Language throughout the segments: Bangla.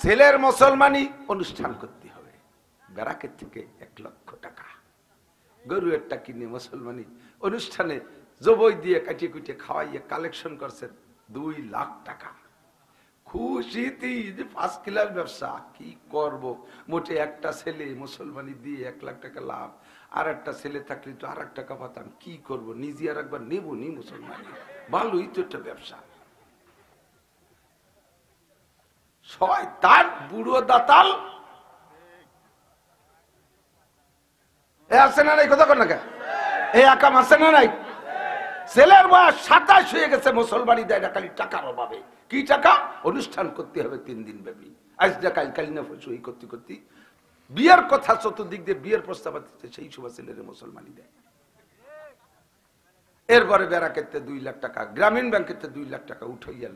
ছেলের মুসলমানি অনুষ্ঠান করতে হবে, ব্যারাকের থেকে 1 লক্ষ টাকা গরু একটা কিনে মুসলমানি অনুষ্ঠানে জবই দিয়ে কাটিয়ে কুটিয়ে খাওয়াইয়ে কালেকশন করছেন 2 লাখ টাকা। খুশিতে 5 কিলার ব্যবসা কি করব, মোটে একটা ছেলে মুসলমানি দিয়ে 1 লাখ টাকা লাভ, আর একটা ছেলে থাকলে তো আর 1 টাকা পাতাম, কি করব, নিজে আর একবার নেবো নি মুসলমানি, ভালোই তো একটা ব্যবসা। শয়তান বুড়ো দাতাল আছে না নাই, কথা কর না কে, এই আকাম আছে না নাই? ছেলের বয়স 27 হয়ে গেছে, মুসলমানি দেয় না খালি টাকার অভাবে। কি টাকা? অনুষ্ঠান করতে হবে 3 দিন ব্যাপী, আজ কাল কাল না সই করতে করতে বিয়ের কথা চতুর্দিক দিয়ে বিয়ের প্রস্তাব আসছে, সেই সময় ছেলের মুসলমানি দেয়। এরপরে ব্যারাকেতে 2 লাখ টাকা, গ্রামীণ ব্যাংকেতে 2 লাখ টাকা উঠাইয়া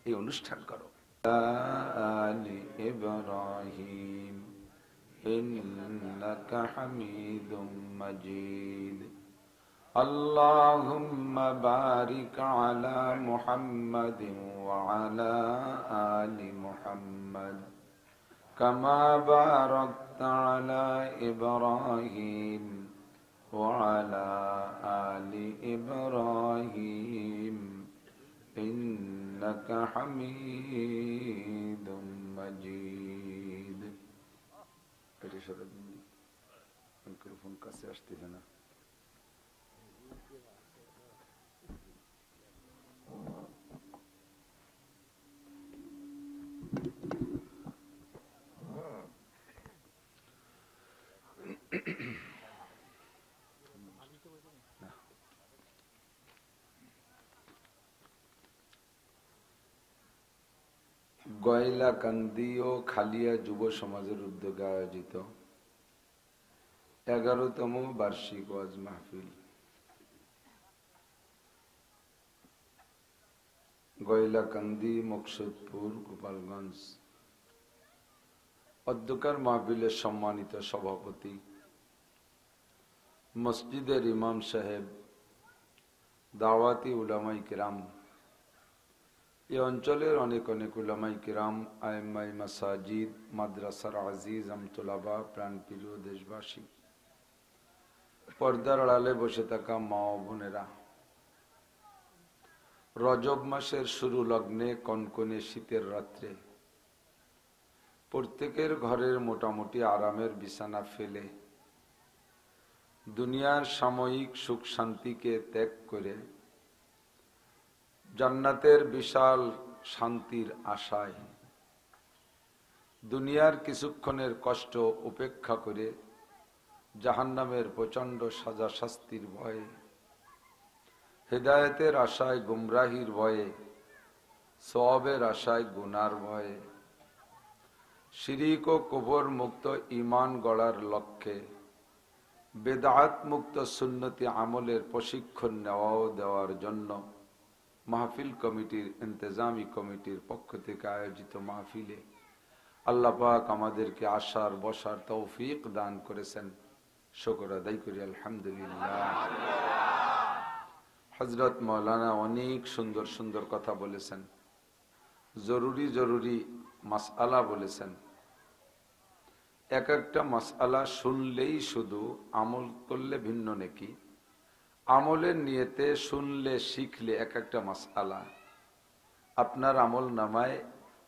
এই অনুষ্ঠান করো। আলি ইব্রাহিম ইন্নাকা হামিদুম মাজিদ। আল্লাহুম্মা বারিক আলা মুহাম্মাদিন ওয়া আলা আলি মুহাম্মাদ কামা বারাকতা আলা ইব্রাহিম ওয়া আলা আলি ইব্রাহিম ইন্নাকা হামিদুম মাজিদ। এটা সারা দিন মাইক্রোফোন কাছে আসতেছে না। গয়লাকান্দি ও খালিয়া যুব সমাজের উদ্যোগে আয়োজিত 11তম বার্ষিক ওয়াজ মাহফিল গয়লাকান্দি, মকসুদপুর, গোপালগঞ্জ। অধ্যক্ষার মাহফিলের সম্মানিত সভাপতি মসজিদের ইমাম সাহেব, দাওয়াতি উলামাই কিরাম, এই অঞ্চলের অনেক অনেক উলামাই কিরাম, আইম্মাই মাসাজিদ, মাদ্রাসার আজিজ আমতুলাবা, প্রাণপ্রিয় দেশবাসী, পর্দার আড়ালে বসে থাকা মা ও বোনেরা, রজব মাসের শুরু লগ্নে কনকনে শীতের রাত্রে প্রত্যেকের ঘরের মোটামুটি আরামের বিছানা ফেলে দুনিয়ার সাময়িক সুখ শান্তিকে ত্যাগ করে জান্নাতের বিশাল শান্তির আশায় দুনিয়ার কিছুক্ষণের কষ্ট উপেক্ষা করে জাহান্নামের প্রচন্ড সাজা শাস্তির ভয়ে, হেদায়েতের আশায় গুমরাহির ভয়ে, সওয়াবের আশায় গুনার ভয়ে, শিরিক ও কুফর মুক্ত ঈমান গড়ার লক্ষ্যে বেদাত মুক্ত সুন্নতি আমলের প্রশিক্ষণ নেওয়া ও দেওয়ার জন্য মাহফিল কমিটির ইন্তেজামি কমিটির পক্ষ থেকে আয়োজিত মাহফিলে আল্লাহ পাক আমাদেরকে আসার বসার তৌফিক দান করেছেন, শুকর আদায় করি আলহামদুলিল্লাহ। হযরত মাওলানা অনেক সুন্দর সুন্দর কথা বলেছেন, জরুরি জরুরি মাসআলা বলেছেন। এক একটা মাসআলা শুনলেই শুধু, আমল করলে ভিন্ন নেকি। আমলের নিয়তে শুনলে শিখলে এক একটা মাসআলা আপনার আমল নামায়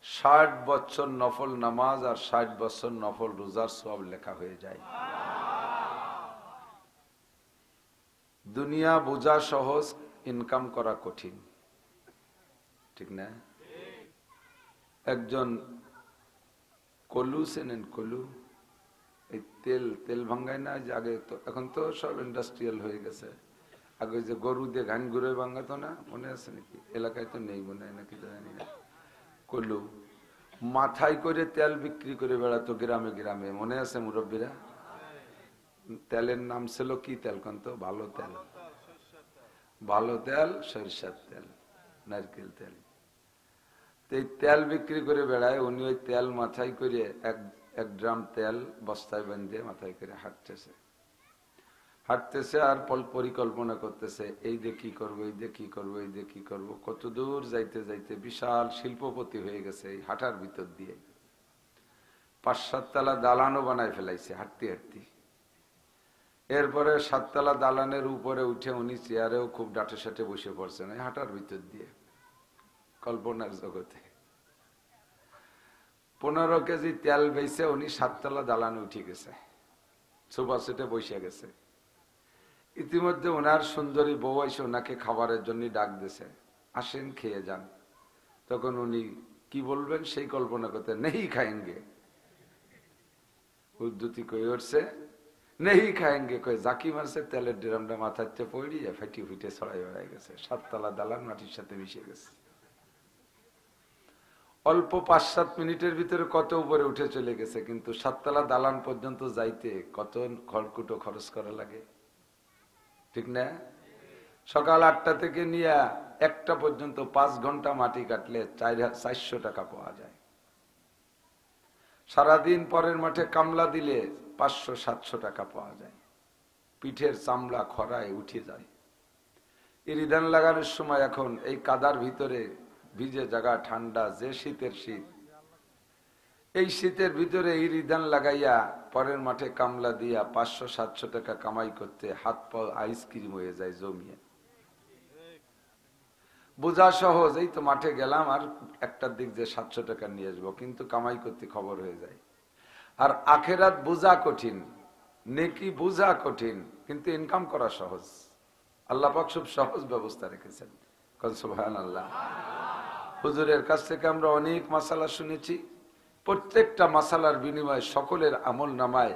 60 বছর নফল নামাজ আর 60 বছর নফল রোজার সওয়াব লেখা হয়ে যায়। দুনিয়া বোঝা সহজ, ইনকাম করা কঠিন, ঠিক না? একজন কলু চেনেন? কলু, এই তেল তেল ভাঙ্গায় না, যে আগে তো, এখন তো সব ইন্ডাস্ট্রিয়াল হয়ে গেছে। আগে যে গরু দিয়ে ঘান ঘুরে ভাঙ্গাতো না, মনে আছে নাকি? এলাকায় তো নেই মনে হয়, নাকি জানি না। কলু মাথায় করে তেল বিক্রি করে বেড়াতো গ্রামে গ্রামে, মনে আছে মুরব্বীরা? তেলের নাম ছিল কি তেল কন্ত? ভালো তেল, ভালো তেল, সরিষার তেল, নারকেল তেল। এই তেল বিক্রি করে বেড়ায় উনি। ওই তেল মাথায় করে এক ড্রাম তেল বস্তায় বেঁধে মাথায় করে হাঁটতেছে আর পরিকল্পনা করতেছে, এই দিয়ে কি করবো, এই দিয়ে কি করবো, এই দিয়ে কি করবো। কত দূর যাইতে যাইতে বিশাল শিল্পপতি হয়ে গেছে এই হাঁটার ভিতর দিয়ে। 5-7 তলা দালানও বানায় ফেলাইছে হাঁটতে হাঁটতে। এরপরে 7 তলা দালানের উপরে উঠে উনি চেয়ারেও খুব ডাটে সাটে বসে পড়ছেন এই হাঁটার ভিতর দিয়ে কল্পনার জগতে। 15 কেজি তেল বেচে উনি 7 তলা দালানে উঠে গেছে, সোফা সেটে বসে গেছে। ইতিমধ্যে ওনার সুন্দরী বউ এসে ওনাকে খাবারের জন্য ডাক দিয়েছে, আসেন খেয়ে যান। তখন উনি কি বলবেন সেই কল্পনা করতে, নেই খাएंगे। উদ্ধতি কই উঠছে, নেই খাएंगे কই জাকি মারছে, তেলের ড্রামটা মাথাতে পড়িয়ে ফাটি ফুটে ছড়াই বেড়াই গেছে। 7 তলা দালান মাটির সাথে মিশে গেছে। অল্প 5-7 মিনিটের ভিতরে কত উপরে উঠে চলে গেছে, কিন্তু 7 তলা দালান পর্যন্ত যাইতে কত খড়কুটো খরচ করা লাগে, ঠিক না? সকাল 8টা থেকে নিয়ে 1টা পর্যন্ত 5 ঘন্টা মাটি কাটলে 400 টাকা পাওয়া যায়। সারাদিন পরের মাঠে কামলা দিলে 500-700 টাকা পাওয়া যায়। পিঠের চামড়া খরায় উঠে যায়। ইরিধান লাগানোর সময় এখন এই কাদার ভিতরে ভিজে জায়গা ঠান্ডা, যে শীতের শীত, এই শীতের ভিতরে ইরিধান লাগাইয়া পরের মাঠে কামলা দিয়া 500-700 টাকা কামাই করতে হাত পা আইসক্রিম হয়ে যায় জমিয়ে। বোঝা সহজ, এই তো মাঠে গেলাম আর একটার দিক যে 700 টাকা নিয়ে আসবো, কিন্তু কামাই করতে খবর হয়ে যায়। আর আখেরাত বোঝা কঠিন, নেকি বোঝা কঠিন, কিন্তু ইনকাম করা সহজ। আল্লাহ পাক খুব সহজ ব্যবস্থা রেখেছেন। সুবহানাল্লাহ। হুজুরের কাছ থেকে আমরা অনেক মাসালা শুনেছি, প্রত্যেকটা মাসালার বিনিময়ে সকলের আমল নামায়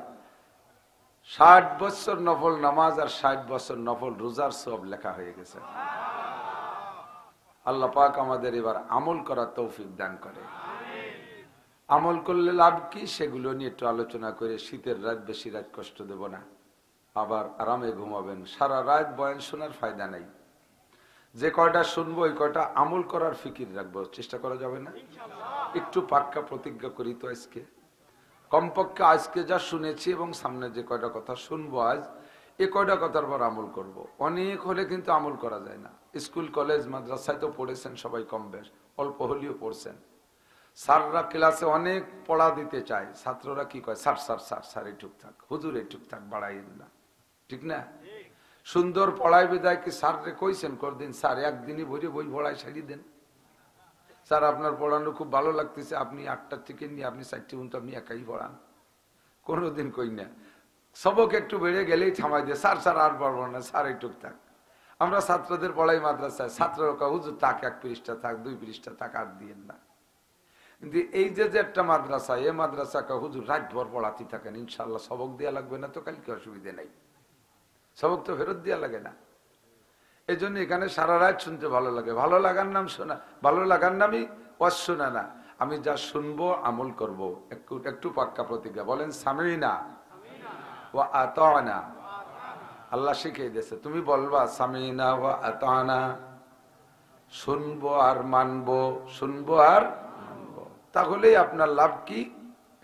60 বছর নফল নামাজ আর 60 বছর নফল রোজার সওয়াব লেখা হয়ে গেছে। আল্লাহ পাক আমাদের এবার আমল করার তৌফিক দান করে। আমল করলে লাভ কি সেগুলো নিয়ে একটু আলোচনা করে, শীতের রাত বেশি রাত কষ্ট দেব না, আবার আরামে ঘুমাবেন। সারা রাত বয়ান শোনার ফায়দা নাই, যে কয়টা শুনবো ওই কয়টা আমল করার ফিকির রাখবো, চেষ্টা করা যাবে না? একটু পাক্কা প্রতিজ্ঞা করি তো আজকে, কমপক্ষে আজকে যা শুনেছি এবং সামনে যে কয়টা কথা শুনবো আজ, এ কয়টা কথার পর আমল করব। অনেক হলে কিন্তু আমল করা যায় না। স্কুল কলেজ মাদ্রাসায় তো পড়েছেন সবাই, কম বেশ অল্প হলেও পড়ছেন। স্যাররা ক্লাসে অনেক পড়া দিতে চায়, ছাত্ররা কি কয়, স্যার স্যার স্যার স্যার এইটুক থাক, হুজুর এইটুক থাক, বাড়াইন না, ঠিক না? সুন্দর পড়ায় বিদায় কি স্যাররে কইছেন করদিন, স্যার একদিনই ভরে বই পড়ায় সারিয়ে দেন, স্যার আপনার পড়ানো খুব ভালো লাগতেছে, আপনি 8টা থেকে নিয়ে আপনি 4টে পর্যন্ত আপনি একাই পড়ান, কোনোদিন কই না। সবক একটু বেড়ে গেলেই থামাই দিয়ে, স্যার স্যার আর পড়বো না, স্যার এইটুক থাক। আমরা ছাত্রদের পড়াই মাদ্রাসায়, ছাত্ররা হুজুর থাক 1 পৃষ্ঠা থাক, 2 পৃষ্ঠা থাক, আর দিয়েন না। কিন্তু এই যে একটা মাদ্রাসা, এই মাদ্রাসা হুজুর রাত ভর পড়াতে থাকেন, ইনশাল্লাহ সবক দেওয়া লাগবে না তো কালকে অসুবিধা নাই, সবক তো ফেরত দেওয়া লাগে না। এই জন্য এখানে সারা রাত শুনতে ভালো লাগে। ভালো লাগার নাম শোনা, ভালো লাগার নামই অশোনা না। আমি যা শুনবো আমল করব, একটু একটু পাক্কা প্রতিজ্ঞা বলেন, সামিনা ওয়া আতানা। আল্লাহ শিখিয়ে দিয়েছে, তুমি বলবা সামিনা ওয়া আতানা, শুনবো আর মানবো, শুনবো আর মানবো, তাহলেই আপনার লাভ কি?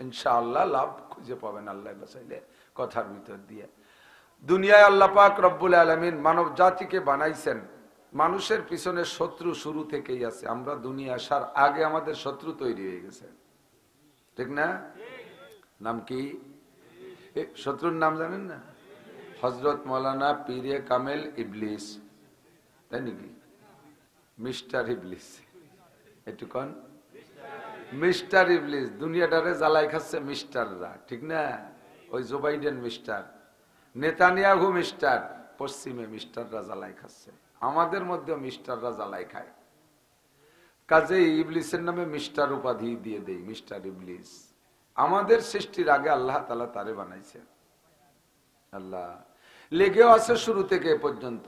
ইনশাআল্লাহ লাভ খুঁজে পাবেন আল্লাহ বাঁচাইলে কথার ভিতর দিয়ে। দুনিয়ায় আল্লাহ পাক রব্বুল আলামিন মানব জাতিকে বানাইছেন, মানুষের পিছনে শত্রু শুরু থেকেই আছে। আমরা দুনিয়া আসার আগে আমাদের শত্রু তৈরি হয়ে গেছে, ঠিক না? নাম কি? শত্রুর নাম জানেন না? হযরত মাওলানা পীরে কামেল ইবলিস, তাই নাকি? মিস্টার ইবলিস, একটু কোন মিস্টার ইবলিস। দুনিয়াটারে জ্বালাই খাচ্ছে মিস্টাররা, ঠিক না? ওই Joe Biden mister, Netanyahu mister, পশ্চিমে মিস্টাররা জ্বালাই খাচ্ছে, আমাদের মধ্যে মিস্টাররা জ্বালাই খায়। কাজেই ইবলিসের নামে মিস্টার উপাধি দিয়ে দেই, মিস্টার ইবলিস। আমাদের সৃষ্টির আগে আল্লাহ তাআলা তারে বানাইছে। আল্লাহ লেগেও আছে শুরু থেকে এ পর্যন্ত।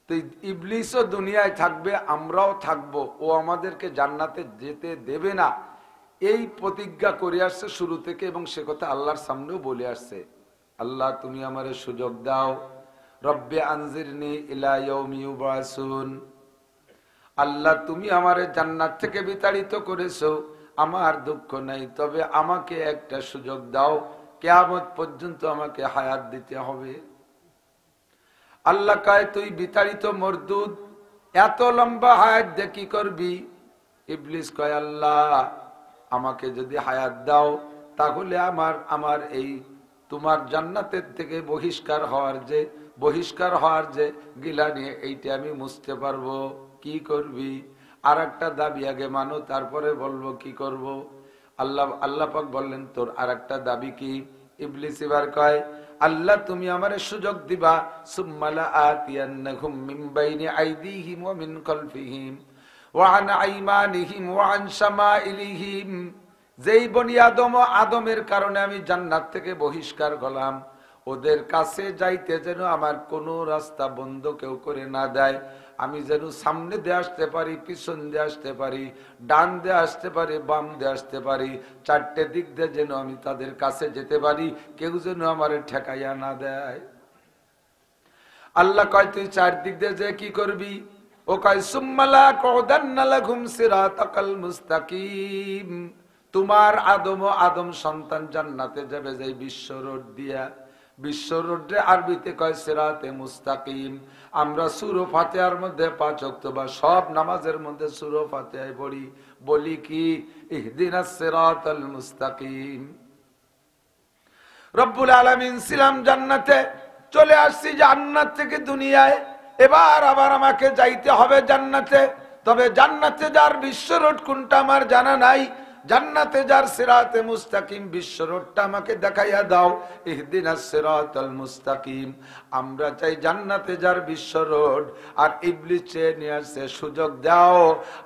তো ইবলিসও দুনিয়ায় থাকবে, আমরাও থাকবো, ও আমাদেরকে জান্নাতে যেতে দেবে না, এই প্রতিজ্ঞা করে আসছে শুরু থেকে, এবং সে কথা আল্লাহর সামনেও বলে আসছে, আল্লাহ তুমি আমারে সুযোগ দাও, রব্বে আনজিরনি ইলা ইয়াউমি ইউবাসুন, আল্লাহ তুমি আমারে জান্নাত থেকে বিতাড়িত করেছো, আমার দুঃখ নাই, তবে আমাকে একটা সুযোগ দাও, কিয়ামত পর্যন্ত আমাকে হায়াত দিতে হবে। আল্লাহ কয় তুই বিতাড়িত মরদুদ, এত লম্বা হায়াত দিয়ে কি করবি? ইবলিস কয় আল্লাহ আমাকে যদি হায়াত দাও তাহলে আমার এই তোমার জান্নাতের থেকে বহিষ্কার হওয়ার যে গিলানি, এইটা আমি মুছতে পারবো। কি করবি? আর একটা দাবি আগে মানো, তারপরে বলবো কি করব। আল্লাহ পাক বললেন, তোর আর একটা দাবি কি? ইবলিস এবার কয়, আল্লাহ তুমি আমারে সুযোগ দিবা, সুম্মালা আতিয়ান্নাহুম মিন বাইনি আইদিহিম ওয়া মিন খালফিহিম ওয়া আন আইমানিহিম ওয়া আন শামাইলিহিম। যেই বনি আদমের কারণে আমি জান্নাত থেকে বহিষ্কার হলাম, ওদের কাছে যাইতে যেন আমার কোনো রাস্তা বন্ধ কেউ করে না দেয়। আমি যেন সামনে দিয়ে আসতে পারি, পিছন দিয়ে আসতে পারি, ডান দিয়ে আসতে পারি, বাম দিয়ে আসতে পারি, চারটে দিক দিয়ে যেন আমি তাদের কাছে যেতে পারি, কেউ যেন আমার ঠেকাইয়া না দেয়। আল্লাহ কয়, তুই চারদিক দিয়ে যে কি করবি? ও কয়, সুম্মালা কওদান্না লাহুম সিরাতাকাল মুস্তাকিম। তোমার আদম সন্তান জান্নাতে যাবে যে বিশ্ব রোড দিয়া। বিশ্ব রোডে আরবিতে কয় সিরাতে মুস্তাকিম। আমরা সূরা ফাতিহার মধ্যে 5 ওয়াক্ত বা সব নামাজের মধ্যে সূরা ফাতিহায় পড়ি, বলি কি, ইহদিনাস সিরাতাল মুস্তাকিম। রব্বুল আলামিন ছিলাম জান্নাতে, চলে আসছি জান্নাত থেকে দুনিয়ায়, এবার আবার আমাকে যাইতে হবে জান্নাতে। তবে জান্নাতে যার বিশ্ব রোড কোনটা আমার জানা নাই। জান্নাতে যার সিরাতে মুস্তাকিম বিশ্ব রোডটা আমাকে দেখাইয়া দাও। ইহদিনাস সিরাতাল মুস্তাকিম। আমরা চাই জান্নাতে যার বিশ্ব রোড, আর ইবলিস চেয়ে নিয়ে আসছে সুযোগ দাও,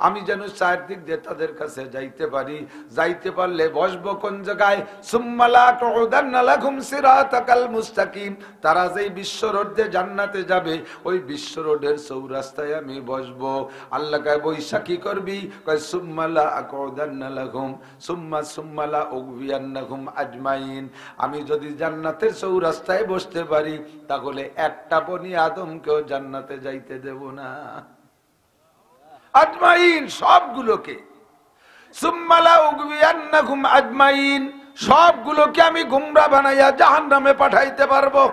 আমি যেন চারদিক দিয়ে তাদের কাছে যাইতে পারি। যাইতে পারলে বসবো কোন জায়গায়? সুম্মা লা তুদান্না লাহুম সিরাতাকাল মুস্তাকিম। তারা যেই বিশ্ব রোড দিয়ে জান্নাতে যাবে, ওই বিশ্ব রোডের চৌরাস্তায় আমি বসবো। আল্লাহ কয়, বৈশা কি করবি? কয়, সুম্মা লা তুদান্না লাহুম সুম্মা লা উগবিয়ান্নাহুম আজমাইন। আমি যদি জান্নাতের চৌরাস্তায় বসতে পারি, তাহলে একটা বনি আদমকেও জান্নাতে যাইতে দেব না। আজমাইন, সবগুলোকে। সুম্মা লা উগবিয়ান্নাহুম আজমাইন, সবগুলোকে আমি গোমরা বানাইয়া জাহান্নামে পাঠাইতে পারবো।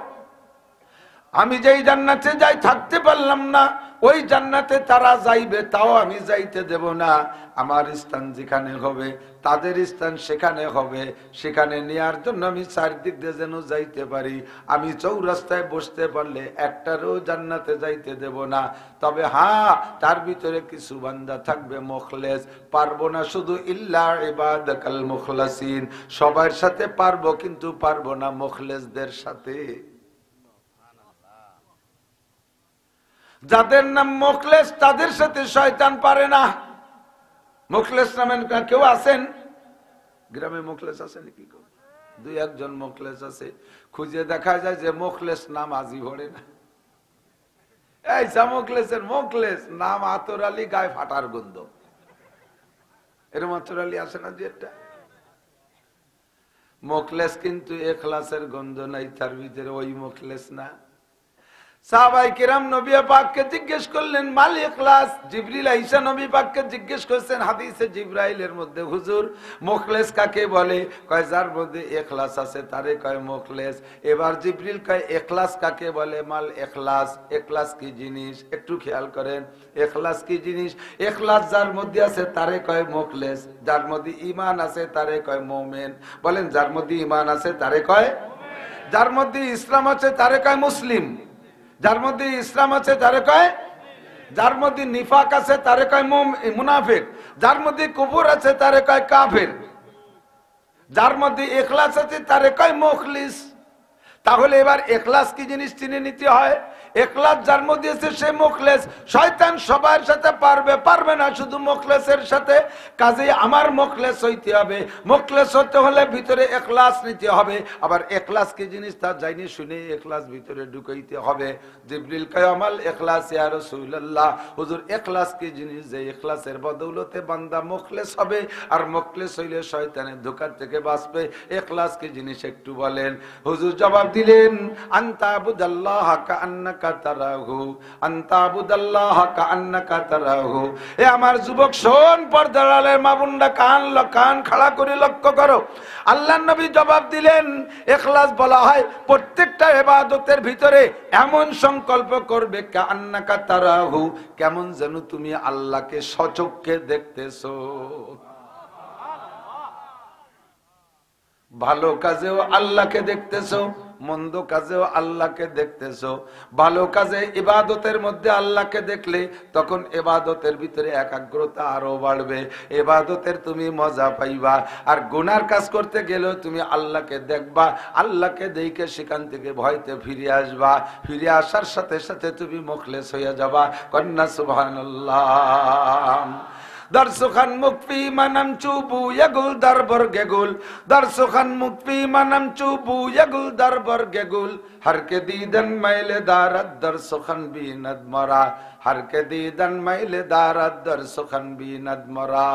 আমি যেই জান্নাতে যাই থাকতে পারলাম না, ওই জান্নাতে তারা যাইবে, তাও আমি যাইতে দেব না। আমার স্থান যেখানে হবে, তাদের স্থান সেখানে হবে। সেখানে নেয়ার জন্য আমি চারদিক দিয়ে যেন যাইতে পারি। আমি চৌরাস্তায় বসতে পারলে একটারও জান্নাতে যাইতে দেব না। তবে হ্যাঁ, তার ভিতরে কিছু বান্দা থাকবে মুখলেস। পারবো না শুধু ইল্লা ইবাদাকাল মুখলাসিন, সবার সাথে পারবো, কিন্তু পারবো না মুখলেসদের সাথে। যাদের নাম মুখলেস, তাদের সাথে শয়তান পারে না। মুখলেস নামের কেউ আছেন গ্রামে? মুখলেস আছে নাকি? দুই একজন মুখলেস আছে, খুঁজে দেখা যায় যে মুখলেস নাম আজই ভরে না। এই মুখলেসের মুখলেস নাম আতর আলী, গায়ে ফাটার গন্ধ। এরম আতর আলী আসে না যে একটা মুখলেস, কিন্তু এখলাসের গন্ধ নাই তার ভিতরে, ওই মুখলেস না। সাহাবায়ে কেরাম নবী পাককে জিজ্ঞেস করলেন, মাল ইখলাস। জিবরিল আইসা নবী পাককে জিজ্ঞেস করছেন হাদিসে জিবরাইলের মধ্যে, হুজুর মুখলেস কাকে বলে? কয়, যার মধ্যে ইখলাস আছে তারে কয় মুখলেস। এবার জিবরিল কয়, ইখলাস কাকে বলে? মাল ইখলাস, ইখলাস কি জিনিস? একটু খেয়াল করেন, ইখলাস কি জিনিস? ইখলাস যার মধ্যে আছে তারে কয় মুখলেস, যার মধ্যে ঈমান আছে তারে কয় মুমিন। বলেন, যার মধ্যে ঈমান আছে তারে কয়, যার মধ্যে ইসলাম আছে তারে কয় মুসলিম, যার মধ্যে ইসলাম আছে তারে কয়, যার মধ্যে নিফাক আছে তারে কয় মুনাফিক, যার মধ্যে কুফর আছে তারে কয় কাফের, যার মধ্যে ইখলাস আছে তারে কয় মুখলিস। তাহলে এবার ইখলাস কি জিনিস চিনে নিতে হয়। ইখলাস যার মধ্যে আছে সে মুখলেস। শয়তান সবার সাথে পারবে না, শুধু মুখলেসের সাথে। কাজেই আমার মুখলেস হইতে হবে। মুখলেস হতে হলে ভিতরে ইখলাস নিতে হবে। আবার ইখলাস কি জিনিস তা জানি শুনে ইখলাস ভিতরে ঢুকাইতে হবে। জিবরিল কয়, আমাল ইখলাস ইয়া রাসূলুল্লাহ। হুজুর ইখলাস কি জিনিস? যে ইখলাসের বদৌলতে বান্দা মুখলেস হবে, আর মুখলেস হইলে শয়তানের ধোঁকা থেকে বাঁচবে। ইখলাস কি জিনিস একটু বলেন। হুজুর জবাব দিলেন, আনতাবুদাল্লাহ কাআন্নাকা তারাহু, আনতাবুদাল্লাহ কাআন্নাকা তারাহু। এ আমার যুবক শোন, পর্দার আড়ালের মা বোনরা কান খাড়া করে লক্ষ্য করো। আল্লাহর নবী জবাব দিলেন, ইখলাস বলা হয় প্রত্যেকটা ইবাদতের ভিতরে এমন সংকল্প করবে কাআন্নাকা তারাহু, কেমন যেন তুমি আল্লাহকে সচক্ষে দেখতেছো। ভালো কাজেও আল্লাহকে দেখতেছো, মন্দ কাজেও আল্লাহকে দেখতেছো। ভালো কাজে ইবাদতের মধ্যে আল্লাহকে দেখলে তখন ইবাদতের ভিতরে একাগ্রতা আরো বাড়বে, ইবাদতের তুমি মজা পাইবা। আর গুনার কাজ করতে গেলেও তুমি আল্লাহকে দেখবা, আল্লাহকে দেখে সেখান থেকে ভয়তে ফিরে আসবা, ফিরে আসার সাথে সাথে তুমি মুখলেস হয়ে যাবা। কন্যা সুবহানাল্লাহ। Darsukan mukfi manam cubu yagul darbor gegul, darsukan mukfi manam cubu yagul darbor gegul, har ke didan maile darat darsukan binad mara, har ke didan maile darat darsukan binad mara।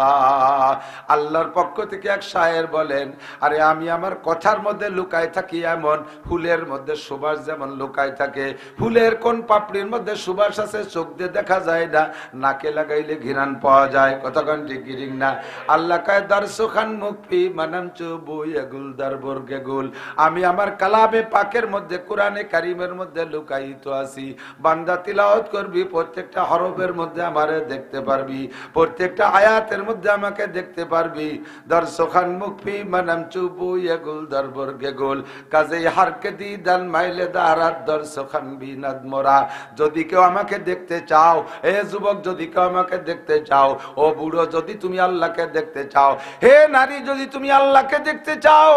আল্লাহর পক্ষ থেকে এক শায়ের বলেন, আরে আমি আমার কথার মধ্যে লুকায় থাকি এমন ফুলের মধ্যে সুবাস যেমন লুকায় থাকে, ফুলের কোন পাপড়ির মধ্যে সুবাস আছে চোখ দিয়ে দেখা যায় না, নাকে লাগাইলে ঘ্রাণ পাওয়া যায়। কতক্ষণ ঠিক না? আল্লাহ কয় দারসুখান মুকফি মানাম চুবু ইয়াগুল দারবর গেগুল, আমি আমার কালামে পাকের মধ্যে কোরআনে কারিমের মধ্যে লুকায়িত আছি। বান্দা তিলাওয়াত করবি, প্রত্যেকটা হরফের মধ্যে আমারে দেখতে পারবি, প্রত্যেকটা আয়াতের মধ্যে আমাকে দেখতে পারবি। দারসুখান মুকফি মানাম চুবু ইয়াগুল দারবর গেগুল, কাজেই হারকে দিদান মাইলে দারাত দারসুখান বিনাদ মোরা। যদি কেউ আমাকে দেখতে চাও, এ যুবক যদি কেউ আমাকে দেখতে চাও, ও বুড়ো যদি তুমি আল্লাহকে দেখতে চাও, হে নারী যদি তুমি আল্লাহকে দেখতে চাও,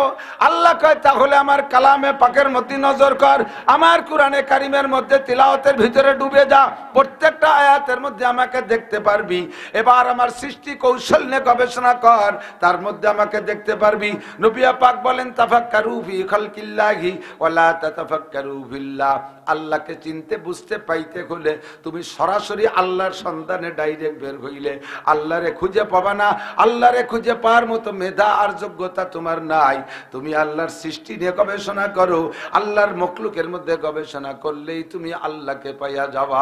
আল্লাহ কয় তাহলে আমার কালামে পাকের মধ্যে নজর কর, আমার কোরআনে কারিমের মধ্যে তিলাওয়াতের ভিতরে ডুবে যা, প্রত্যেকটা আয়াতের মধ্যে আমাকে দেখতে পারবি। এবার আমার সৃষ্টি কৌশল নিয়ে গবেষণা কর, তার মধ্যে আমাকে দেখতে পারবি। নবী পাক বলেন তাফাক্কারু ফি খালকিল্লাহি ওয়ালা তাতাফাক্কারু ফিল্লাহ। আল্লাহকে চিনতে বুঝতে পাইতে হলে তুমি সরাসরি আল্লাহর সন্ধানে ডাইরেক্ট বের হইলে আল্লাহরে খুঁজে পাবা না। আল্লাহরে খুঁজে পাওয়ার মতো মেধা আর যোগ্যতা তোমার নাই। তুমি আল্লাহর সৃষ্টি নিয়ে গবেষণা করো, আল্লাহর মখলুকের মধ্যে গবেষণা করলেই তুমি আল্লাহকে পাইয়া যাবা।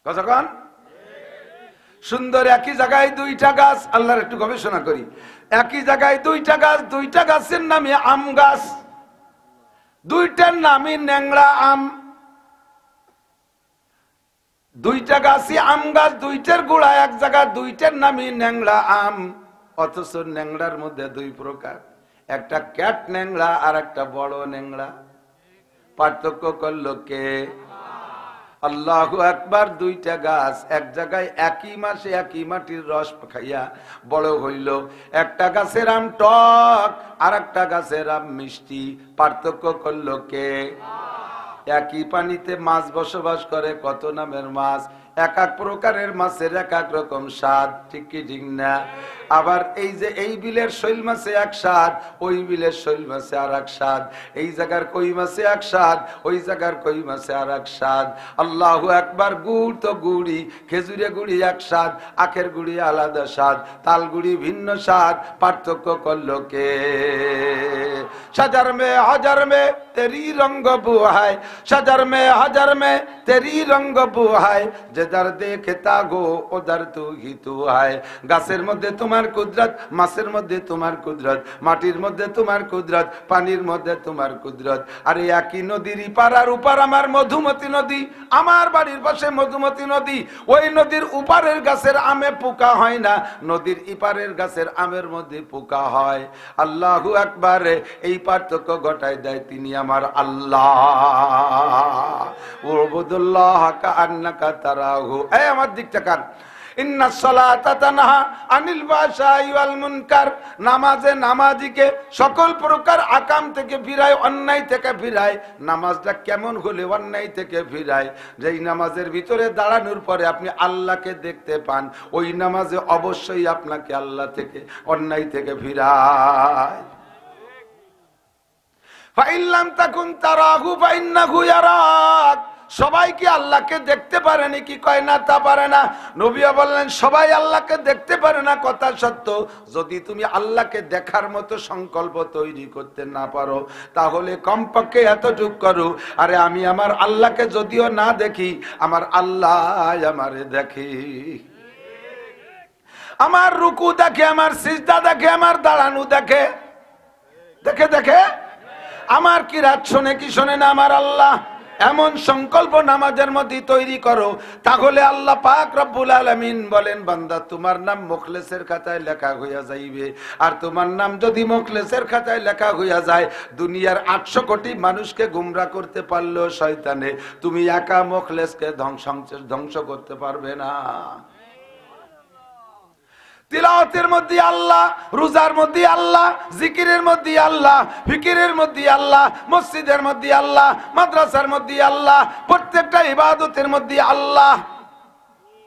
কতক্ষণ সুন্দর একই জায়গায় দুইটা গাছ, আল্লাহর একটু গবেষণা করি। একই জায়গায় দুইটা গাছ, দুইটা গাছের নামে আম গাছ, দুইটার নামই ন্যাংরা আম। দুইটা গাছই আম গাছ, দুইটার গোড়া এক জায়গা, দুইটার নামই ন্যাংরা আম। অথচ ন্যাংরার মধ্যে দুই প্রকার, একটা ক্যাট ন্যাংরা আর একটা বড় ন্যাংরা। পার্থক্য করলো কে? আল্লাহু আকবার। দুইটা গাছ এক জায়গায় একই মাসে একই মাটির রস খাইয়া বড় হইল। একটা গাছের আম টক আর একটা গাছের আম মিষ্টি। পার্থক্য করলো কে? একই পানিতে মাছ বসবাস করে, কত নামের মাছ, এক এক প্রকারের মাছের এক এক রকম স্বাদ, ঠিক কি ঠিক না? আবার এই যে এই বিলের শৈল মাছে এক স্বাদ, ওই বিলের শৈল মাছে আর এক স্বাদ, এই জায়গার কই মাছে এক স্বাদ, ওই জায়গার কই মাছে আর এক স্বাদ। আল্লাহু আকবার। গুড় তো গুড়ি, খেজুরে গুড়ি এক স্বাদ, আখের গুড়ি আলাদা স্বাদ, তাল গুড়ি ভিন্ন স্বাদ। পার্থক্য করলো কে? সাজার মে হাজার মে তেরি রঙ্গ বুহায়, সাজার মে হাজার মে তেরি রঙ্গ বুহায়, যেদার দেখতা গো ওদার তু হি তু হায়। গাছের মধ্যে তোমার কুদরত, মাছের মধ্যে তোমার কুদরত, মাটির মধ্যে তোমার কুদরত, পানির মধ্যে তোমার কুদরত। আর একই নদীর ইপার আর উপার আমার মধুমতি নদী, আমার বাড়ির পাশে মধুমতি নদী। ওই নদীর উপারের গাছের আমে পোকা হয় না, নদীর ইপারের গাছের আমের মধ্যে পোকা হয়। আল্লাহু আকবার। এই পার্থক্য ঘটায় দেয় তিনি আমার আল্লাহ। উবুদুল্লাহ কাআন্নাকা তারাহু। এই আমার দিকটা কান। ইন্নাস সালাতা তানহা আনিল ফাহশাই ওয়াল মুনকার। নামাজে নামাজিকে সকল প্রকার আকাম থেকে ফিরায়, অন্যায় থেকে ফিরায়। নামাজটা কেমন হলে অন্যায় থেকে ফিরায়? যেই নামাজের ভিতরে দাঁড়ানোর পরে আপনি আল্লাহকে দেখতে পান, ওই নামাজে অবশ্যই আপনাকে আল্লাহ থেকে, অন্যায় থেকে ফিরায়। ফাইল্লাম তাকুন তারাহু ফাইন্নাহু ইয়ারাক। সবাই কি আল্লাহকে দেখতে পারে নাকি? কয় না, তা পারে না। নবী বললেন সবাই আল্লাহকে দেখতে পারে না, কথা সত্য। যদি তুমি আল্লাহকে দেখার মতো সংকল্প তৈরি করতে না পারো, তাহলে কমপক্ষে এতটুক করো, আরে আমি আমার আল্লাহকে যদিও না দেখি, আমার আল্লাহ আমারে দেখে। আমার রুকু দেখে, আমার সিজদা দেখে, আমার দাঁড়ানো দেখে, দেখে দেখে। আমার কি রাত শোনে কি শোনে না আমার আল্লাহ? এমন সংকল্প নামাজের মধ্যে তৈরি করো, তাহলে আল্লাহ পাক রব্বুল আলামিন বলেন, বান্দা তোমার নাম মুখলেসের খাতায় লেখা হইয়া যাইবে। আর তোমার নাম যদি মুখলেসের খাতায় লেখা হইয়া যায়, দুনিয়ার 800 কোটি মানুষকে গুমরাহ করতে পারলেও শয়তানে তুমি একা মুখলেসকে ধ্বংস করতে পারবে না। তিলাওয়াতের মধ্যে আল্লাহ, রোজার মধ্যে আল্লাহ, জিকিরের মধ্যে আল্লাহ, ফিকিরের মধ্যে আল্লাহ, মসজিদের মধ্যে আল্লাহ, মাদ্রাসার মধ্যে আল্লাহ, প্রত্যেকটা ইবাদতের মধ্যে আল্লাহ।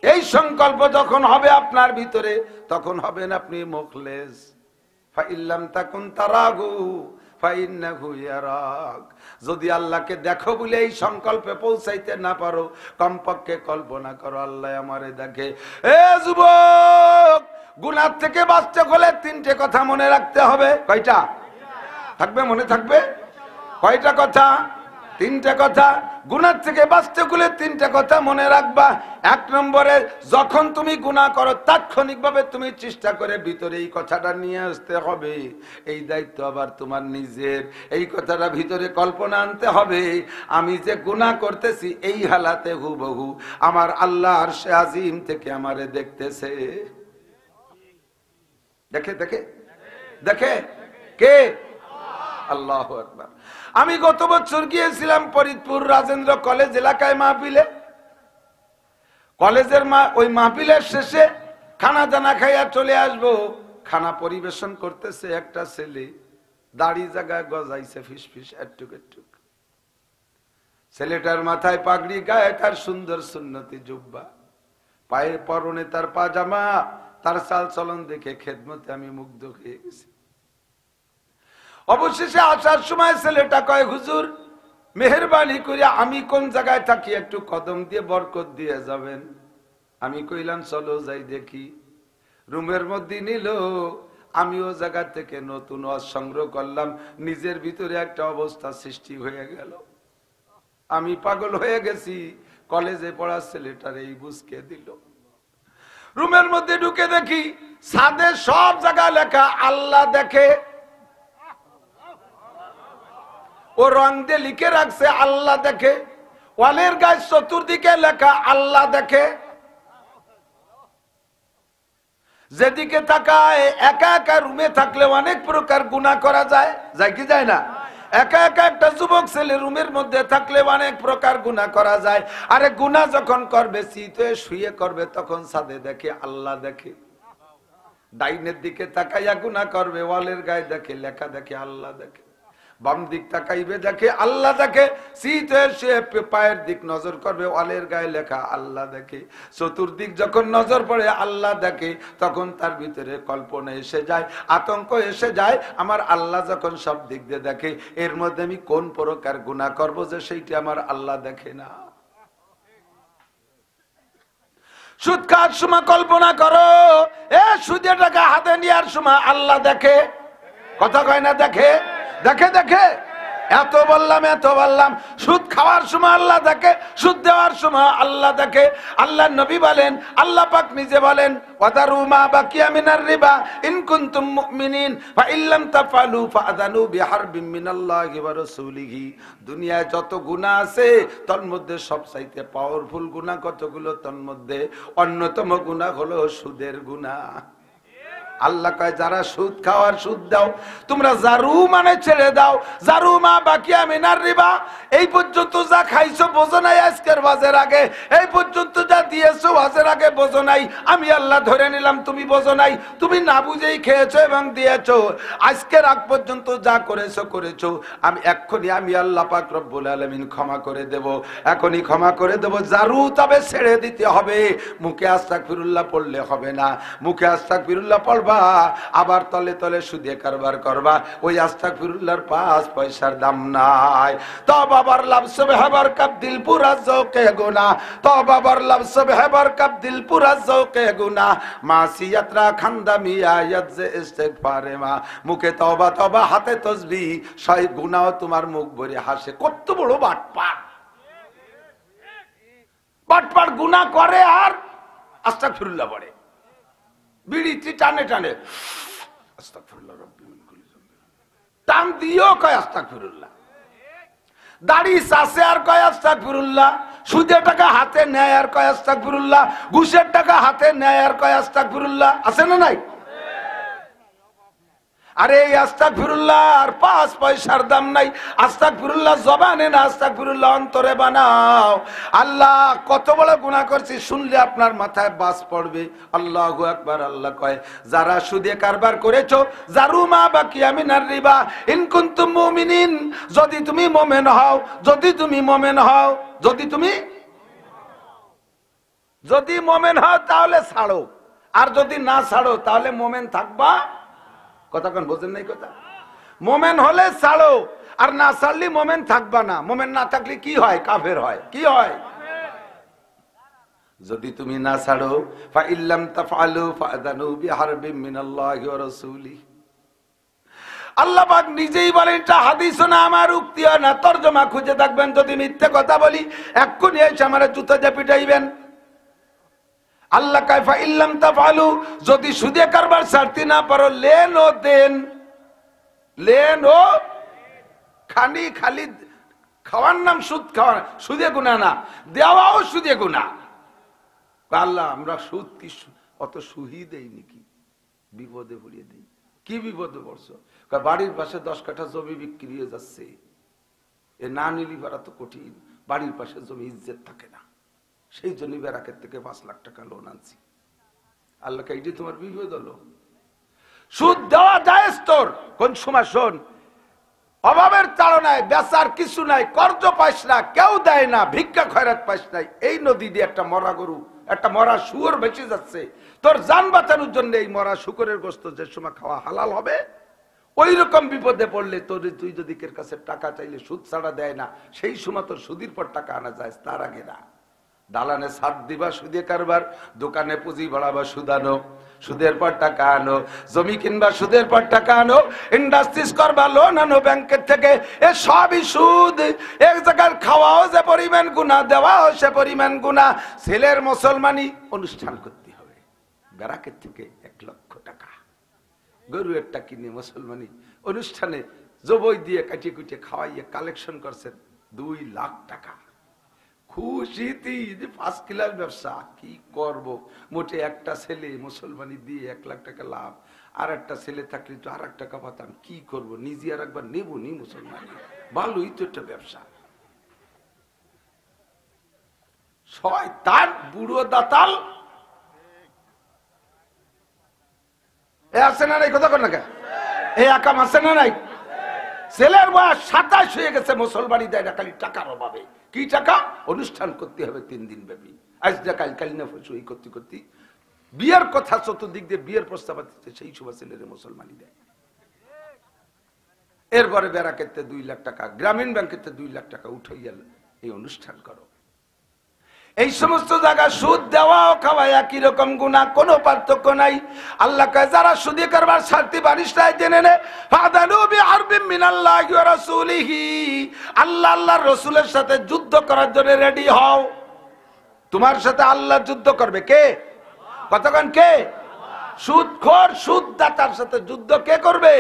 এই সংকল্প যখন হবে আপনার ভিতরে, তখন হবেন আপনি মুখলেস। ফাইল্লাম তাকুন তারাহু ফাইন্নাহু ইয়ারাক। যদি আল্লাহকে দেখো বলে এই সংকল্পে পৌঁছাইতে না পারো, কমপক্ষে কল্পনা করো আল্লাহ আমারে দেখে। এ যুবক, গুনাহ থেকে বাঁচতে হলে 3টে কথা মনে রাখতে হবে। কয়টা থাকবে? মনে থাকবে কয়টা কথা? 3টে কথা। গুনাহ থেকে বাঁচতে হলে 3টে কথা মনে রাখবা। 1 নম্বরে, যখন তুমি গুনাহ করো তাৎক্ষণিকভাবে তুমি চেষ্টা করে ভিতরে এই কথাটা নিয়ে আসতে হবে। এই দায়িত্ব আবার তোমার নিজের। এই কথাটা ভিতরে কল্পনা আনতে হবে, আমি যে গুনাহ করতেছি এই হালাতে হুবহু আমার আল্লাহ আরশে আজিম থেকে আমারে দেখতেছে। দেখে দেখে দেখে কে? আল্লাহু আকবার। আমি গত বছর গিয়েছিলাম ফরিদপুর রাজেন্দ্র কলেজ এলাকায় মাহফিলে। কলেজের ওই মাহফিলের শেষে খানা দানা খাইয়া চলে আসবো। খানা পরিবেশন করতেছে একটা ছেলে, দাড়ি জায়গায় গজাইছে ফিস ফিস একটুক একটুক। ছেলেটার মাথায় পাগড়ি, গায়ে তার সুন্দর সুন্নতি জুব্বা, পায়ের পরনে তার পাজামা, তার চাল চলন দেখে খেদমতে আমি মুগ্ধ হয়ে গেছি। অবশেষে আসার সময় ছেলেটা কয়, হুজুর মেহেরবানি করে আমি কোন জায়গায় থাকি একটু কদম দিয়ে বরকত দিয়ে যাবেন। আমি কইলাম চলো যাই দেখি। রুমের মধ্যে নিল, আমিও জায়গা থেকে নতুন ওয়াজ সংগ্রহ করলাম। নিজের ভিতরে একটা অবস্থা সৃষ্টি হয়ে গেল, আমি পাগল হয়ে গেছি। কলেজে পড়া ছেলেটার এই বুঝকে দিল। রুমের মধ্যে ঢুকে দেখি ছাদে সব জায়গায় লেখা আল্লাহ দেখে। ও রং দিয়ে লিখে রাখছে আল্লাহ দেখে। ওয়ালের গায়ে চতুর্দিকে লেখা আল্লাহ দেখে। যেদিকে তাকায়, একা একা রুমে থাকলে অনেক প্রকার গুনাহ করা যায়, যায় কি যায় না? একা একা একটা যুবক ছেলে রুমের মধ্যে থাকলে অনেক প্রকার গুনাহ করা যায়। আরে গুনাহ যখন করবে, শীতে শুয়ে করবে, তখন ছাদে দেখে আল্লাহ দেখে। ডাইনের দিকে তাকাইয়া গুনাহ করবে, ওয়ালের গায়ে দেখে লেখা দেখে আল্লাহ দেখে। বাম দিক তাকাইবে দেখে আল্লাহ দেখে। শীতে শুয়ে পায়ের দিক নজর করবে, ওয়ালের গায়ে লেখা আল্লাহ দেখে। চতুর্দিক যখন নজর পড়ে আল্লাহ দেখে, তখন তার ভিতরে কল্পনা এসে যায়, আতঙ্ক এসে যায়, আমার আল্লাহ যখন সব দিক দিয়ে দেখে, এর মধ্যে আমি কোন প্রকার গুনাহ করব যে সেইটা আমার আল্লাহ দেখে না। সুদ খাওয়ার সময় কল্পনা করো, এ সুদের টাকা হাতে নেওয়ার সময় আল্লাহ দেখে। কথা কয় না? দেখে দেখে দেখে। এত বললাম, সুদ খাওয়ার সময় আল্লাহ দেখে, সুদ দেওয়ার সময় আল্লাহ দেখে। আল্লাহ নবী বলেন, আল্লাহ পাক নিজে বলেন, ওয়াদারু মা বাকিয়া মিনার রিবা ইন কুনতুম মুমিনিন ফা ইল্লাম তাফআলু ফাআযানু বিহারবিন মিনাল্লাহি ওয়া রাসূলিহি। দুনিয়ায় যত গুনাহ আছে তার মধ্যে সবচাইতে পাওয়ারফুল গুনাহ কতগুলো, তার মধ্যে অন্যতম গুনাহ হলো সুদের গুনাহ। আল্লাহ কয়, যারা সুদ খাওয়ার সুদ দাও, তোমরা জারু মানে ছেড়ে দাও। জারু মা বাকিয়া মিনার রিবা, এই পর্যন্ত যা খাইছো বোঝো নাই আজকের ওয়াজের আগে, এই পর্যন্ত যা দিয়েছো ওয়াজের আগে বোঝো নাই, আমি আল্লাহ ধরে নিলাম তুমি বোঝো নাই, তুমি না বুঝেই খেয়েছো এবং দিয়েছো। আজকের আগ পর্যন্ত যা করেছো আমি এক্ষুনি আমি আল্লাহ পাক রব্বুল আলামিন ক্ষমা করে দেব, এখনই ক্ষমা করে দেব। জারু তবে ছেড়ে দিতে হবে, মুখে আস্তাগফিরুল্লাহ পড়লে হবে না। মুখে আস্তাগফিরুল্লাহ পড়বা, আবার তলে তলে সুদে কারবার করবা, ওই আস্তাগফিরুল্লাহর 5 পয়সার দাম নাই। তওবা বার লফজ বেহবার কাব দিল পুরা জৌকে গুনাহ, তওবা বার লফজ বেহবার কাব দিল পুরা জৌকে গুনাহ, মাসিয়াত রা খান্দামি আয়াত যে ইস্তিগফারে মা। মুখে তওবা তওবা, হাতে তাসবিহ, সেই গুনাহ তোমার মুখ ভরে হাসে। কত বড় বাটপার, বাটপার গুনাহ করে আর আস্তাগফিরুল্লাহ পড়ে। বিড়িটি টানে টানে আস্তাগফিরুল্লাহ রাব্বি মিন কুল্লি যামবিন, টান দিও কয় আস্তাগফিরুল্লাহ। দাড়ি চাষে আর কয় আস্তাগফিরুল্লাহ, সুদের টাকা হাতে নেয় আর কয় আস্তাগফিরুল্লাহ, ঘুষের টাকা হাতে নেয় আর কয় আস্তাগফিরুল্লাহ। আছে না নাই? আরে এই আস্তাগফিরুল্লাহ আর 5 পয়সার দাম নাই। আস্তাগফিরুল্লাহ জবানে না, আস্তাগফিরুল্লাহ অন্তরে বানাও। আল্লাহ কত বড় গুনাহ করছি শুনলে আপনার মাথায় বাস পড়বে। আল্লাহু আকবার। আল্লাহ কয় যারা সুদে কারবার করেছো জারুমা বাকিয়া মিনার রিবা ইন কুনতুম মুমিনিন, যদি তুমি মুমিন হও, যদি তুমি মুমিন হও, যদি মুমিন হও তাহলে ছাড়ো, আর যদি না ছাড়ো তাহলে মুমিন থাকবা। কথা কোন বোঝেন নাই কথা? মোমেন হলে ছাড়ো, আর না ছাড়লে মোমেন থাকবা না। মোমেন না থাকলে কি হয়? কাফের হয়। কি হয়? যদি তুমি না ছাড়ো, ফা ইল্লাম তাফআলু ফাআযানু বিহারবিম মিনাল্লাহি ওয়া রাসূলিহি। আল্লাহ পাক নিজেই বলেন, এটা হাদিসও না, আমার উক্তিও না, তরজমা খুঁজে দেখবেন। যদি মিথ্যে কথা বলি এক্ষুনি এসে আমার জুতা দিয়ে পিটাইবেন। আল্লাহ কাইফা ইল্লাম তাফআলু, যদি সুদে কারবার ছাড়তে না পারো, লেন ও দেন, লেন ও খালি খালি খাওয়ার নাম সুদ খাওয়া, সুদে গুনাহ না, দেওয়াও সুদে গুনাহ। আল্লাহ আমরা সুদ কি অত সুহি দেই নাকি? বিপদে পড়িয়ে দেই। কি বিপদে পড়ছো? বাড়ির পাশে 10 কাঠা জমি বিক্রি হয়ে যাচ্ছে, এ না নিলি পারা তো কঠিন। বাড়ির পাশে জমি ইজ্জত থাকে না, সেই জন্য ব্যারাকের থেকে 5 লাখ টাকা লোন আনছি। আল্লাহকে এইটি তোমার বিপদ হলো। সুদ দেওয়া জায়েজ তোর, কোন সময় শোন, অভাবের তাড়নায় বেচার কিছু নাই, কর্জ পাইস না, কেউ দেয় না, ভিক্ষা খয়রাত পাইস নাই, এই নদী দিয়ে একটা মরা গরু, একটা মরা শুয়োর বেঁচে যাচ্ছে, তোর জান বাঁচানোর জন্য এই মরা শুকরের গোশত যে সময় খাওয়া হালাল হবে, ওই রকম বিপদে পড়লে তোর, তুই যদি কের কাছে টাকা চাইলে সুদ ছাড়া দেয় না, সেই সময় তোর সুদের পর টাকা আনা যায়, তার আগে না। দালানে ছাদ দিবা সুদে কারবার, দোকানে পুঁজি বাড়াবা সুদানো, সুদের পর টাকা আনো, জমি কিনবা সুদের পর টাকা আনো, ইন্ডাস্ট্রিজ করবা লোন আনো ব্যাংকের থেকে, এ সবই সুদ। এক জায়গার খাওয়াও যে পরিমাণ গুনাহ, দেওয়াও সে পরিমাণ গুনাহ। ছেলের মুসলমানি অনুষ্ঠান করতে হবে, ব্যারাকের থেকে 1 লক্ষ টাকা গরু একটা কিনে মুসলমানি অনুষ্ঠানে জবই দিয়ে কাটিয়ে কুটিয়ে খাওয়াইয়ে কালেকশন করছেন 2 লাখ টাকা। খুশিতে 1st ক্লাস ব্যবসা। কি করব? মোটে একটা ছেলে মুসলমানি দিয়ে 1 লাখ টাকা লাভ, আর একটা ছেলে থাকলে তো আর 1 টাকা পাতাম। কি করব? নিজে আর একবার নেবো নি মুসলমানি, ভালোই তো একটা ব্যবসা। শয়তান বুড়ো দাতাল এ আছে না নাই? কথা কর না কেন? এই আকাম আছে না নাই? ছেলের বয়স 27 হয়ে গেছে, মুসলমানি দেয় না, খালি টাকার অভাবে। কি টাকা? অনুষ্ঠান করতে হবে 3 দিন ব্যাপী। আজ না কাল, কাল না পরশু, এই করতে করতে বিয়ের কথা চতুর্দিক দিয়ে বিয়ের প্রস্তাব আসছে, সেই সময় ছেলের মুসলমানি দেয়। এরপরে ব্যারাকেতে 2 লাখ টাকা, গ্রামীণ ব্যাংকেতে 2 লাখ টাকা উঠাইয়া এই অনুষ্ঠান করো। এই সমস্ত জায়গা সুদ দেওয়া ও খাওয়া একই রকম গুনাহ, কোনো পার্থক্য নাই। আল্লাহ কয় যারা সুদে কারবার ছাড়তে পারিস না, জেনে নে, ফাদানু বিহারবিম মিনাল্লাহি ওয়া রাসূলিহি, আল্লাহ আল্লাহর রাসূলের সাথে যুদ্ধ করার জন্য রেডি হও। তোমার সাথে আল্লাহ যুদ্ধ করবে কে? কতক্ষণ কে? সুদখোর সুদদাতার সাথে যুদ্ধ কে করবে?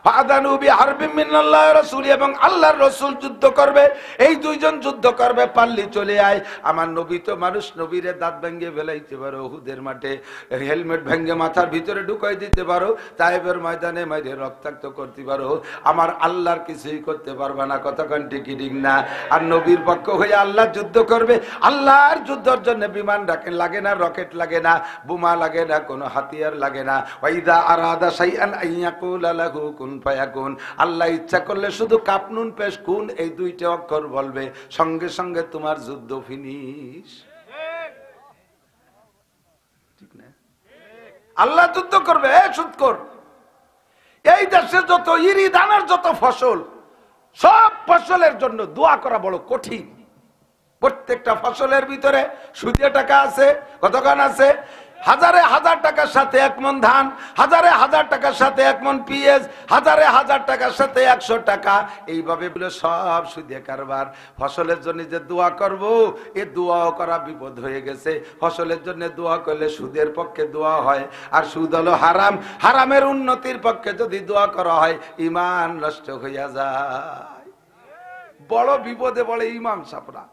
ফাদানু বিহারবিম মিনাল্লাহি ওয়া রাসূলিহি, এবং আল্লাহর রাসূল যুদ্ধ করবে। এই 2 জন যুদ্ধ করবে, পারলি চলে আয়। আমার নবী তো মানুষ, নবীরে দাঁত ভেঙে ফেলাইতে পারো, উহুদের মাঠে হেলমেট ভেঙে মাথার ভিতরে ঢুকাই দিতে পারো, তায়েবের ময়দানে মাইরে রক্তাক্ত করতে পারো, আমার আল্লাহর কিছুই করতে পারবে না। কতক্ষণ টিকি ঠিক না? আর নবীর পক্ষ হয়ে আল্লাহ যুদ্ধ করবে। আল্লাহর যুদ্ধের জন্য বিমান লাগে না, রকেট লাগে না, বোমা লাগে না, কোনো হাতিয়ার লাগে না। ওয়াইদা আরাদা শাইআন আইয়াকুলা লাহু কুন ফায়াকুন, আল্লাহ ইচ্ছা করলে শুধু কাপ নুন পেশ কুন, এই 2টা অক্ষর বলবে, সঙ্গে সঙ্গে তোমার যুদ্ধ ফিনিশ। ঠিক না? আল্লাহ যুদ্ধ করবে। সুদখোর, এই দেশে যত ইরি দানার যত ফসল, সব ফসলের জন্য দোয়া করা বড় কঠিন। প্রত্যেকটা ফসলের ভিতরে সুদে টাকা আছে। কতক্ষণ আছে? হাজারে হাজার টাকার সাথে 1 মণ ধান, হাজারে হাজার টাকার সাথে 1 মণ পেঁয়াজ, হাজারে হাজার টাকার সাথে 100 টাকা, এইভাবে বলে সব সুদে কারবার। ফসলের জন্য যে দোয়া করব, এ দোয়াও করা বিপদ হয়ে গেছে। ফসলের জন্য দোয়া করলে সুদের পক্ষে দোয়া হয়, আর সুদ হলো হারাম। হারামের উন্নতির পক্ষে যদি দোয়া করা হয়, ঈমান নষ্ট হইয়া যায়। বড় বিপদে বলে ইমাম সাহেবরা।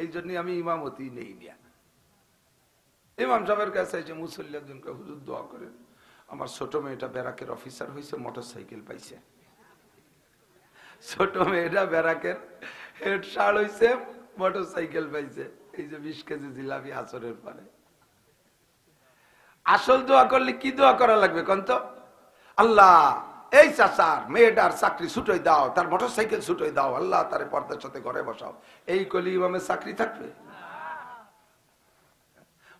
এই জন্য আমি ইমামতি নেই না। ইমাম সাহেবের কাছে এসে মুসল্লি একজনকে, হুজুর দোয়া করেন, আমার ছোট মেয়েটা ব্যারাকের অফিসার হয়েছে, মোটরসাইকেল পাইছে। ছোট মেয়েটা ব্যারাকের হেড সার হয়েছে, মোটরসাইকেল পাইছে। এই যে 20 কেজি জিলাপি আসরের পরে। আসল দোয়া করলে কি দোয়া করা লাগবে কোন তো? আল্লাহ এই চাচার মেয়েটার চাকরি ছুটোই দাও, তার মোটরসাইকেল ছুটোই দাও, আল্লাহ তার পর্দার সাথে ঘরে বসাও। এই কলি ইমামের চাকরি থাকবে?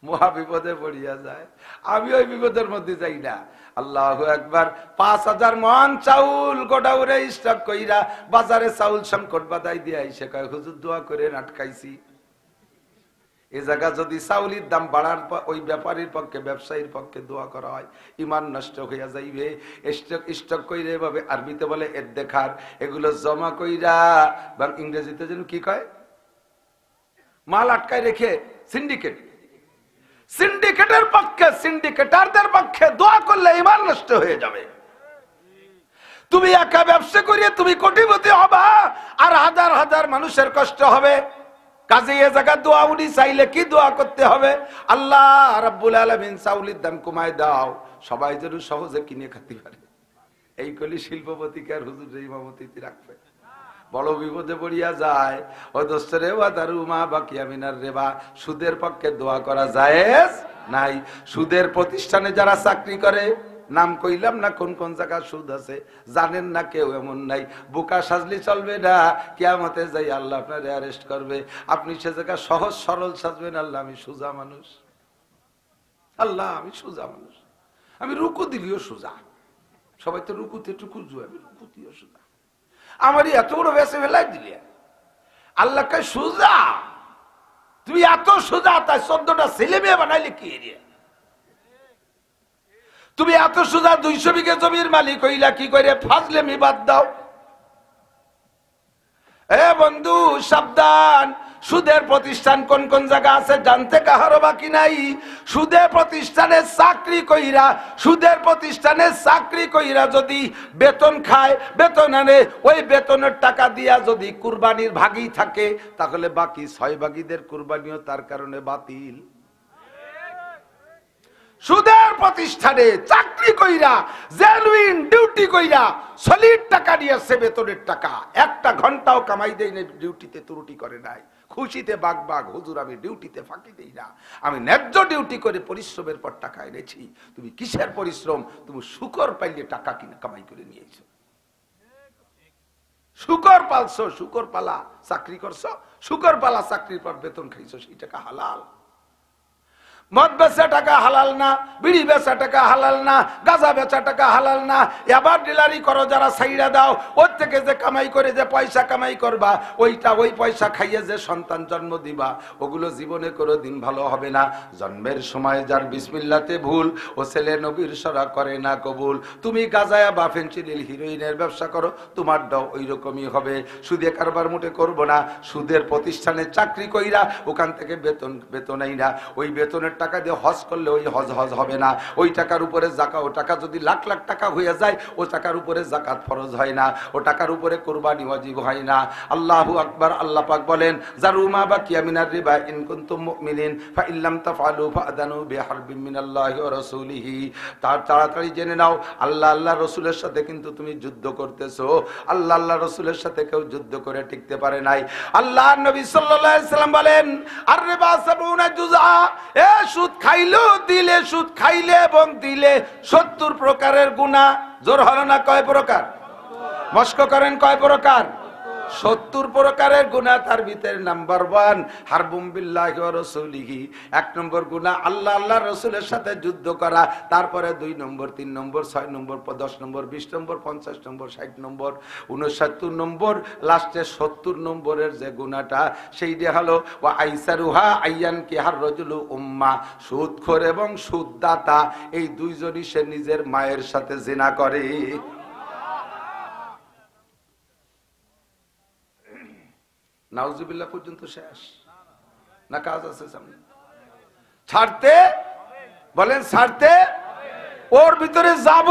মহা বিপদে পড়িয়া যায়। আমি ওই বিপদের মধ্যে যাই না। আল্লাহু আকবার। 5000 মন চাউল গোডাউনে স্টক কইরা বাজারে চাউল সংকট বাধাই দিয়া এসে কয়, হুজুর দোয়া করে আটকাইছি। এ জায়গা যদি চাউলের দাম বাড়ার ওই ব্যাপারীর পক্ষে, ব্যবসায়ীর পক্ষে দোয়া করা হয়, ইমান নষ্ট হইয়া যাইবে। স্টক কইরা এভাবে আরবিতে বলে এদ্দেখার, এগুলো জমা কইরা, বা ইংরেজিতে যেন কি কয়, মাল আটকায় রেখে সিন্ডিকেট। সিন্ডিকেটের পক্ষে, সিন্ডিকেটারদের পক্ষে দোয়া করলে ইমান নষ্ট হয়ে যাবে। তুমি একা ব্যবসা করিয়ে তুমি কোটিপতি হবা, আর হাজার হাজার মানুষের কষ্ট হবে। কাজে এ জায়গা দোয়া উনি চাইলে কি দোয়া করতে হবে? আল্লাহ রাব্বুল আলামিন চাউলের দাম কমায় দাও, সবাই যেন সহজে কিনে খেতে পারে। এই কলি শিল্পপতিকে আর হুজুর ইমামতিতে রাখবে। বড় বিপদে পড়িয়া যায়। ও দোস্ত রে, ওয়া দারুমা বাকিয়া মিনার রিবা, সুদের পক্ষে দোয়া করা জায়েজ নাই। সুদের প্রতিষ্ঠানে যারা চাকরি করে, নাম কইলাম না কোন কোন জায়গায় সুদ আছে, জানেন না কেউ, এমন নাই। বোকা সাজলি চলবে না, কিয়ামতে যাই আল্লাহ আপনার অ্যারেস্ট করবে। আপনি সে জায়গায় সহজ সরল সাজবেন, আল্লাহ আমি সোজা মানুষ, আল্লাহ আমি সোজা মানুষ, আমি রুকু দিলিও সোজা। সবাই তো রুকুতে টুকু জুয়ে, আমি রুকু দিও সোজা। আমারই এত বড় বেসে ফেলাই দিলে আল্লাহ কে সোজা, তুমি এত সোজা, তাই 14টা ছেলে মেয়ে বানাইলে কি এরিয়া? তুমি এত সোজা 200 বিঘা জমির মালিক হইলা কি করে? ফাজলেমি বাদ দাও। এ বন্ধু সাবধান, সুদের প্রতিষ্ঠান কোন কোন জায়গা আছে জানতে কাহারও বাকি নাই। সুদের প্রতিষ্ঠানে চাকরি কইরা, সুদের প্রতিষ্ঠানে চাকরি কইরা যদি বেতন খায়, বেতন আনে, ওই বেতনের টাকা দিয়া যদি কুরবানির ভাগই থাকে, তাহলে বাকি 6 ভাগীদের কুরবানিও তার কারণে বাতিল। সুদের প্রতিষ্ঠানে চাকরি কইরা, জেনুইন ডিউটি কইরা, সলিড টাকা নিয়েছে, বেতনের টাকা, একটা ঘন্টাও কামাই দেয় না, ডিউটিতে ত্রুটি করে নাই, খুশিতে বাগ বাগ, হুজুর আমি ডিউটিতে ফাঁকি দেই না, আমি ন্যায্য ডিউটি করে পরিশ্রমের পর টাকা এনেছি। তুমি কিসের পরিশ্রম? তুমি শুকর পাইলে টাকা কিনে কামাই করে নিয়েছো, শুকর পালছো, শুকর পালা চাকরি করছো, শুকর পালা চাকরির পর বেতন খাইছো, সেই টাকা হালাল। মদ বেচা টাকা হালাল না, বিড়ি বেচা টাকা হালাল না, গাঁজা বেচা টাকা হালাল না। এবার ডিলারি করো যারা, সাইরা দাও, ওর থেকে যে কামাই করে যে পয়সা কামাই করবা, ওইটা ওই পয়সা খাইয়ে যে সন্তান জন্ম দিবা, ওগুলো জীবনে কোনো দিন ভালো হবে না। জন্মের সময় যার বিসমিল্লাতে ভুল, ও ছেলে নবীর সরা করে না কবুল। তুমি গাঁজায়া বা ফেন্সিডিল হিরোইনের ব্যবসা করো, তোমার দাও ওই রকমই হবে। সুদে কারবার মোটে করবো না। সুদের প্রতিষ্ঠানে চাকরি কইরা ওখান থেকে বেতন এই না, ওই বেতনের টাকা দিয়ে হজ করলে ওই হজ হবে না। ওই টাকার উপরে জাকাত, ও টাকা যদি লাখ লাখ টাকা হয়ে যায়, ও টাকার উপরে জাকাত ফরজ হয় না, ও টাকার উপরে কুরবানি ওয়াজিব হয় না। আল্লাহু আকবার। আল্লাহ পাক বলেন, জারুমা বাকিয়া মিনার রিবা ইন কুনতুম মুমিনিন ফা ইল্লাম তাফআলু ফাআদানু বিহারবিন মিনাল্লাহি ওয়া রাসূলিহি। তার তাড়াতাড়ি জেনে নাও, আল্লাহ আল্লাহ রাসূলের সাথে কিন্তু তুমি যুদ্ধ করতেছো। আল্লাহ আল্লাহ রাসূলের সাথে কেউ যুদ্ধ করে টিকতে পারে নাই। আল্লাহর নবী সাল্লাল্লাহু আলাইহি সাল্লাম বলেন, আর রিবা সাবউনা জুজআ, এ সুদ খাইলেও দিলে, সুদ খাইলে এবং দিলে 70 প্রকারের গুনাহ। জোর হলো না? কয় প্রকার? মস্ক করেন কয় প্রকার? 70 প্রকারের গুনাহ। তার ভিতরে নাম্বার 1 হারবুম বিল্লাহি ওয়া রাসূলিহি, 1 নম্বর গুনাহ আল্লাহ আল্লাহর রাসূলের সাথে যুদ্ধ করা। তারপরে 2 নম্বর, 3 নম্বর, 6 নম্বর, 10 নম্বর, 20 নম্বর, 50 নম্বর, 60 নম্বর, 69 নম্বর, লাস্টে 70 নম্বরের যে গুনাহটা, সেইটা হলো ওয়া আইসারুহা আইয়ান কি হার রাজুলু উম্মা, সুদখোর এবং সুদদাতা এই দুইজনই সে নিজের মায়ের সাথে জিনা করে। নাউজুবিল্লাহ পর্যন্ত শেষ না? কাজ আছে সামনে? ছাড়তে বলেন, ছাড়তে ওর ভিতরে যাব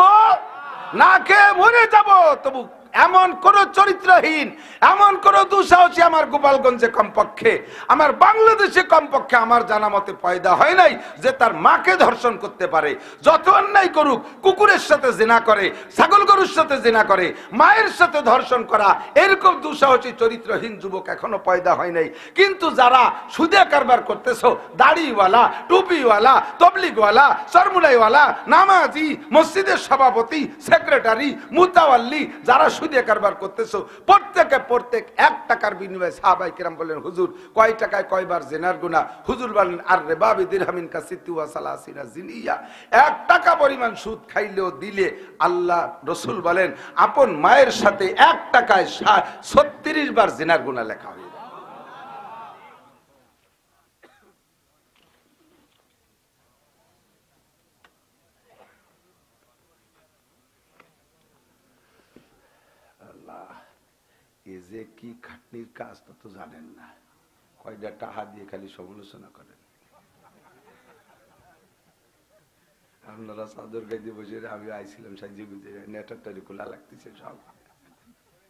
না, কে মরে যাব তবু এমন কোন চরিত্রহীন, এমন কোন দুঃসাহসী আমার গোপালগঞ্জে কমপক্ষে, আমার বাংলাদেশে কমপক্ষে আমার জানা মতে পয়দা হয় নাই যে তার মাকে ধর্ষণ করতে পারে। যত অন্যায় করুক, কুকুরের সাথে জিনা করে, ছাগল গরুর সাথে জিনা করে, মায়ের সাথে ধর্ষণ করা, এরকম দুঃসাহসী চরিত্রহীন যুবক এখনো পয়দা হয় নাই। কিন্তু যারা সুদে কারবার করতেছো, দাড়িওয়ালা, টুপিওয়ালা, তবলিগওয়ালা, সরমুলাইওয়ালা, নামাজি, মসজিদের সভাপতি, সেক্রেটারি, মুতাওয়াল্লি, যারা সুদে কারবার করতেছো, প্রত্যেক 1 টাকার বিনিময়ে সাহাবায়ে কেরাম বলেন, হুজুর কয় টাকায় কয়বার জিনার গুনাহ? হুজুর বলেন, আর রিবা বিদিরহামিন কাসিতু ওয়া সালাসিনা জিনিয়া। 1 টাকা পরিমাণ সুদ খাইলেও দিলে আল্লাহ রাসূল বলেন আপন মায়ের সাথে 1 টাকায় 36 বার জিনার গুনাহ লেখা হয়। এই যে কি খাটনির কাজ তা তো জানেন না। কয়টা টাকা দিয়ে খালি সমালোচনা করেন। আপনারা চাদর গাইতে বসে, আমি আইছিলাম সাইজে গুজে, নেটারটা খোলা লাগতেছে, সব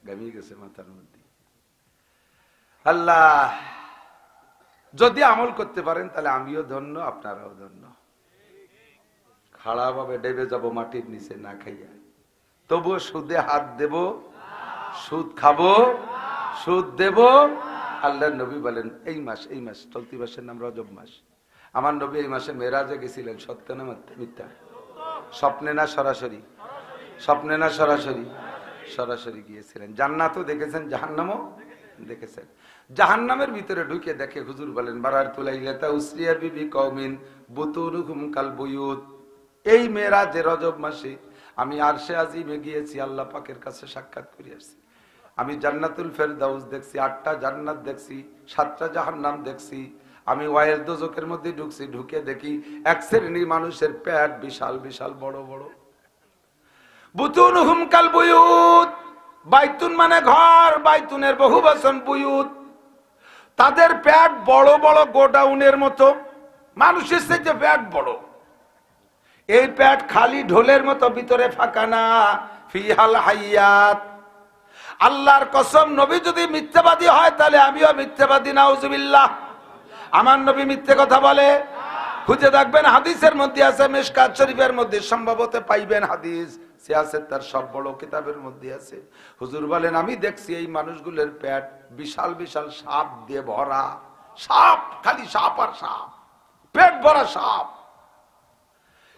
গামিয়ে গেছে মাথার মধ্যে। আল্লাহ যদি আমল করতে পারেন তাহলে আমিও ধন্য, আপনারাও ধন্য। খাড়া ভাবে ডেবে যাব মাটির নিচে না খাইয়া, তবুও সুদে হাত দেব, সুদ খাবো, সুদ দেব। আল্লাহর নবী বলেন এই মাস চলতি মাসের নাম রজব মাস। আমার নবী এই মাসে মেরাজে গেছিলেন। সত্য না মিথ্যা? স্বপ্নে না সরাসরি? স্বপ্নে না সরাসরি? সরাসরি গিয়েছিলেন। জান্নাতও দেখেছেন, জাহান্নামও দেখেছেন। জাহান্নামের ভিতরে ঢুকে দেখে, হুজুর বলেন বারার তুলাইলাতা উসরিয়া বিবি কওমিন বুতুরুহুম কাল বুয়ুত। এই মেরাজে রজব মাসে আমি আরশে আজিমে গিয়েছি, আল্লাহ পাকের কাছে সাক্ষাৎ করে আসছি। আমি জান্নাতুল ফেরদাউস দেখছি, 8টা জান্নাত দেখছি, 7টা জাহান্নাম দেখছি। আমি ওয়াইল দোজখের মধ্যে ঢুকছি, ঢুকে দেখি এক শ্রেণীর মানুষের পেট বিশাল বিশাল বড় বড়। বুতুনহুম কাল বুয়ুত, বাইতুন মানে ঘর, বাইতুনের বহুবচন বুয়ুত। তাদের পেট বড় বড় গোডাউনের মতো, মানুষের সাথে পেট বড়। এই পেট খালি ঢোলের মতো, ভিতরে ফাঁকা না। ফিহাল হাইয়াত। আল্লাহর কসম, নবী যদি মিথ্যাবাদী হয় তাহলে আমিও মিথ্যাবাদী, নাউজুবিল্লাহ। আমার নবী মিথ্যে কথা বলে? খুঁজে দেখবেন, হাদিসের মধ্যে আছে, মিশকাত শরীফের মধ্যে সম্ভবত পাইবেন হাদিস, সে আছে তার সব বড় কিতাবের মধ্যে আছে। হুজুর বলেন আমি দেখছি এই মানুষগুলোর পেট বিশাল বিশাল সাপ দিয়ে ভরা। সাপ, খালি সাপ আর সাপ, পেট ভরা সাপ।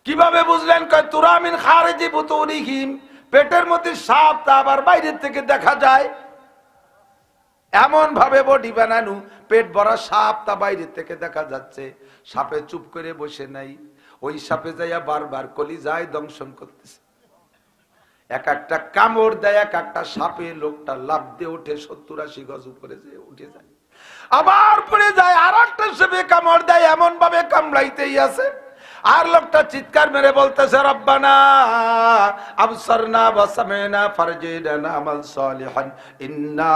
কিভাবে বুঝলেন? কয় তুরামিন খারিজি বুতুনিহিম, পেটের মধ্যে সাপ, তা আবার বাইরের থেকে দেখা যায়। এমন ভাবে বডি বানানো, পেট ভরা সাপ, তা বাইরের থেকে দেখা যাচ্ছে। সাপে চুপ করে বসে নাই, ওই সাপে যাইয়া বারবার কলিজায় দংশন করতেছে। এক একটা কামড় দেয়, এক একটা সাপে লোকটা লাফ দিয়ে উঠে 70-80 গজ উপরে যে উঠে যায়, আবার পড়ে যায়। আর একটা সাপে কামড় দেয়, এমন ভাবে কামড়াইতেই আছে। আর লোকটা চিৎকার মেরে বলতেছে, রব্বানা আবসারনা ওয়া সামি'না ফারজি'না আমাল সালিহান ইন্না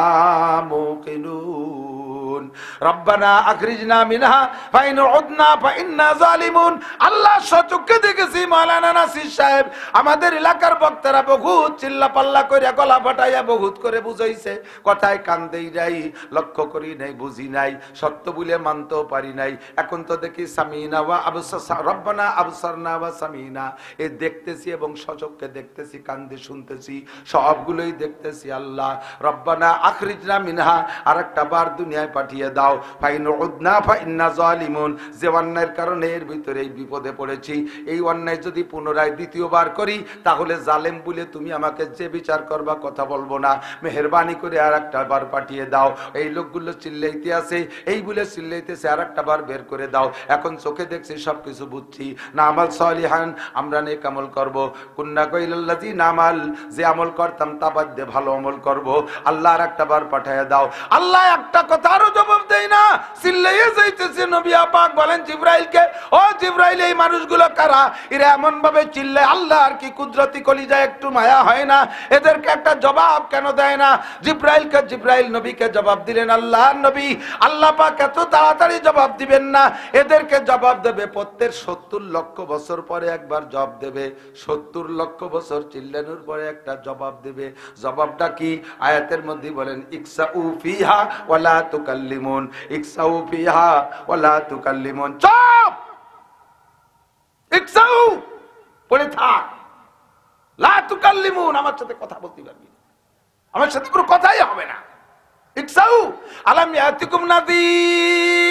মুকিনুন, রব্বানা আখরিজনা মিনহা ফাইন উদনা ফাইন্না জালিমুন। আল্লাহ সচক্ষে দেখেছি, মাওলানা নাসির সাহেব আমাদের এলাকার বক্তারা বহুত চিল্লা পাল্লা করে গলা ফাটাইয়া বহুত করে বুঝাইছে, কথায় কান দেই নাই, লক্ষ্য করি নাই, বুঝি নাই, সত্য বলে মানতেও পারি নাই। এখন তো দেখি সামিনা ওয়া আবসার, রব্বানা আবসারনা ওয়া সামিনা, এ দেখতেছি এবং সচক্ষে দেখতেছি, কান দিয়ে শুনতেছি, সবগুলোই দেখতেছি। আল্লাহ রব্বানা আখরিজনা মিনহা, আরেকটা বার দুনিয়ায় পাঠিয়ে দাও, ফাইন উদনা ফাইন্না জালিমুন, যে অন্যায়ের কারণে এর ভিতরে এই বিপদে পড়েছি, এই অন্যায় যদি পুনরায় দ্বিতীয়বার করি তাহলে জালেম বলে তুমি আমাকে যে বিচার করবা কথা বলবো না, মেহেরবানি করে আরেকটা বার পাঠিয়ে দাও। এই লোকগুলো চিল্লাইতে আছে, এই বলে চিল্লাইতেছে, আরেকটা বার বের করে দাও। এখন চোখে দেখছি, সবকিছু বুঝছি। না আমাল সালিহান, আমরা নেক আমল করব। কুন্না কইলাল্লাযী নামাল, যে আমল করতাম তা বাদ দিয়ে ভালো আমল করব। আল্লাহ আরেকটা বার পাঠিয়ে দাও। আল্লাহ একটা কথা আরো জবাব দেয় না, চিল্লাইয়ে যাইতেছে। নবী পাক বলেন জিবরাইলকে, ও জিবরাইল, এই মানুষগুলো কারা? এরা এমন ভাবে চিল্লায়, আল্লাহ আর কি কুদরতি কলিজায় একটু মায়া হয় না? এদেরকে একটা জবাব কেন দেয় না? জিবরাইল নবীকে জবাব দিলেন, আল্লাহ নবী, আল্লাহ পাক এত তাড়াতাড়ি জবাব দিবেন না, এদেরকে জবাব দেবে প্রত্যেক 70 70 লক্ষ বছর পরে একবার জবাব দেবে, 70 লক্ষ বছর চিল্লানোর পরে একটা জবাব দেবে। জবাবটা কি? আয়াতের মধ্যে বলেন ইকসাউ ফিহা ওয়ালা তুকাল্লিমুন, ইকসাউ ফিহা ওয়ালা তুকাল্লিমুন। চুপ, ইকসাউ পড়ে থাক, লা তুকাল্লিমুন, আমার সাথে কথা বলতে পারবি না, আমার সাথে কোনো কথাই হবে না। ইকসাউ আলাম ইয়াতিকুম নাযীর,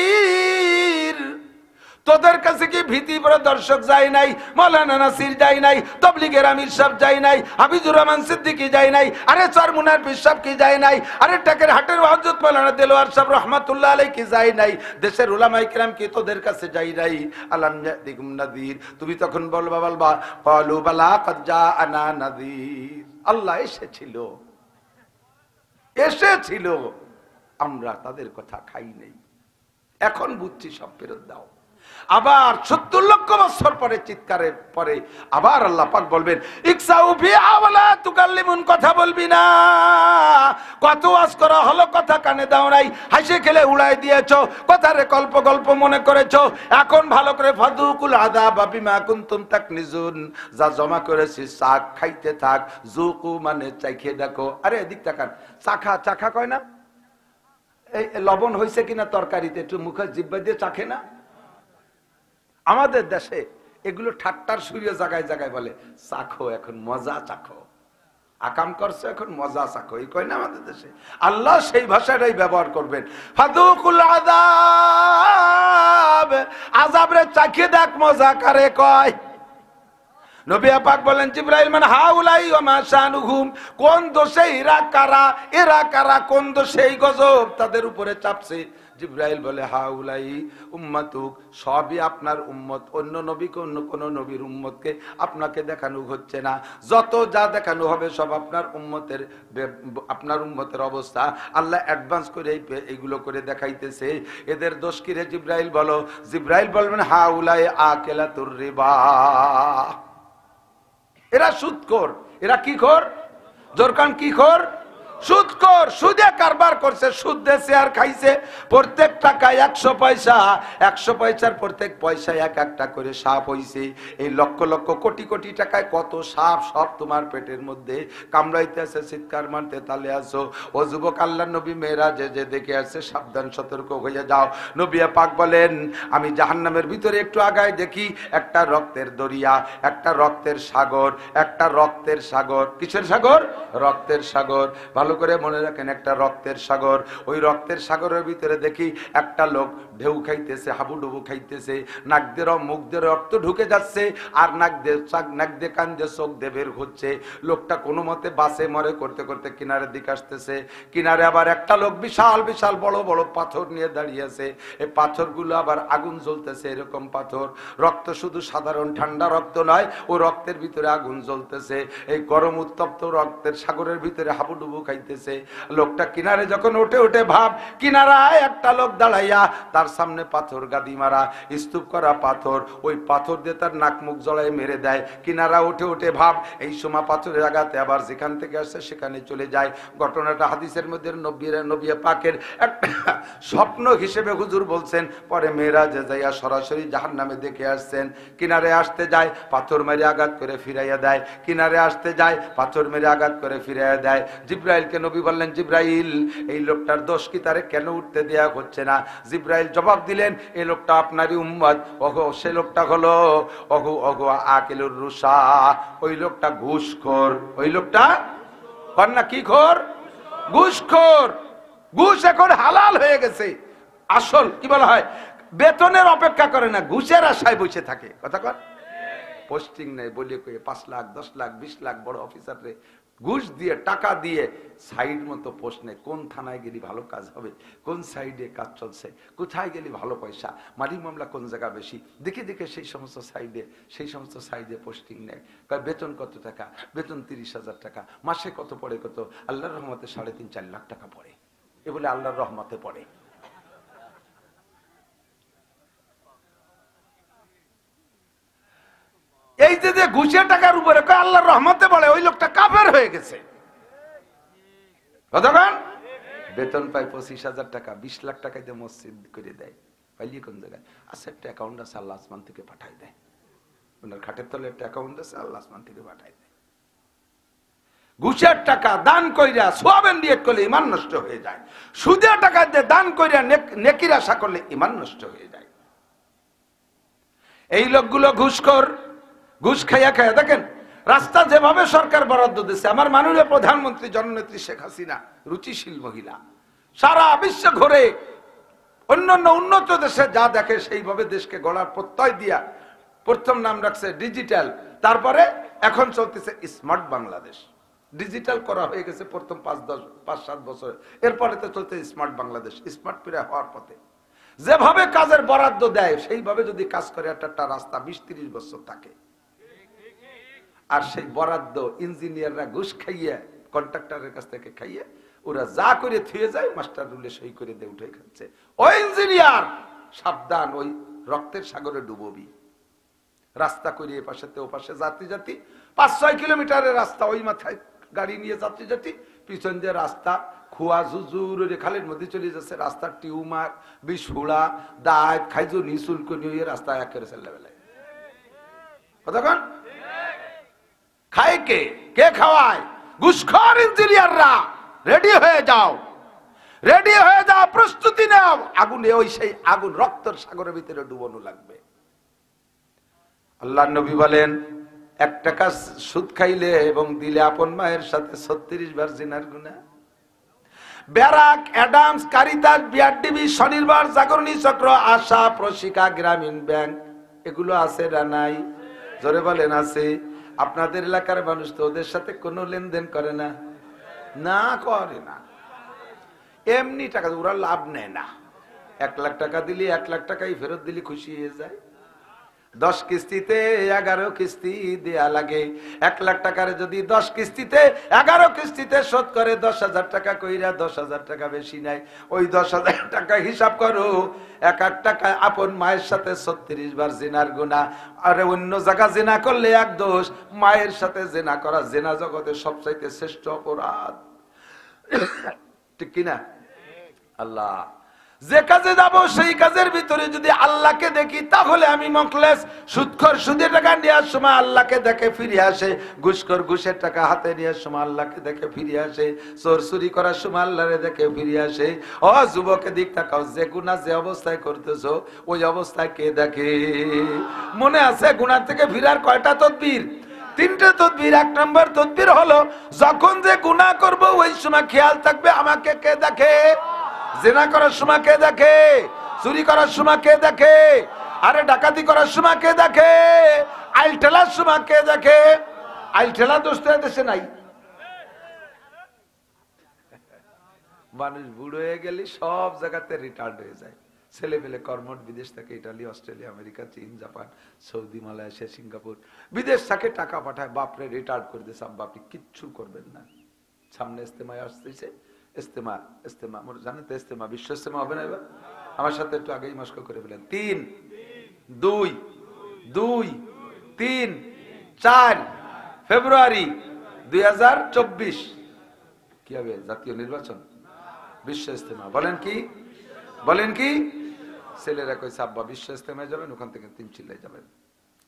তোদের কাছে কি ভীতি প্রদর্শক যায় নাই? মাওলানা নাসির যায় নাই? তাবলীগের আমির সাহেব যায় নাই? হাফিজুর রহমান সিদ্দিকী যায় নাই? আরে চরমুনার বিশপ কি যায় নাই? আরে টাকের হাটের হযরত মাওলানা দেলোয়ার সাহেব রাহমাতুল্লাহ আলাইহি কি যায় নাই? দেশের উলামায়ে কেরাম কি তোদের কাছে যায় নাই? আলাম ইয়াতিকুম নাযীর, তুমি তখন বলবা ক্বালু বালা ক্বাদ জাআনা নাযীর, আল্লাহ এসেছিল, আমরা তাদের কথা খাই নাই, এখন বুঝছি সব ফেরত দাও। আবার 70 লক্ষ বছর পরে চিৎকারের পরে আবার আল্লাহ পাক বলবেন ইকসাউ ফিহা ওয়ালা তুকাল্লিমুন, কথা বলবি না। কত ওয়াজ করা হলো, কথা কানে দাও নাই, হাসি খেলে উড়াই দিয়েছো, কথারে গল্প গল্প মনে করেছো। এখন ভালো করে ফাদুকুল আযাব বিমা কুনতুম তাকনিজুন, যা জমা করেছিস চাখ, খাইতে থাক। জুকু মানে চাইখে দেখো। আরে এদিক তাকান, চাখা, চাখা কয় না? এই লবণ হয়েছে কিনা তরকারিতে একটু মুখে জিহ্বা দিয়ে চাখে না? আমাদের দেশে এগুলো ঠাট্টার সুরে জায়গায় জায়গায় বলে চাখো, এখন মজা চাখো, আকাম করছে এখন মজা চাখো, এই কয় না আমাদের দেশে। আল্লাহ সেই ভাষাটাই ব্যবহার করবেন, ফাদুকুল আযাব, আযাবরে চাখিয়ে দেখ, মজা কারে কয়। নবী পাক বলেন জিবরাইল মান হাউলাই ওয়া মা শানুহুম, কোন দোষে এরা কারা, কোন দোষে এই গজব তাদের উপরে চাপছে। জিবরাইল বলে হাউলাই উম্মাতুক, সবই আপনার উম্মত, অন্য নবীকে অন্য কোন নবীর উম্মতকে আপনাকে দেখানো হচ্ছে না, যত যা দেখানো হবে সব আপনার উম্মতের অবস্থা আল্লাহ অ্যাডভান্স করে এইগুলো করে দেখাইতেছে। এদের দোষ কি রে জিবরাইল বলো? জিবরাইল বলবেন হাউলাই আকেলাতুর রিবা, এরা সুদখোর। এরা কি খোর? জোরকান কি খোর? সুদখোর। সুদে কারবার করছে, সুদ দেশে আর খাইছে। প্রত্যেক টাকায় 100 পয়সা, 100 পয়সার প্রত্যেক পয়সায় এক একটা করে সাপ হইছে। এই লক্ষ লক্ষ কোটি কোটি টাকায় কত সাপ, সব তোমার পেটের মধ্যে কামড়াইতে আছে, চিৎকার মারতে তালে আসো। ও যুবক, আল্লাহ নবী মেরাজে যে দেখে আসছে, সাবধান সতর্ক হয়ে যাও। নবী পাক বলেন আমি জাহান্নামের ভিতরে একটু আগায় দেখি একটা রক্তের দরিয়া, একটা রক্তের সাগর, একটা রক্তের সাগর। কিসের সাগর? রক্তের সাগর। ভালো করে মনে রাখেন, একটা রক্তের সাগর। ওই রক্তের সাগরের ভিতরে দেখি একটা লোক ঢেউ খাইতেছে, হাবুডুবু খাইতেছে, নাক দিয়ে মুখ দিয়ে রক্ত ঢুকে যাচ্ছে, আর নাক দিয়ে কান দিয়ে চোখ দিয়ে বের হচ্ছে। লোকটা কোনো মতে বাসে মরে করতে করতে কিনারের দিকে আসতেছে। কিনারে আবার একটা লোক বিশাল বিশাল বড় বড় পাথর নিয়ে দাঁড়িয়ে আছে। এই পাথরগুলো আবার আগুন জ্বলতেছে, এরকম পাথর। রক্ত শুধু সাধারণ ঠান্ডা রক্ত নয়, ও রক্তের ভিতরে আগুন জ্বলতেছে। এই গরম উত্তপ্ত রক্তের সাগরের ভিতরে হাবুডুবু খাইতেছে। লোকটা কিনারে যখন ওঠে ওঠে ভাব, কিনারায় একটা লোক দাঁড়াইয়া, তার সামনে পাথর গাদি মারা, স্তূপ করা পাথর, ওই পাথর দিয়ে তার নাক মুখ জড়ায় মেরে দেয়। কিনারা উঠে উঠে ভাব, এই সময় পাথরের আঘাতে আবার যেখান থেকে আসছে সেখানে চলে যায়। ঘটনাটা হাদিসের মধ্যে নবী পাকের একটা স্বপ্ন হিসেবে হুজুর বলছেন। পরে মেরাজে যাইয়া সরাসরি জাহান্নামে দেখে আসছেন। কিনারে আসতে যায়, পাথর মেরে আঘাত করে ফিরাইয়া দেয়, কিনারে আসতে যায়, পাথর মেরে আঘাত করে ফিরাইয়া দেয়। জিবরাইলকে নবী বললেন, জিবরাইল এই লোকটার দোষ কি, তারে কেন উঠতে দেয়া হচ্ছে না? জিবরাইল জবাব দিলেন, এই লোকটা আপনারই উম্মত। ওগো সে লোকটা হলো ওগো আকিলুর রুসা, ওই লোকটা ঘুষখোর। ওই লোকটা কন্যা কি খোর? ঘুষখোর। ঘুষ এখন হালাল হয়ে গেছে। আসল কি বলা হয়, বেতনের অপেক্ষা করে না, ঘুষের আশায় বসে থাকে। কথা কর, পোস্টিং নেই বলিয়ে কয়ে 5 লাখ 10 লাখ 20 লাখ বড় অফিসারে ঘুষ দিয়ে টাকা দিয়ে সাইড মতো পোস্ট নেই। কোন থানায় গেলে ভালো কাজ হবে, কোন সাইডে কাজ চলছে, কোথায় গেলে ভালো পয়সা, মাটি মামলা কোন জায়গা বেশি, দেখে দেখে সেই সমস্ত সাইডে পোস্টিং নেয়। বেতন কত টাকা? বেতন 30,000 টাকা। মাসে কত পড়ে? কত? আল্লাহর রহমতে 3.5-4 লাখ টাকা পড়ে। এ বলে আল্লাহর রহমতে পড়ে। এই যে ঘুষের টাকার উপরে আল্লাহর রহমতে বলে, ওই লোকটা কাফের হয়ে গেছে। বেতন পায় 25,000 টাকা, 20 লাখ টাকা দিয়ে মসজিদ করে দেয়। পাইলি কোন জায়গায়? আচ্ছা একটা অ্যাকাউন্ট আছে, আল্লাহ আসমান থেকে পাঠাই দেয়। ওনার খাটের তলে একটা অ্যাকাউন্ট আছে, আল্লাহ আসমান থেকে পাঠায় দেয়। ঘুষের টাকা দান কইরা সোয়াবেন দিয়ে করলে ইমান নষ্ট হয়ে যায়, সুদের টাকা দিয়ে দান কইরা নেকির আশা করলে ইমান নষ্ট হয়ে যায়। এই লোকগুলো ঘুষখোর, ঘুষ খাইয়া খাইয়া দেখেন রাস্তা যেভাবে সরকার বরাদ্দ দিচ্ছে। আমার মাননীয় প্রধানমন্ত্রী জননেত্রী শেখ হাসিনা রুচিশীল মহিলা, সারা বিশ্ব ঘুরে অন্যান্য উন্নত দেশে যা দেখে সেইভাবে দেশকে গড়ার প্রত্যয় দিয়া প্রথম নাম রাখছে ডিজিটাল, তারপরে এখন চলতেছে স্মার্ট বাংলাদেশ। ডিজিটাল করা হয়ে গেছে প্রথম 5-7 বছর, এরপরে তো চলতে স্মার্ট বাংলাদেশ, স্মার্ট পিরিয়ড হওয়ার পথে। যেভাবে কাজের বরাদ্দ দেয় সেইভাবে যদি কাজ করে একটা রাস্তা 20-30 বছর থাকে। আর সেই বরাদ্দ ইঞ্জিনিয়াররা ঘুষ খাইয়ে কন্ট্রাক্টরের কাছ থেকে খাইয়ে ওরা যা করে থুয়ে যায়, মাস্টার রুলে সই করে দিয়ে উঠে খাচ্ছে। ওই ইঞ্জিনিয়ার সাবধান, ওই রক্তের সাগরে ডুববি। রাস্তা করে এ পাশে ও পাশে যাত্রী 5-6 কিলোমিটারের রাস্তা, ওই মাথায় গাড়ি নিয়ে যাত্রী পিছন দিয়ে রাস্তা খুয়া জুজুর খালের মধ্যে চলে যাচ্ছে। রাস্তার টিউমার, বিস্ফোড়া, দাঁত খাইজু নিশুল্ক নিয়ে রাস্তা একেবারে ছেলে বেলায়। কতক্ষণ খায় কে খাওয়ায়? ঘুষখোর ইঞ্জিনিয়াররা। রেডি হয়ে যাও, রেডি হয়ে যাও, প্রস্তুতি নাও। আগুনে ওই সেই আগুন রক্তের সাগরের ভিতরে ডুবানো লাগবে। আল্লাহ নবী বলেন 1 টাকা সুদ খাইলে এবং দিলে আপন মায়ের সাথে 36 বার জিনার গুনাহ। ব্যারাক, অ্যাডামস, কারিতাস, বিআরডিবি, স্বনির্ভর, জাগরণী চক্র, আশা, প্রশিকা, গ্রামীণ ব্যাংক, এগুলো আছে না নাই? জোরে বলেন আছে। আপনাদের এলাকার মানুষ তো ওদের সাথে কোনো লেনদেন করে না, না করে না। এমনি টাকা ওরা লাভ নেয় না। 1 লাখ টাকা দিলে 1 লাখ টাকাই ফেরত দিলে খুশি হয়ে যায়। 10 কিস্তিতে 11 কিস্তি দেয়া লাগে। 1 লাখ টাকার যদি 10 কিস্তিতে 11 কিস্তিতে শোধ করে 10,000 টাকা কইরা 10,000 টাকা বেশি নাই। ওই 10,000 টাকা হিসাব করো, 1 টাকা আপন মায়ের সাথে 36 বার জিনার গুনাহ। আর অন্য জায়গা জিনা করলে 1 দোষ, মায়ের সাথে জিনা করা জিনা জগতে সবচাইতে শ্রেষ্ঠ অপরাধ, ঠিক কিনা? আল্লাহ যে কাজে যাব সেই কাজের ভিতরে যদি আল্লাহকে দেখি তাহলে আমি মুখলেস। সুদখোর সুদের টাকা নেওয়ার সময় আল্লাহকে দেখে ফিরে আসে, ঘুষখোর ঘুষের টাকা হাতে নেওয়ার সময় আল্লাহকে দেখে ফিরে আসে, চোর চুরি করার সময় আল্লাহরে দেখে ফিরে আসে। ও যুবকের দিক তাকাও, যে গুনাহ যে অবস্থায় করতেছো ওই অবস্থায় কে দেখে? মনে আছে গুনাহ থেকে ফিরার কয়টা তদবির? 3টে তদবির। 1 নম্বর তদবির হলো যখন যে গুনাহ করব ওই সময় খেয়াল থাকবে আমাকে কে দেখে। জিনা করার সময় কে দেখে? চুরি করার সময় কে দেখে? আরে ডাকাতি করার সময় কে দেখে? আইল ঠেলার সময় কে দেখে? আইল ঠেলা দোষ তো দেশে নাই। মানুষ বুড়ো হয়ে গেলে সব জায়গাতে রিটায়ার্ড হয়ে যায়। ছেলে পেলে কর্মঠ বিদেশ থেকে, ইটালি, অস্ট্রেলিয়া, আমেরিকা, চীন, জাপান, সৌদি, মালয়েশিয়া, সিঙ্গাপুর, বিদেশ থেকে টাকা পাঠায়। বাপরে রিটায়ার্ড করে দিয়েছে, আব্বা আপনি কিচ্ছু করবেন না। সামনে ইস্তেমায় আসতেছে, ইস্তেমা জানেন তো, ইস্তেমা বিশ্ব ইস্তেমা হবে না এবার? আমার সাথে একটু আগেই মস্ক করে ফেলেন। 3, 2, 3, 4 ফেব্রুয়ারি 2024 কি হবে? জাতীয় নির্বাচন, বিশ্ব ইস্তেমা। বলেন কি? ছেলেরা কইছে আব্বা বিশ্ব ইস্তেমায় যাবেন, ওখান থেকে 3 চিল্লায় যাবেন,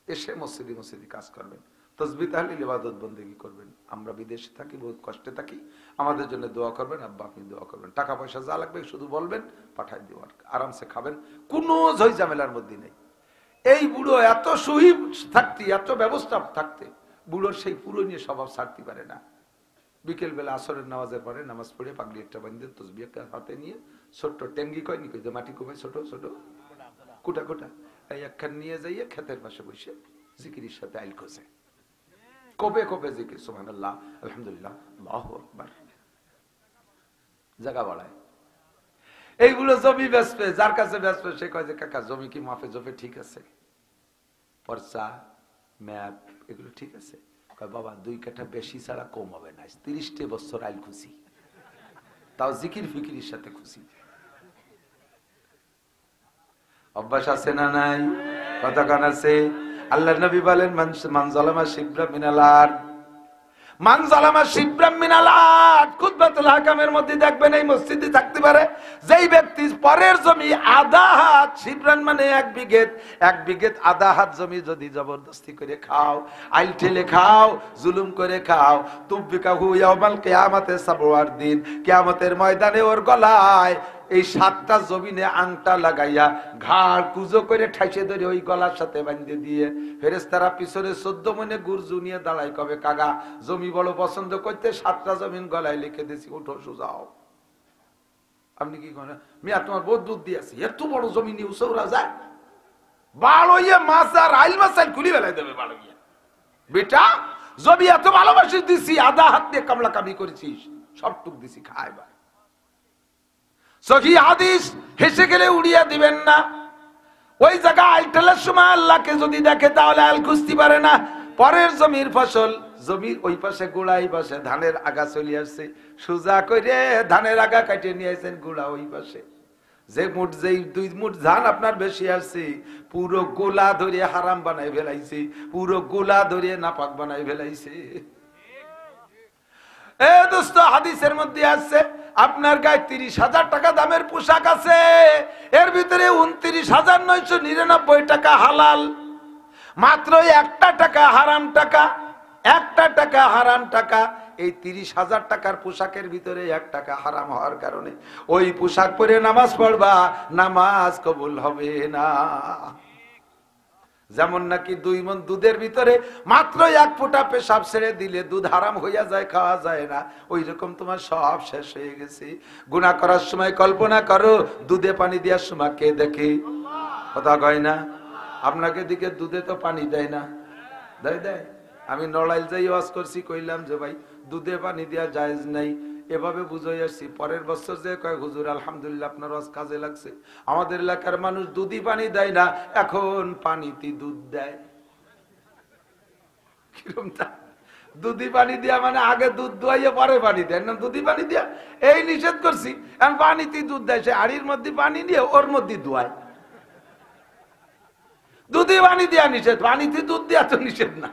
এসে মসজিদে কাজ করবেন, তসবিহ তাহলিল ইবাদত বন্দেগী করবেন। আমরা বিদেশে থাকি, বহুত কষ্টে থাকি, আমাদের জন্য দোয়া করবেন। আব্বা আপনি দোয়া করবেন, টাকা পয়সা যা লাগবে শুধু বলবেন, পাঠাই দিব, আরামসে খাবেন, কোনো ঝই ঝামেলার মধ্যে নেই। এই বুড়ো এত সহিব থাকতে, এত ব্যবস্থা থাকতে, বুড়োর সেই পুরো নিয়ে স্বভাব ছাড়তে পারে না। বিকেল বেলা আসরের নামাজের পরে নামাজ পড়ে পাগড়ি একটা বাঁধে তসবিহ একটা হাতে নিয়ে ছোট্ট ট্যাঙ্গি কয়নি কই মাটি কোপায়, ছোট ছোট কুটা এই একখান নিয়ে যাইয়ে ক্ষেতের পাশে বসে জিকিরের সাথে আইল খোঁজে, কবে জিকির, সুবহানাল্লাহ, আলহামদুলিল্লাহ, আল্লাহু আকবার, জায়গা বাড়ায়। এইগুলো জমি বেচবে, যার কাছে বেচবে সে কয় যে কাকা জমি কি মাফে জপে ঠিক আছে, পর্চা ম্যাপ এগুলো ঠিক আছে? কয় বাবা 2 কাঠা বেশি ছাড়া কম হবে না, 30 বছর আইল খুশি, তাও জিকির ফিকিরের সাথে খুশি। অভ্যাস আছে না নাই? কতক্ষণ আছে? আল্লাহ নবী বলেন মান যালামা শিবরা মিনাল আরদ, মান জালামা শিবরাম মিনাল আট, খুতবাতুল হাকামের মধ্যে দেখবেন এই মসজিদে থাকতে পারে যেই ব্যক্তি পরের জমি আধা হাত, শিবরান মানে এক বিঘেত আধা হাত জমি যদি জবরদস্তি করে খাও, আইল ঠেলে খাও, জুলুম করে খাও, তুবিকাহু ইয়াউমাল কিয়ামাতে সাবওয়ার দিন, কিয়ামতের ময়দানে ওর গলায় এই 7টা জমিনে আংটা লাগাইয়া ঘাড় কুজো করে ঠাইসে ধরে ওই গলার সাথে বাঁধে দিয়ে ফেরেশতারা পিছনে 14 মনে গুরজু নিয়ে দাঁড়াই, কবে কাগা জমি বড় পছন্দ করতে 7টা জমিন গলায় লিখে দিয়েছি, উঠো সুজাও। আপনি কি করেন? মিয়া তোমার বহুত দুধ দিয়েছি, এত বড় জমি নিয়ে উসৌরা যায়, বাড়ো ইয়ে মাছ আর আইল মাছ আইল খুলি বেলায় দেবে, বাড়ো ইয়ে বেটা জমি এত ভালোবাসি দিছি, আধা হাত দিয়ে কামলা কামি করেছিস, সবটুক দিছি, খায় বা সহি হাদিস, হেসে গেলে উড়িয়ে দিবেন না। ওই জায়গা আইলটেলের সময় আল্লাহকে যদি দেখে তাহলে আইল খুঁজতে পারে না। পরের জমির ফসল, জমির ওই পাশে গোড়াই পাশে ধানের আগা চলে আসছে, সোজা করে ধানের আগা কাটিয়ে নিয়ে আসছেন গোড়া ওই পাশে, যে মুঠ যেই 2 মুঠ ধান আপনার বেশি আসছে, পুরো গোলা ধরে হারাম বানাই ফেলাইছে, পুরো গোলা ধরে নাপাক বানাই ফেলাইছে। এ দোস্ত, হাদিসের মধ্যে আছে আপনার গায়ে 30,000 টাকা দামের পোশাক আছে, এর ভিতরে 29,999 টাকা হালাল, মাত্র 1টা টাকা হারাম টাকা, 1টা টাকা হারাম টাকা। এই 30,000 টাকার পোশাকের ভিতরে 1 টাকা হারাম হওয়ার কারণে ওই পোশাক পরে নামাজ পড়বা, নামাজ কবুল হবে না। যেমন নাকি 2 মণ দুধের ভিতরে মাত্র 1 ফোঁটা পেশাব ছেড়ে দিলে দুধ হারাম হইয়া যায়, খাওয়া যায় না, ওই রকম তোমার সব শেষ হয়ে গেছে। গুনাহ করার সময় কল্পনা করো, দুধে পানি দেওয়ার সময় কে দেখে? কথা কয় না? আপনাকে দিকে দুধে তো পানি দেয় না, দেয়? আমি নড়াইল যাই ওয়াজ করছি, কইলাম যে ভাই দুধে পানি দেওয়া জায়েজ নাই, এভাবে বুঝাই আসছি। পরের বছর যে কয় হুজুর আলহামদুলিল্লাহ আপনার ওয়াজ কাজে লাগছে, আমাদের এলাকার মানুষ দুধই পানি দেয় না, এখন পানিতে দুধ দেয়। কিরকম তা? দুধি পানি দিয়া মানে আগে দুধ দোয়াইয়া পরে পানি দেয় না, দুধি পানি দিয়া এই নিষেধ করছি, এখন পানিতে দুধ দেয়, সে হাড়ির মধ্যে পানি নিয়ে ওর মধ্যে দোয়ায়। দুধি পানি দেওয়া নিষেধ, পানিতে দুধ দেওয়া তো নিষেধ না।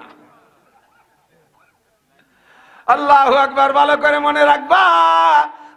আল্লাহু আকবার। ভালো করে মনে রাখবা,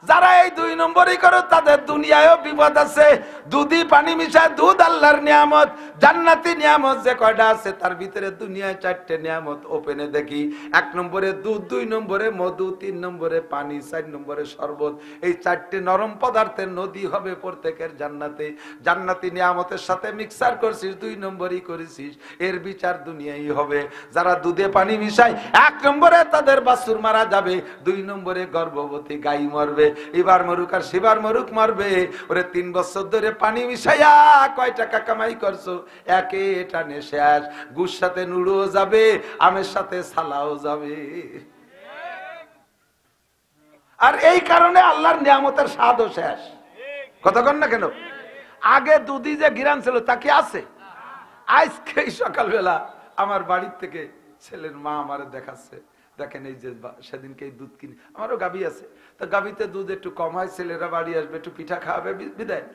যারা এই 2 নম্বরই করো তাদের দুনিয়ায়ও বিপদ আছে। দুধই পানি মিশায় দুধ আল্লাহর নিয়ামত, জান্নাতি নিয়ামত যে কয়টা আছে তার ভিতরে দুনিয়ায় 4টে নিয়ামত ওপেনে দেখি। 1 নম্বরে দুধ, 2 নম্বরে মধু, 3 নম্বরে পানি, 4 নম্বরে শরবত। এই 4টে নরম পদার্থের নদী হবে প্রত্যেকের জান্নাতে। জান্নাতি নিয়ামতের সাথে মিক্সার করছিস, 2 নম্বরই করেছিস, এর বিচার দুনিয়ায় হবে। যারা দুধে পানি মিশায়, 1 নম্বরে তাদের বাছুর মারা যাবে, 2 নম্বরে গর্ভবতী গাই মরবে, এবার মরুক আর সেবার মরুক মারবে। ওরে 3 বছর ধরে পানি মিশাইয়া কয় টাকা কামাই করছো, একে টানে শেষ। গুড় সাথে নুড়ও যাবে, আমের সাথে সালাও যাবে। আর এই কারণে আল্লাহর নিয়ামতের স্বাদও শেষ। কতক্ষণ না কেন? আগে দুধি যে গিরান ছিল তা কি আছে? আজকে সকালবেলা আমার বাড়ির থেকে ছেলের মা আমারে দেখাচ্ছে, দেখেন এই যে সেদিনকে দুধ কিনে, আমারও গাভী আছে, তো গাভীতে দুধ একটু কম হয়, ছেলেরা বাড়ি আসবে, একটু পিঠা খাওয়াবে বিদায়,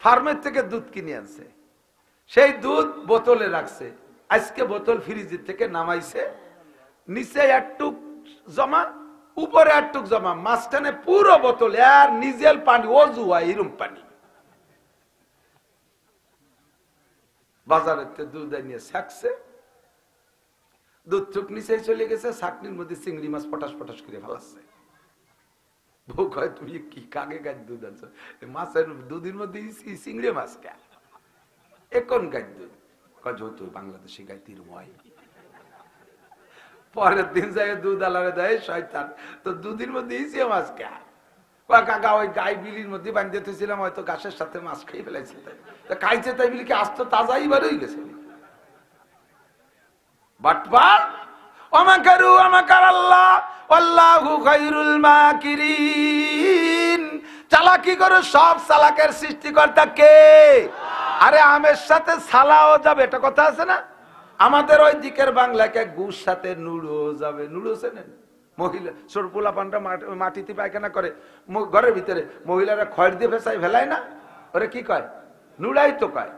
ফার্মের থেকে দুধ কিনে আনছে, সেই দুধ বোতলে রাখছে। আজকে বোতল ফ্রিজের থেকে নামাইছে, নিচে একটুক জমা, উপরে একটুক জমা, মাঝখানে পুরো বোতল আর নিজের পানি, অজু হয় এরম পানি। বাজারের দুধ নিয়ে ছাকছে, দুধ চুক নিচে চলে গেছে, ছাকনির মধ্যে চিংড়ি মাছ পটাশ পটাশ করে ফেলাচ্ছে। বউ কয় তুমি কি কাকে গাছ দুধ আনছো? মাছের দুধের মধ্যে চিংড়ি মাছ কে? এখন গাছ দুধ কয় যেহেতু বাংলাদেশি গাই তিরময়। পরের দিন যায় দুধ আলারে দেয় শয়তান, তো দুধের মধ্যে ইসে মাছ কে? কাকা ওই গাই বিলির মধ্যে বাঁধিয়ে দিয়েছিলাম, হয়তো ঘাসের সাথে মাছ খেয়ে ফেলাইছে, খাইছে তাই বিলি কি আস্ত তাজাই বার হয়ে গেছে। বাটবার ওমাকারু আমাকার আল্লাহ আল্লাহু খায়রুল মাকিরিন। চালাকি করে সব চালাকের সৃষ্টিকর্তা কে? আরে আমের সাথে সালাও যাবে, এটা কথা আছে না? আমাদের ওই দিকের বাংলাকে গুড় সাথে নুড়ো যাবে। নুড়ো চেনেন? মহিলা সরপুলা পানটা মাটিতে পায়খানা করে ঘরের ভিতরে, মহিলারা খড় দিয়ে ফেসাই ফেলায় না, ওরে কি কয়? নুড়াই তো কয়।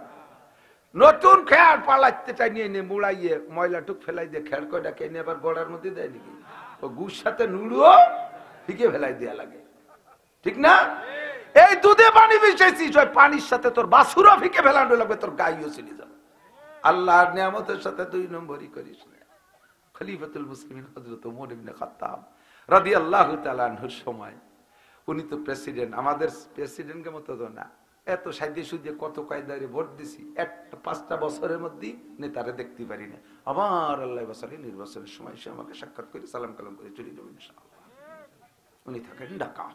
নতুন খেয়ার পালাইতে চাই নিয়ে মুড়াইয়ে ময়লা টুক ফেলাই দিয়ে খেয়ার কয়টা কে নিয়ে আবার গোড়ার মধ্যে দেয় নাকি? ও গুড় সাথে নুড়ো ফিকে ফেলাই দেয়া লাগে, ঠিক না? এই দুধে পানি মিশাইছিস, ওই পানির সাথে তোর বাছুরও ফিকে ফেলানো লাগবে, তোর গাইও চিনি যাবে। আল্লাহর নিয়ামতের সাথে 2 নম্বরই করিস না। খলিফাতুল মুসলিমিন হযরত ওমর ইবনে খাত্তাব রাদিয়াল্লাহু তাআলা আনহুর সময়, উনি তো প্রেসিডেন্ট, আমাদের প্রেসিডেন্টের মতো তো না, এত সাইদে সুদে কত কায়দারে ভোট দিছি, একটা 5টা বছরের মধ্যে নেতারে দেখতে পারি না। আবার আল্লাহ বছরে নির্বাচনের সময় সে আমাকে সাক্ষাৎ করে সালাম কালাম করে চলে যাবেন ইনশাআল্লাহ। উনি থাকেন ঢাকা।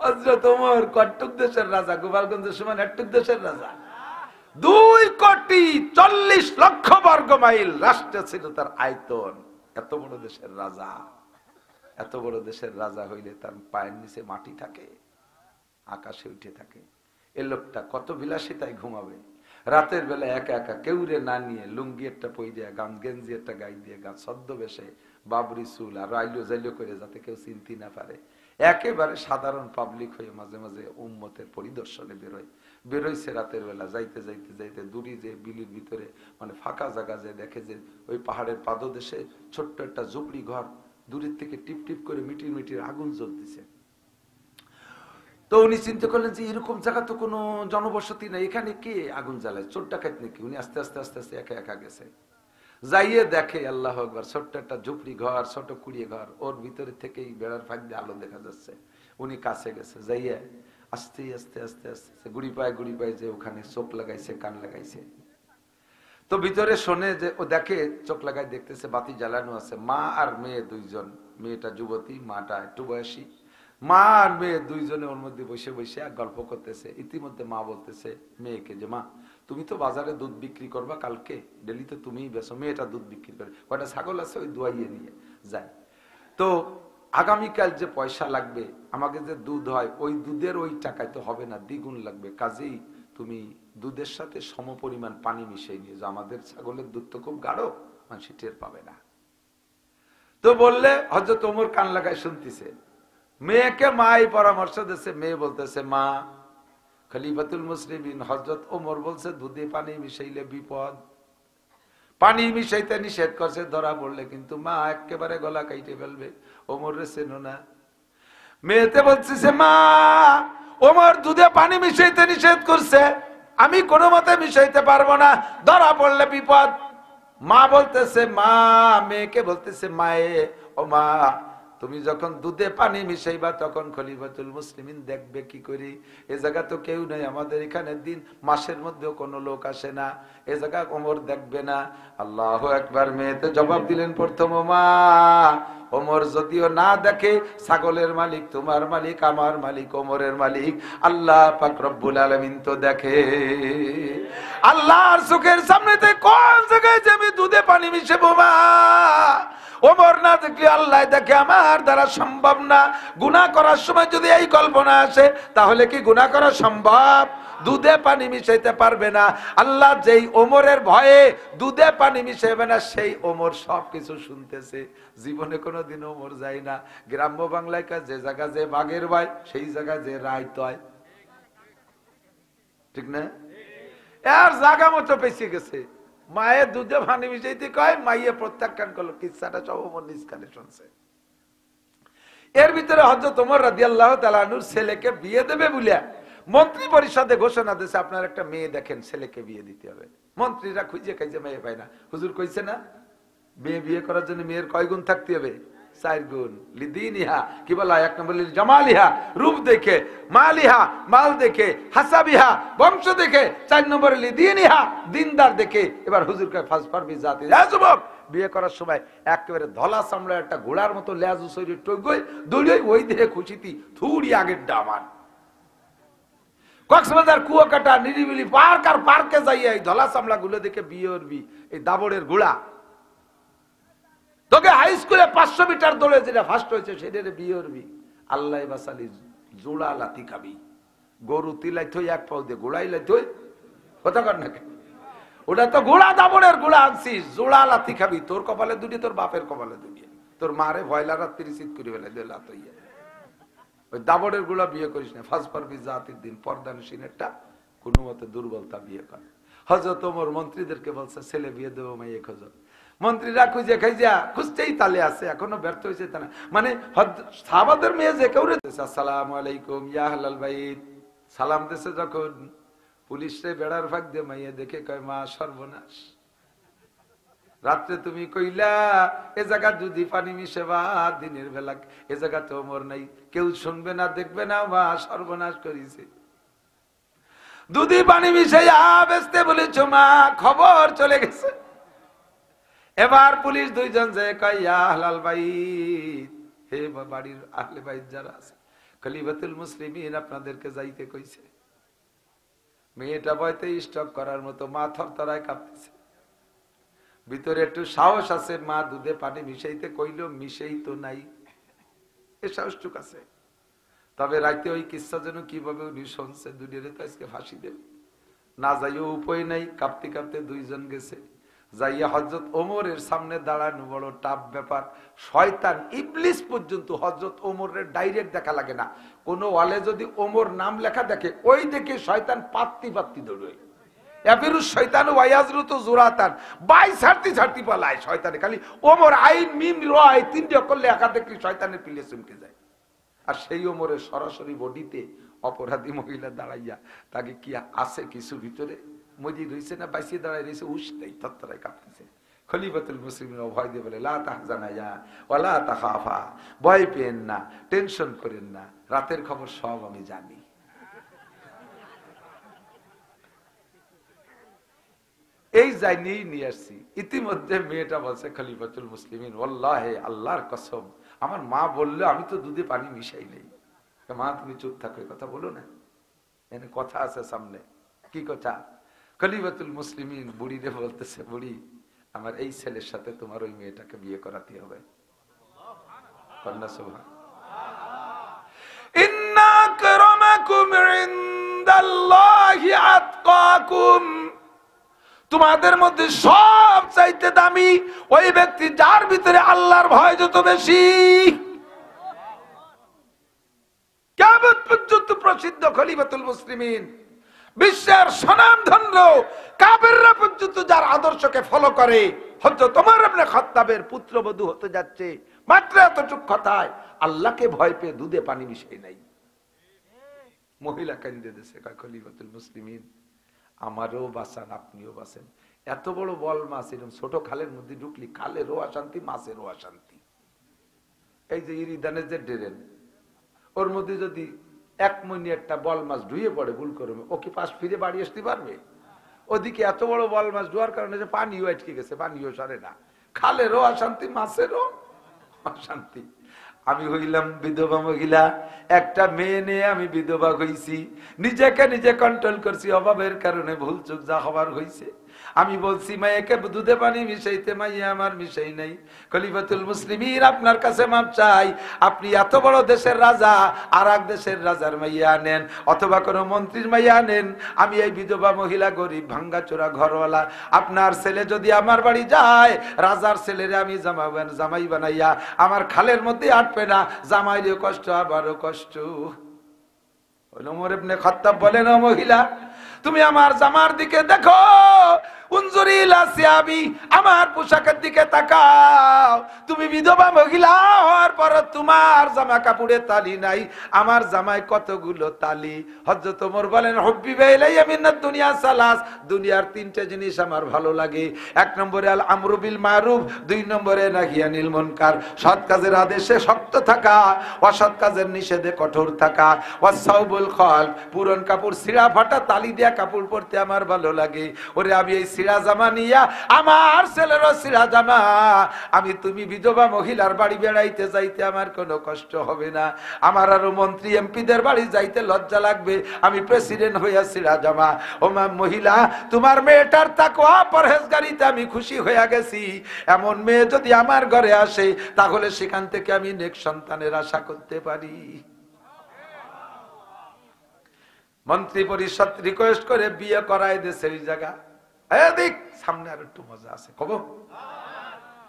হযরত ওমর কট্টুক দেশের রাজা, গোপালগঞ্জের সময় একটুক দেশের রাজা, 2,40,00,000 বর্গ মাইল রাষ্ট্র ছিল তার আয়তন। এত বড় দেশের রাজা, এত বড় দেশের রাজা হইলে তার পায়ের নিচে মাটি থাকে, আকাশে উঠে থাকে। এ লোকটা কত বিলাসিতায় ঘুমাবে, রাতের বেলা একা একা, কেউরে না নিয়ে লুঙ্গি একটা পই দিয়ে, গান গেঞ্জি একটা গাই দিয়ে, গান সদ্য বেশে, বাবরি চুল আর আইলো জাইলো করে, যাতে কেউ চিনতে না পারে। একেবারে সাধারণ পাবলিক হয়ে মাঝে মাঝে উম্মতের পরিদর্শনে বেরোইছে রাতের বেলা। যাইতে যাইতে যাইতে দূরে যে বিলির ভিতরে মানে ফাঁকা জায়গা, যে দেখে যে ওই পাহাড়ের পাদদেশে ছোট্ট একটা ঝুপড়ি ঘর, দূরের থেকে টিপ টিপ করে মিটির মিটির আগুন জ্বলতেছে। তো উনি চিন্তা করলেন যে এরকম জায়গা তো কোনো জনবসতি নাই, এখানে কে আগুন জ্বালায়, চোর ডাকাত নাকি? উনি আস্তে আস্তে আস্তে আস্তে একা একা গেছে, যাইয়ে দেখে আল্লাহ আকবার, ছোট্ট একটা ঝুপড়ি ঘর, ছোট কুড়িয়ে ঘর, ওর ভিতরে থেকেই বেড়ার ফাঁক দিয়ে আলো দেখা যাচ্ছে। উনি কাছে গেছে, যাইয়ে আস্তে আস্তে আস্তে আস্তে গুড়ি পায় যে ওখানে চোখ লাগাইছে, কান লাগাইছে। তো ভিতরে শোনে যে, ও দেখে চোখ লাগাই দেখতেছে বাতি জ্বালানো আছে, মা আর মেয়ে 2 জন, মেয়েটা যুবতী, মাটা একটু বয়সী। মা আর মেয়ে 2 জনে ওর মধ্যে বসে বসে গল্প করতেছে। ইতিমধ্যে মা বলতেছে মেয়েকে যে, মা তুমি তো বাজারে দুধ বিক্রি করবা কালকে, ডেলি তো তুমিই বেচো। মেয়েটা দুধ বিক্রি করে, কয়টা ছাগল আছে ওই দোয়াইয়ে নিয়ে যায়। তো আগামীকাল যে পয়সা লাগবে, আমাকে যে দুধ হয়, ওই দুধের ওই টাকায় তো হবে না, দ্বিগুণ লাগবে। কাজেই তুমি দুধের সাথে সমপরিমাণ পানি মিশিয়ে নিয়ে যাও, আমাদের ছাগলের দুধ তো খুব গাঢ়, মানুষ টের পাবে না। তো বললে হযরত ওমর কান লাগায় শুনতেছে। মেয়েকে মাই পরামর্শ দিচ্ছে, মেয়ে বলতেছে, মা খলিফাতুল মুসলিমিন হযরত ওমর বলছে দুধে পানি মিশাইলে বিপদ, পানি মিশাইতে নিষেধ করছে, ধরা পড়লে কিন্তু মা একেবারে গলা কাইটে ফেলবে, ওমর রে চেনো না। মেয়েতে বলছে, মা ওমর দুধে পানি মিশাইতে নিষেধ করছে, আমি কোনো মতে মিশাইতে পারবো না, ধরা পড়লে বিপদ। মা বলতেছে, মা মেয়েকে বলতেছে, মায়ে ও মা তুমি যখন দুধে পানি মিশাইবা তখন খলিফাতুল মুসলিমিন দেখবে কি করি, এ জায়গা তো কেউ নাই, আমাদের এখানে দিন মাসের মধ্যেও কোনো লোক আসে না, এ জায়গা ওমর দেখবে না। আল্লাহু আকবার। মেয়েতে জবাব দিলেন প্রথম, মা ওমর যদিও না দেখে, ছাগলের মালিক তোমার মালিক, আমার মালিক ওমরের মালিক আল্লাহ পাক রব্বুল আলামিন তো দেখে। আল্লাহর চোখের সামনেতে কোন জায়গায় যে আমি দুধে পানি মিশাবো, মা ওমর না দেখলে আল্লাহ দেখে, আমার দ্বারা সম্ভব না। গুনাহ করার সময় যদি এই কল্পনা আসে, তাহলে কি গুনাহ করা সম্ভব? দুধে পানি মিশাইতে পারবে না। আল্লাহ যেই ওমরের ভয়ে দুধে পানি মিশাইবে না, সেই ওমর সবকিছু শুনতেছে। জীবনে কোনোদিন ওমর যায় না। গ্রাম্য বাংলায় যে জায়গা যে বাঘের ভয়, সেই জায়গায় যে রায় তয়, ঠিক না? এর জায়গা মতো পেছিয়ে গেছে। মায়ের দুধে পানি মিশাইতে কয়, মাইয়ে প্রত্যাখ্যান করলো। কিচ্ছাটা সব ওমর নিজ কানে শুনছে। এর ভিতরে হযরত ওমর রাদিয়াল্লাহু তাআলা আনহুর ছেলেকে বিয়ে দেবে বলে মন্ত্রী পরিষদে ঘোষণা দিয়েছে, আপনার একটা মেয়ে দেখেন, ছেলেকে বিয়ে দিতে হবে। মন্ত্রীরা খুঁজে খাইছে, মেয়ে পায় না। হুজুর কইছে না, বিয়ে করার জন্য মেয়ের কয় গুণ থাকতে হবে? 4 গুণ। লিদিনিহা, কি বলা, 1 নম্বর জামালিহা, রূপ দেখে, মালিহা, মাল দেখে, হাসাবিহা, বংশ দেখে, 4 নম্বরে লিদিনিহা, দিনদার দেখে। এবার হুজুর কয় ফাসফারবি জাতি, যুবক বিয়ে করার সময় একেবারে ধলা চামড়া একটা ঘোড়ার মতো লেজ উসরি টগই দৌড়ই, ওই দেহে খুশিতি থুড়ি আগের ডামান। কক্সবাজার কুয়াকাটা নিরিবিলি পার্ক আর পার্কে যাইয়া এই ধলা চামড়া গুলো দেখে বিয়ে করবি, এই দাবড়ের ঘোড়া। তোকে হাই স্কুলে 500 মিটার দৌড়ে যেটা ফার্স্ট হয়েছে, সেটা বিয়ে করবি। আল্লাহ বাসালি জোড়া লাথি খাবি। গরু তিলাই থই 1 পাও দিয়ে, ঘোড়াই লাই থই, কথা কর না কেন? ওটা তো ঘোড়া, দাবড়ের ঘোড়া আনছিস, জোড়া লাথি খাবি। তোর কপালে 2টি, তোর বাপের কপালে 2টি। তোর মারে ভয়লা রাত্রি চিত করে ফেলে দিয়ে লাত হইয়া। ওই দাবড়ের ঘোড়া বিয়ে করিস না। ফার্স্ট পারবি জাতির দিন পর্দানসীনেরটা কোনো মতে দুর্বলতা বিয়ে কর। হযরত ওমর মন্ত্রীদেরকে বলছে, ছেলে বিয়ে দেবো, মাইয়ে খোঁজো। মন্ত্রীরা খুঁজে খাইজা খুঁজতেই তালে আছে, এখনো ব্যর্থ হয়েছে তা না। মানে সাহাবাদের মেয়ে যে কেউ আসসালামু আলাইকুম ইয়া আহলাল বাইত সালাম দেশে, যখন পুলিশে বেড়ার ভাগ দিয়ে মাইয়া দেখে কয় মা সর্বনাশ, রাত্রে তুমি কইলা এ জায়গা যদি পানি মিশে বা দিনের বেলা এ জায়গা তো ওমর নাই, কেউ শুনবে না দেখবে না, মা সর্বনাশ করেছে। দুধি পানি মিশাইয়া বেচতে বলেছ মা, খবর চলে গেছে। এবার পুলিশ দুইজন যে কয় ইয়া আহলাল বাইত, হে বাড়ির আহলে বাইত যারা আছে, খলিফাতুল মুসলিমিন আপনাদেরকে যাইতে কইছে। মেয়েটা বয়তে স্টপ করার মতো, মা থরথরায় কাঁপতেছে, ভিতরে একটু সাহস আছে, মা দুধে পানি মিশাইতে কইল, মিশেই তো নাই, এ সাহসটুক আছে। তবে রাইতে ওই কিচ্ছা যেন কিভাবে উনি শুনছে, দুনিয়ারে তো আজকে ফাঁসি দেবে, না যাইও উপায় নাই। কাঁপতে কাঁপতে দুইজন গেছে, যাইয়া হযরত ওমরের সামনে দাঁড়ানো বড় টাফ ব্যাপার। শয়তান ইবলিস পর্যন্ত হযরত ওমরের ডাইরেক্ট দেখা লাগে না, কোন ওয়ালে যদি ওমর নাম লেখা দেখে ওই দেখে শয়তান পাত্তি পাত্তি দৌড়ে। এফিরুস শয়তান ওয়ায়াজরুতু জুরাতান, বাই ছাড়তি ছাড়তি পালায় শয়তানে, খালি ওমর আইন মিম রয় তিনটি অকল লেখা দেখলে শয়তানের পিলে চমকে যায়। আর সেই ওমরের সরাসরি বডিতে অপরাধী মহিলা দাঁড়াইয়া, তাকে কি আছে কিছু ভিতরে মজি রয়েছে না বাইসে দাঁড়াই রয়েছে, উস নেই, তত্তরায় কাঁপতেছে। খলিফাতুল মুসলিমিন ভয় দিয়ে বলে লা তাহজানা ইয়া ওয়ালা তাখাফা, ভয় পেন না, টেনশন করেন না, রাতের খবর সব আমি জানি। এই জানিয়েই নিয়ে আসছি। ইতিমধ্যে মেয়েটা বলছে খলিফাতুল মুসলিমিন ওয়াল্লাহি আল্লাহর কসম, আমার মা বললো আমি তো দুধে পানি মিশাই নেই। মা তুমি চুপ থাকো, কথা বলো না, এনে কথা আছে সামনে। কি কথা? খলিফাতুল মুসলিমিন বুড়িরে বলতেছে, বুড়ি আমার এই ছেলের সাথে তোমার ওই মেয়েটাকে বিয়ে করাতে হবে। কন্যা সুবহান ইন্না আকরামাকুম ইনদাল্লাহি আতকাকুম, তোমাদের মধ্যে সব চাইতে দামি ওই ব্যক্তি যার ভিতরে আল্লাহর ভয় যত বেশি। কিয়ামত পর্যন্ত প্রসিদ্ধ খলিফাতুল মুসলিমিন, বিশ্বের স্বনামধন্য কাফেররা পর্যন্ত যার আদর্শকে ফলো করে, হযরত ওমর ইবনে খাত্তাবের পুত্রবধূ হতে যাচ্ছে, মাত্র এতটুকু কথায় আল্লাহকে ভয় পেয়ে দুধে পানি মিশাই নাই। মহিলা কান্দে দেশে কয় খলিফাতুল মুসলিমিন আমারও বাঁচান, আপনিও বাঁচেন। এত বড় বল মাছ এরকম ছোট খালের মধ্যে ঢুকলি খালেরও অশান্তি, মাছেরও অশান্তি। এই যে ইরিদানের যে ড্রেন, ওর মধ্যে যদি এক মনি একটা বল মাছ ধুয়ে পড়ে ভুল করবে, ও কি পাশ ফিরে বাড়ি আসতে পারবে? ওদিকে এত বড় বল মাছ ধোয়ার কারণে যে পানিও আটকে গেছে, পানিও সরে না, খালেরও অশান্তি, মাছেরও অশান্তি। আমি হইলাম বিধবা মহিলা, একটা মেয়ে নিয়ে আমি বিধবা হইছি, নিজেকে নিজে কন্ট্রোল করছি, অভাবের কারণে ভুল চুক যা হবার হইছে। আমি বলছি মাইয়াকে দুধে পানি মিশাইতে, মাইয়া আমার মিশাই নাই। খলিফাতুল মুসলিমিন আপনার কাছে মাপ চাই, আপনি এত বড় দেশের রাজা, আর এক দেশের রাজার মাইয়া আনেন অথবা কোনো মন্ত্রীর মাইয়া আনেন, আমি এই বিধবা মহিলা গরিব ভাঙ্গাচোরা ঘরওয়ালা, আপনার ছেলে যদি আমার বাড়ি যায়, রাজার ছেলেরে আমি জামাই বানাইয়া আমার খালের মধ্যে আটবে না, জামাইরও কষ্ট আবারও কষ্ট। ওমর ইবনে খাত্তাব বলেন, ও মহিলা তুমি আমার জামার দিকে দেখো, উনজুরি ইলা সিয়াবি, আমার পোশাকের দিকে তাকাও। তুমি বিধবা মহিলা হওয়ার পর তোমার জামা কাপড়ে তালি নাই, আমার জামায় কতগুলো তালি। হযরত ওমর বলেন, হুব্বি ইলাইয়া মিনাদ দুনিয়া সালাস, দুনিয়ার তিনটে জিনিস আমার ভালো লাগে। এক নম্বরে আল আমরু বিল মারুফ, দুই নম্বরে নাহি আনিল মুনকার, সৎ কাজের আদেশে শক্ত থাকা, অসৎ কাজের নিষেধে কঠোর থাকা, ওয়াসাউবুল খাল, পুরন কাপড় ছিঁড়া ফাটা তালি দেয়া কাপড় পরতে আমার ভালো লাগে। ওরে আমি এই ছিঁড়া জামা নিয়া, আমার ছেলেরও ছিঁড়া জামা, আমি তুমি বিধবা মহিলার বাড়ি বেড়াইতে যাইতে আমার কোনো কষ্ট হবে না, আমার আরো মন্ত্রী এমপিদের বাড়ি যাইতে লজ্জা লাগবে, আমি প্রেসিডেন্ট হইয়া ছিঁড়া জামা। ও মহিলা তোমার মেয়েটার তাকওয়া পরহেজগারিতে আমি খুশি হইয়া গেছি, এমন মেয়ে যদি আমার ঘরে আসে তাহলে সেখান থেকে আমি নেক্সট সন্তানের আশা করতে পারি। মন্ত্রী পরিষদ রিকোয়েস্ট করে বিয়ে করায় দেশে ওই জায়গা। দেখ সামনে আর একটু মজা আছে, কব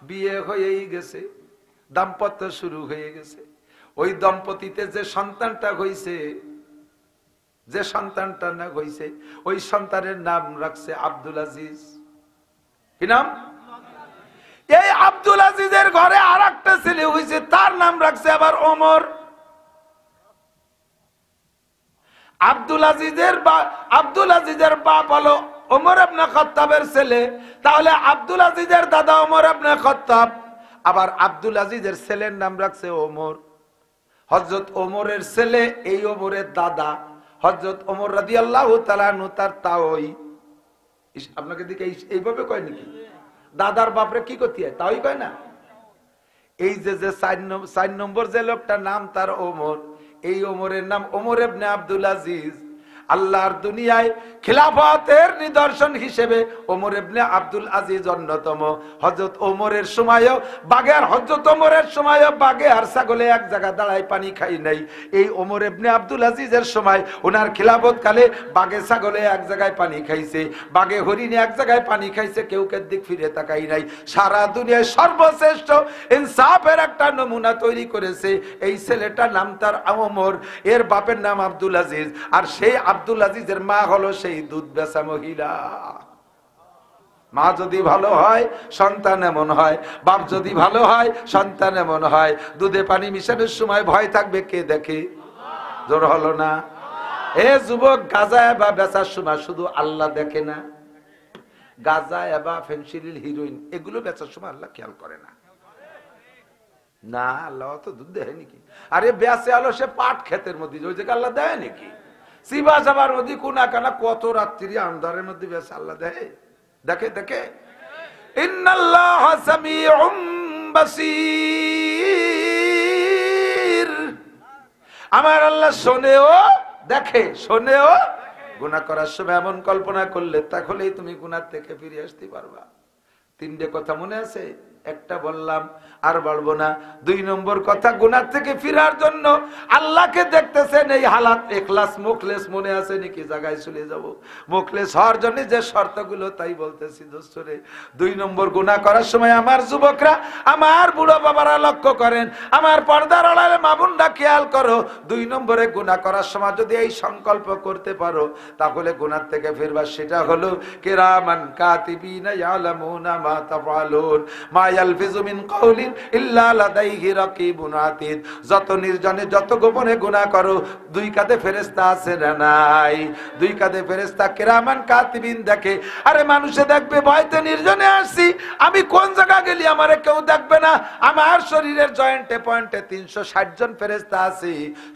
বিয়ে হয়েই গেছে, দাম্পত্য শুরু হয়ে গেছে। ওই দম্পতিতে যে সন্তানটা হইছে, যে সন্তানটা না হইছে, ওই সন্তানের নাম রাখছে আব্দুল আজিজ। কি নাম? এই আব্দুল আজিজের ঘরে আর একটা ছেলে হয়েছে, তার নাম রাখছে আবার ওমর। আব্দুল আজিজের বাপ হলো ওমর ইবনে খাত্তাবের ছেলে, তাহলে আব্দুল আজিজের দাদা ওমর ইবনে খাত্তাব, আবার আব্দুল আজিজের ছেলের নাম রাখছে ওমর। হযরত ওমরের ছেলে এই ওমরের দাদা হযরত ওমর রাদিয়াল্লাহু তাআলা আনহু, তার তাওই। আপনাকে দিকে এইভাবে কয় নাকি? দাদার বাপরে কি করতে হয় তাই কয় না? এই যে 4 নম্বর যে লোকটার নাম তার ওমর, এই ওমরের নাম ওমর ইবনে আব্দুল আজিজ। আল্লাহর দুনিয়ায় খিলাফতের নিদর্শন হিসেবে ওমর ইবনে আব্দুল আজিজ অন্যতম। হযরত ওমরের সময়ও বাগে আর ছাগলে এক জায়গা দাঁড়ায় পানি খাই নাই। এই ওমর ইবনে আব্দুল আজিজের সময় ওনার খিলাফত কালে বাগে ছাগলে এক জায়গায় পানি খাইছে, বাগে হরিণে এক জায়গায় পানি খাইছে, কেউ কে দিক ফিরে তাকাই নাই। সারা দুনিয়ায় সর্বশ্রেষ্ঠ ইনসাফের একটা নমুনা তৈরি করেছে এই ছেলেটার নাম তার ওমর, এর বাপের নাম আব্দুল আজিজ। আর সেই আব্দুল আজিজের মা হলো সেই দুধ বেচা মহিলা। মা যদি ভালো হয় সন্তান এমন হয়, বাপ যদি ভালো হয় সন্তান এমন হয়। দুধে পানি মিশানোর সময় ভয় থাকবে কে দেখে? জোর হলো না? এ যুবক, গাঁজা বা বেচার সময় শুধু আল্লাহ দেখে না? গাঁজা বা ফেনসিডিল, হিরোইন এগুলো বেচার সময় আল্লাহ খেয়াল করে না? না, আল্লাহ তো দুধ দেয় নাকি? আরে বেচে আলো সে পাট ক্ষেতের মধ্যে, ওই জায়গায় আল্লাহ দেয় নাকি? সিবা সাবার মধ্যে কোনা কানা কত রাত্রি আন্ধারের মধ্যে বেচে আল্লাহ দেয়? দেখে দেখে। ইন্নাল্লাহ সামিউম বাসীর, আমার আল্লাহ শোনেও দেখে, শোনেও। গুনাহ করার সময় এমন কল্পনা করলে তাহলেই তুমি গুনাহ থেকে ফিরে আসতে পারবা। 3টে কথা মনে আছে? একটা বললাম, আর বলবো না। 2 নম্বর কথা, গুনাহ থেকে ফিরার জন্য আল্লাহকে দেখতেছেন এই হালাত। ইখলাস মুখলেস মনে আছে নাকি? জায়গায় চলে যাব। মুখলেস হওয়ার জন্য যে শর্তগুলো তাই বলতেছি দোস্তরে। 2 নম্বর, গুনাহ করার সময় আমার যুবকরা, আমার বুড়ো বাবারা লক্ষ্য করেন, আমার পর্দার আড়ালে মা বোনরা খেয়াল করো। 2 নম্বরে, গুনাহ করার সময় যদি এই সংকল্প করতে পারো তাহলে গুনাহ থেকে ফিরবা। সেটা হলো কিরামান কাতিবিনা ইয়ালামুনা মা তাফআলুন মা ইয়ালফিজু মিন কাউলিন ইল্লা লাদাইহি রাকিবুন আতীদ। যত নির্জনে যত গোপনে গুনাহ করো, 2 কাঁধে ফেরেশতা আছে না নাই? 2 কাঁধে ফেরেশতা কিরামান কাতিবিন দেখে। আরে মানুষে দেখবে ভয়তে নির্জনে আসছি, আমি কোন জায়গা গেলি আমারে কেউ দেখবে না। আমার শরীরের জয়েন্টে পয়েন্টে 360 জন ফেরেশতা আছে।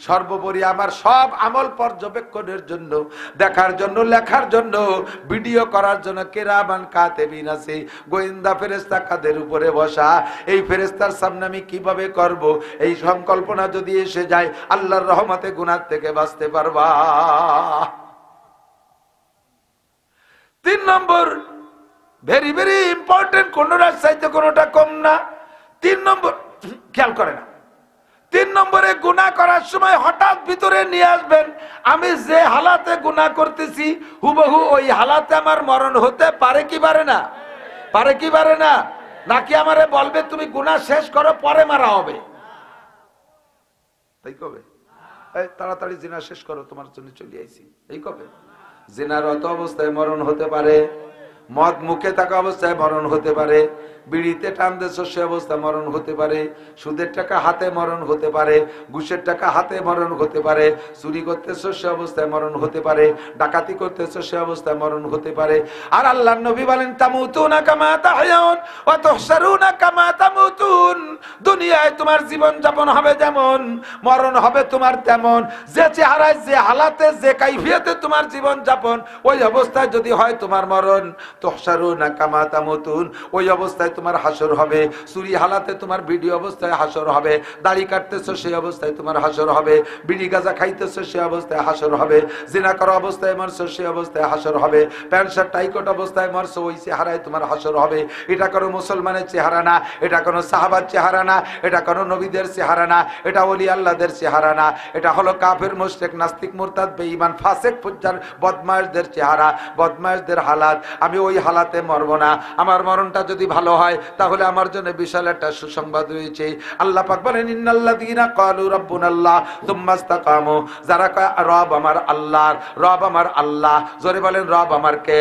সর্বোপরি আমার সব আমল পর্যবেক্ষণের জন্য, দেখার জন্য, লেখার জন্য, ভিডিও করার জন্য কিরামান কাতিবিন আছে। গোয়েন্দা ফেরেশতা কাদের উপরে বসা। এই ফেরেশতার সামনে আমি কিভাবে করব? এই সংকল্পনা যদি এসে যায় আল্লাহর রহমতে গুনাহ থেকে বাঁচতে পারবা। 3 নম্বর, ভেরি ভেরি ইম্পর্টেন্ট, কোনটার চাইতে কোনটা কম না। 3 নম্বর খেয়াল করে না। 3 নম্বরে, গুনাহ করার সময় হঠাৎ ভিতরে নিয়ে আসবেন আমি যে হালাতে গুনাহ করতেছি হুবহু ওই হালাতে আমার মরণ হতে পারে কি পারে না? পারে কি পারে না? নাকি আমারে বলবে তুমি গুনাহ শেষ করো পরে মারা হবে? তাই কবে? এই তাড়াতাড়ি জিনা শেষ করো, তোমার জন্য চলে আইছি, এই কবে? জিনারত অবস্থায় মরণ হতে পারে, মদ মুখে থাকা অবস্থায় মরণ হতে পারে, বিড়িতে টান দিয়েছ সে অবস্থায় মরণ হতে পারে, সুদের টাকা হাতে মরণ হতে পারে, ঘুষের টাকা হাতে মরণ হতে পারে, চুরি করতেছ সে অবস্থায় মরণ হতে পারে, ডাকাতি করতেছ সে অবস্থায় মরণ হতে পারে। আর আল্লাহর নবী বলেন, তামুতুনা কামা তাহয়াউন ওয়া তুহশারুনা কামা তামুতুন। দুনিয়ায় তোমার জীবন যাপন হবে যেমন, মরণ হবে তোমার তেমন। যে চেহারায়, যে হালাতে, যে কাইফিয়তে তোমার জীবন যাপন, ওই অবস্থায় যদি হয় তোমার মরণ। তুহশারুনা কামা তামুতুন, ওই অবস্থায় তোমার হাসর হবে। চুরি হালাতে তোমার ভিডিও অবস্থায় হাসর হবে, দাড়ি কাটতেছো সেই অবস্থায় তোমার হাসর হবে, বিড়ি গাঁজা খাইতেছো সেই অবস্থায় হাসর হবে, জিনা করা অবস্থায় মরছো সেই অবস্থায় হাসর হবে, প্যান্ট শার্ট টাইকট অবস্থায় মরছো ওই চেহারায় তোমার হাসর হবে। এটা কোনো মুসলমানের চেহারা না, এটা কোনো সাহাবার চেহারা না, এটা কোনো নবীদের চেহারা না, এটা ওলি আল্লাহদের চেহারা না। এটা হলো কাফের, মুশরিক, নাস্তিক, মুরতাদ, বেঈমান, ফাসিক, ফুজ্জার, বদমাশদের চেহারা, বদমাশদের হালাত। আমি ওই হালাতে মরব না। আমার মরণটা যদি ভালো হয় তাহলে আমার জন্য বিশাল একটা সুসংবাদ রয়েছে। আল্লাহ পাক বলেন, ইন্নাল্লাযীনা ক্বালু রাব্বুনাল্লাহ সুম্মা ইসতাকামু, যারা কয় রব আমার আল্লাহ, রব আমার আল্লাহ, জোরে বলেন রব আমার কে?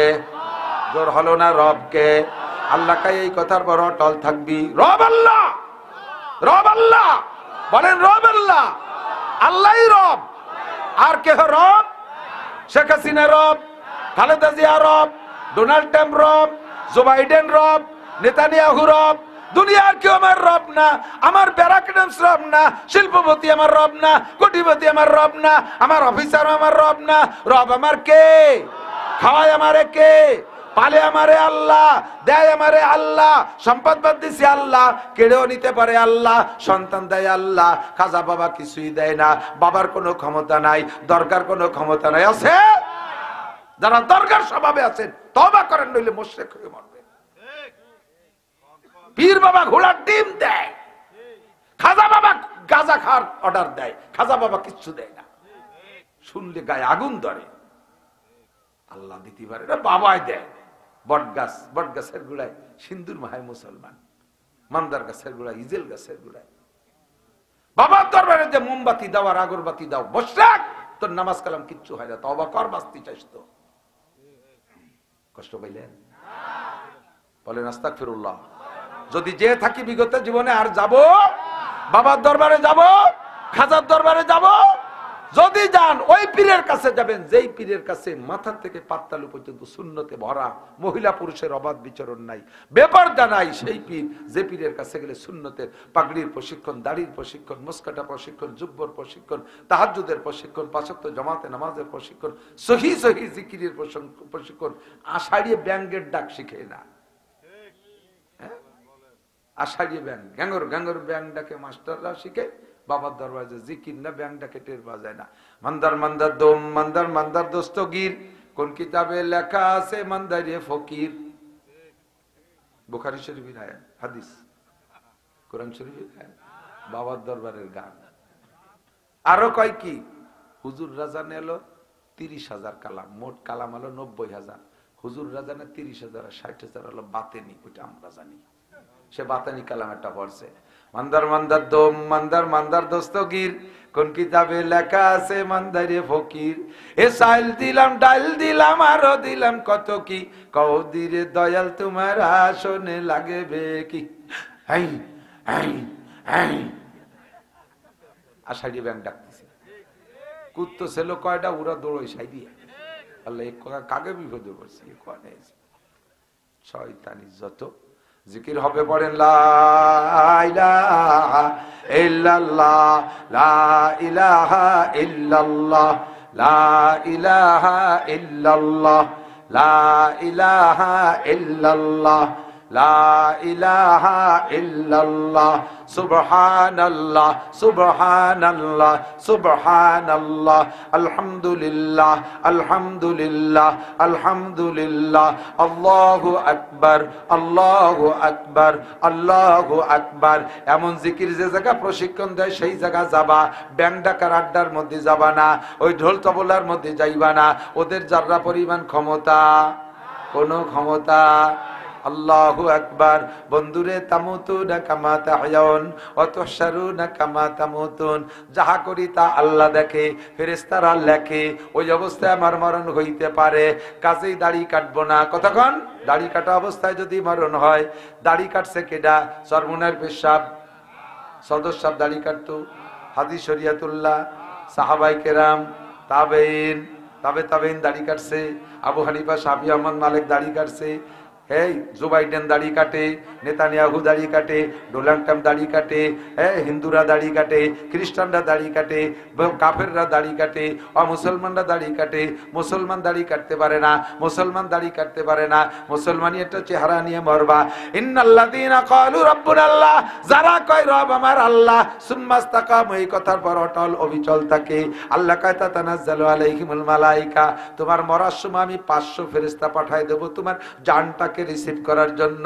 জোর হলো না? রব কে? আল্লাহ কাই এই কথার বড় অটল থাকবি। রব আল্লাহ, রব আল্লাহ, বলেন রব আল্লাহ, আল্লাহই রব, আর কেহ রব? শেখ হাসিনা রব, খালেদা জিয়া রব, ডোনাল্ড ট্রাম্প রব, জো বাইডেন রব, নেতানিয়াহু রব, দুনিয়ার কেউ আমার রব না। আমার ব্যারাকডেন্স রব না, শিল্পপতি আমার রব না, কোটিপতি আমার রব না, আমার অফিসার আমার রব না। রব আমার কে? খাওয়ায় আমারে কে? পালে আমারে আল্লাহ, দেয় আমারে আল্লাহ, সম্পদ বাদ দিছি আল্লাহ, কেড়েও নিতে পারে আল্লাহ, সন্তান দেয় আল্লাহ। খাজা বাবা কিছুই দেয় না, বাবার কোনো ক্ষমতা নাই, দরকার কোনো ক্ষমতা নাই। আছে যারা দরকার স্বভাবে আছেন তওবা করেন, নইলে মুশরিক হয়ে মরবে। পীর বাবা ঘোড়ার ডিম দেয়, খাজা বাবা গাঁজা খাওয়ার অর্ডার দেয়, খাজা বাবা কিচ্ছু দেয় না, শুনলে গায়ে আগুন ধরে। আল্লাহ দিতে পারে না, বাবাই দেয়। বট গাছের গোড়ায় সিন্দুর মাহায় মুসলমান, মান্দার গাছের গোড়ায়, ইজেল গাছের গোড়ায়। বাবার দরবারে যে মোমবাতি দাও আর আগরবাতি দাও, বসরাক তোর নামাজ কালাম কিচ্ছু হয় না, তওবা কর, বাঁচতে চাইস তো। কষ্ট পাইলেন? বলেন আস্তাগফিরুল্লাহ। যদি যে থাকি বিগত জীবনে আর যাব, বাবার দরবারে যাব, খাজার দরবারে যাব, যদি যান ওই পীরের কাছে যাবেন যেই পীরের কাছে মাথা থেকে পাত্তালু পর্যন্ত সুন্নতে ভরা, মহিলা পুরুষের অবাধ বিচরণ নাই, বেপরদা নাই, সেই পীর যে পীরের কাছে গেলে সুন্নতের পাগড়ির প্রশিক্ষণ, দাড়ির প্রশিক্ষণ, মুস্কাটা প্রশিক্ষণ, জুব্বর প্রশিক্ষণ, তাহাজ্জুদের প্রশিক্ষণ, পাঁচ ওয়াক্ত জামাতে নামাজের প্রশিক্ষণ, সহি সহি জিকিরের প্রশিক্ষণ, আষাঢ়িয়ে ব্যাঙ্গের ডাক শিখে না। আষাঢ়িয়ে ব্যাং, গ্যাঙ্গর ব্যাং ডাকে মাস্টাররা শিখে, বাবার দরবারে জিকির না ব্যাং ডাকে টের পাওয়া যায় না। মান্দার মান্দার দোম, মান্দার মান্দার দস্তগীর, কোন কিতাবে লেখা আছে মান্দারিয়ে ফকির। বুখারী শরীফের আয়াত, হাদিস, কোরআন শরীফের আয়াত, বাবার দরবারের গান। আরো কয় কি, হুজুর রাজান এলো 30,000 কালাম, মোট কালাম হলো 90,000। হুজুর রাজানে 30,000 আর 60,000 হলো বাতেনি, ওইটা আমরা জানি। সে বাতানি কালাম একটা পড়ছে। মান্দার মান্দার দোম, মান্দার মান্দার দস্তগীর, কোন কিতাবে লেখা আছে মান্দারে ফকির। এ সাইল দিলাম, ডাইল দিলাম, আরো দিলাম কত কি, কৌদিরে দয়াল তোমার আসনে লাগবে কি। আষাঢ়ি ব্যাং ডাকতেছে, কুত্তো ছিল কয়টা, উড়া দৌড়ই সাই দিয়ে। আল্লাহ কাকে বিপদে পড়ছে, শয়তানি যত। জিকির হবে, পড়েন লা ইলাহা ইল্লাল্লাহ, লা ইলাহা ইল্লাল্লাহ, লা ইলাহা ইল্লাল্লাহ, লা ইলাহা ইল্লাল্লাহ, লা ইলাহা ইল্লাল্লাহ, সুবহানাল্লাহ সুবহানাল্লাহ সুবহানাল্লাহ, আলহামদুলিল্লাহ আলহামদুলিল্লাহ আলহামদুলিল্লাহ, আল্লাহু আকবার আল্লাহু আকবার আল্লাহু আকবার। এমন জিকির যে জায়গা প্রশিক্ষণ দেয় সেই জায়গা যাবা, ব্যাং ডাকার আড্ডার মধ্যে যাবা না, ওই ঢোল তবলার মধ্যে যাইবা না, ওদের যারা পরিমাণ ক্ষমতা, কোনো ক্ষমতা। আল্লাহু আকবার। বন্ধুরে তামুতুনা কামা তাহয়াউন ওয়া তুহশারুনা কামা তামুতুন, যাহা করি তা আল্লাহ দেখে, ফেরেশতারা লেখে, ওই অবস্থায় আমার মরণ হইতে পারে, কাজেই দাড়ি কাটবো না। কতক্ষণ? দাড়ি কাটা অবস্থায় যদি মরণ হয়। দাড়ি কাটছে কেডা? সরমুনের পেশাব, সদর সাহেব দাড়ি কাটতো, হাদিস শরিয়াতুল্লাহ, সাহাবায়ে কেরাম, তাবেঈন, তাবেঈন দাড়ি কাটছে, আবু হানিফা, শাফি, আহমদ, মালিক দাড়ি কাটছে। এই জো বাইডেন দাড়ি কাটে, নেতানিয়াহু দাড়ি কাটে, ডোনাল্ড ট্রাম্প দাড়ি কাটে, হিন্দুরা দাড়ি কাটে, খ্রিস্টানরা দাড়ি কাটে, কাফেররা দাড়ি কাটে, মুসলমানরা দাড়ি কাটে। মুসলমান দাড়ি কাটতে পারে না, মুসলমান দাড়ি কাটতে পারে না। মুসলমানই একটা চেহারা নিয়ে মরবা। ইন্নাল্লাযীনা ক্বালু রাব্বুনাল্লাহ, যারা কয় রব আমার আল্লাহ, সুম্মাস্তাকামু, এই কথার পর অটল অবিচল থাকে। আল্লাহ কয় তাতানাজ্জালু আলাইহিমুল মালায়েকা, তোমার মরার সময় আমি 500 ফেরেশতা পাঠিয়ে দেব তোমার জানটাকে রিসিভ করার জন্য।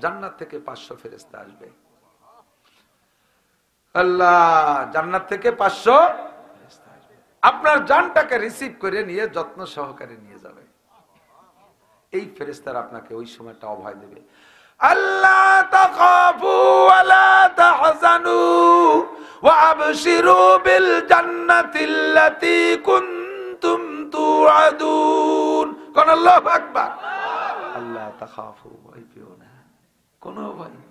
জান্নাত থেকে 500 ফেরেশতা আসবে। আল্লাহ জান্নাত থেকে 500 ফেরেশতা আসবে, আপনার জানটাকে রিসিভ করে নিয়ে যত্ন সহকারে নিয়ে যাবে। এই ফেরেশতারা আপনাকে ওই সময়টা অভয় দেবে। আল্লাহ তাখাফু ওয়া লা তাহজানু ওয়া আবশিরু বিল জান্নাতিল্লাতী কুনতুম তুআদুন। কোন আল্লাহু আকবার। আল্লাহ তাখাফু, ভয় পেও না, কোনো ভয় নেই।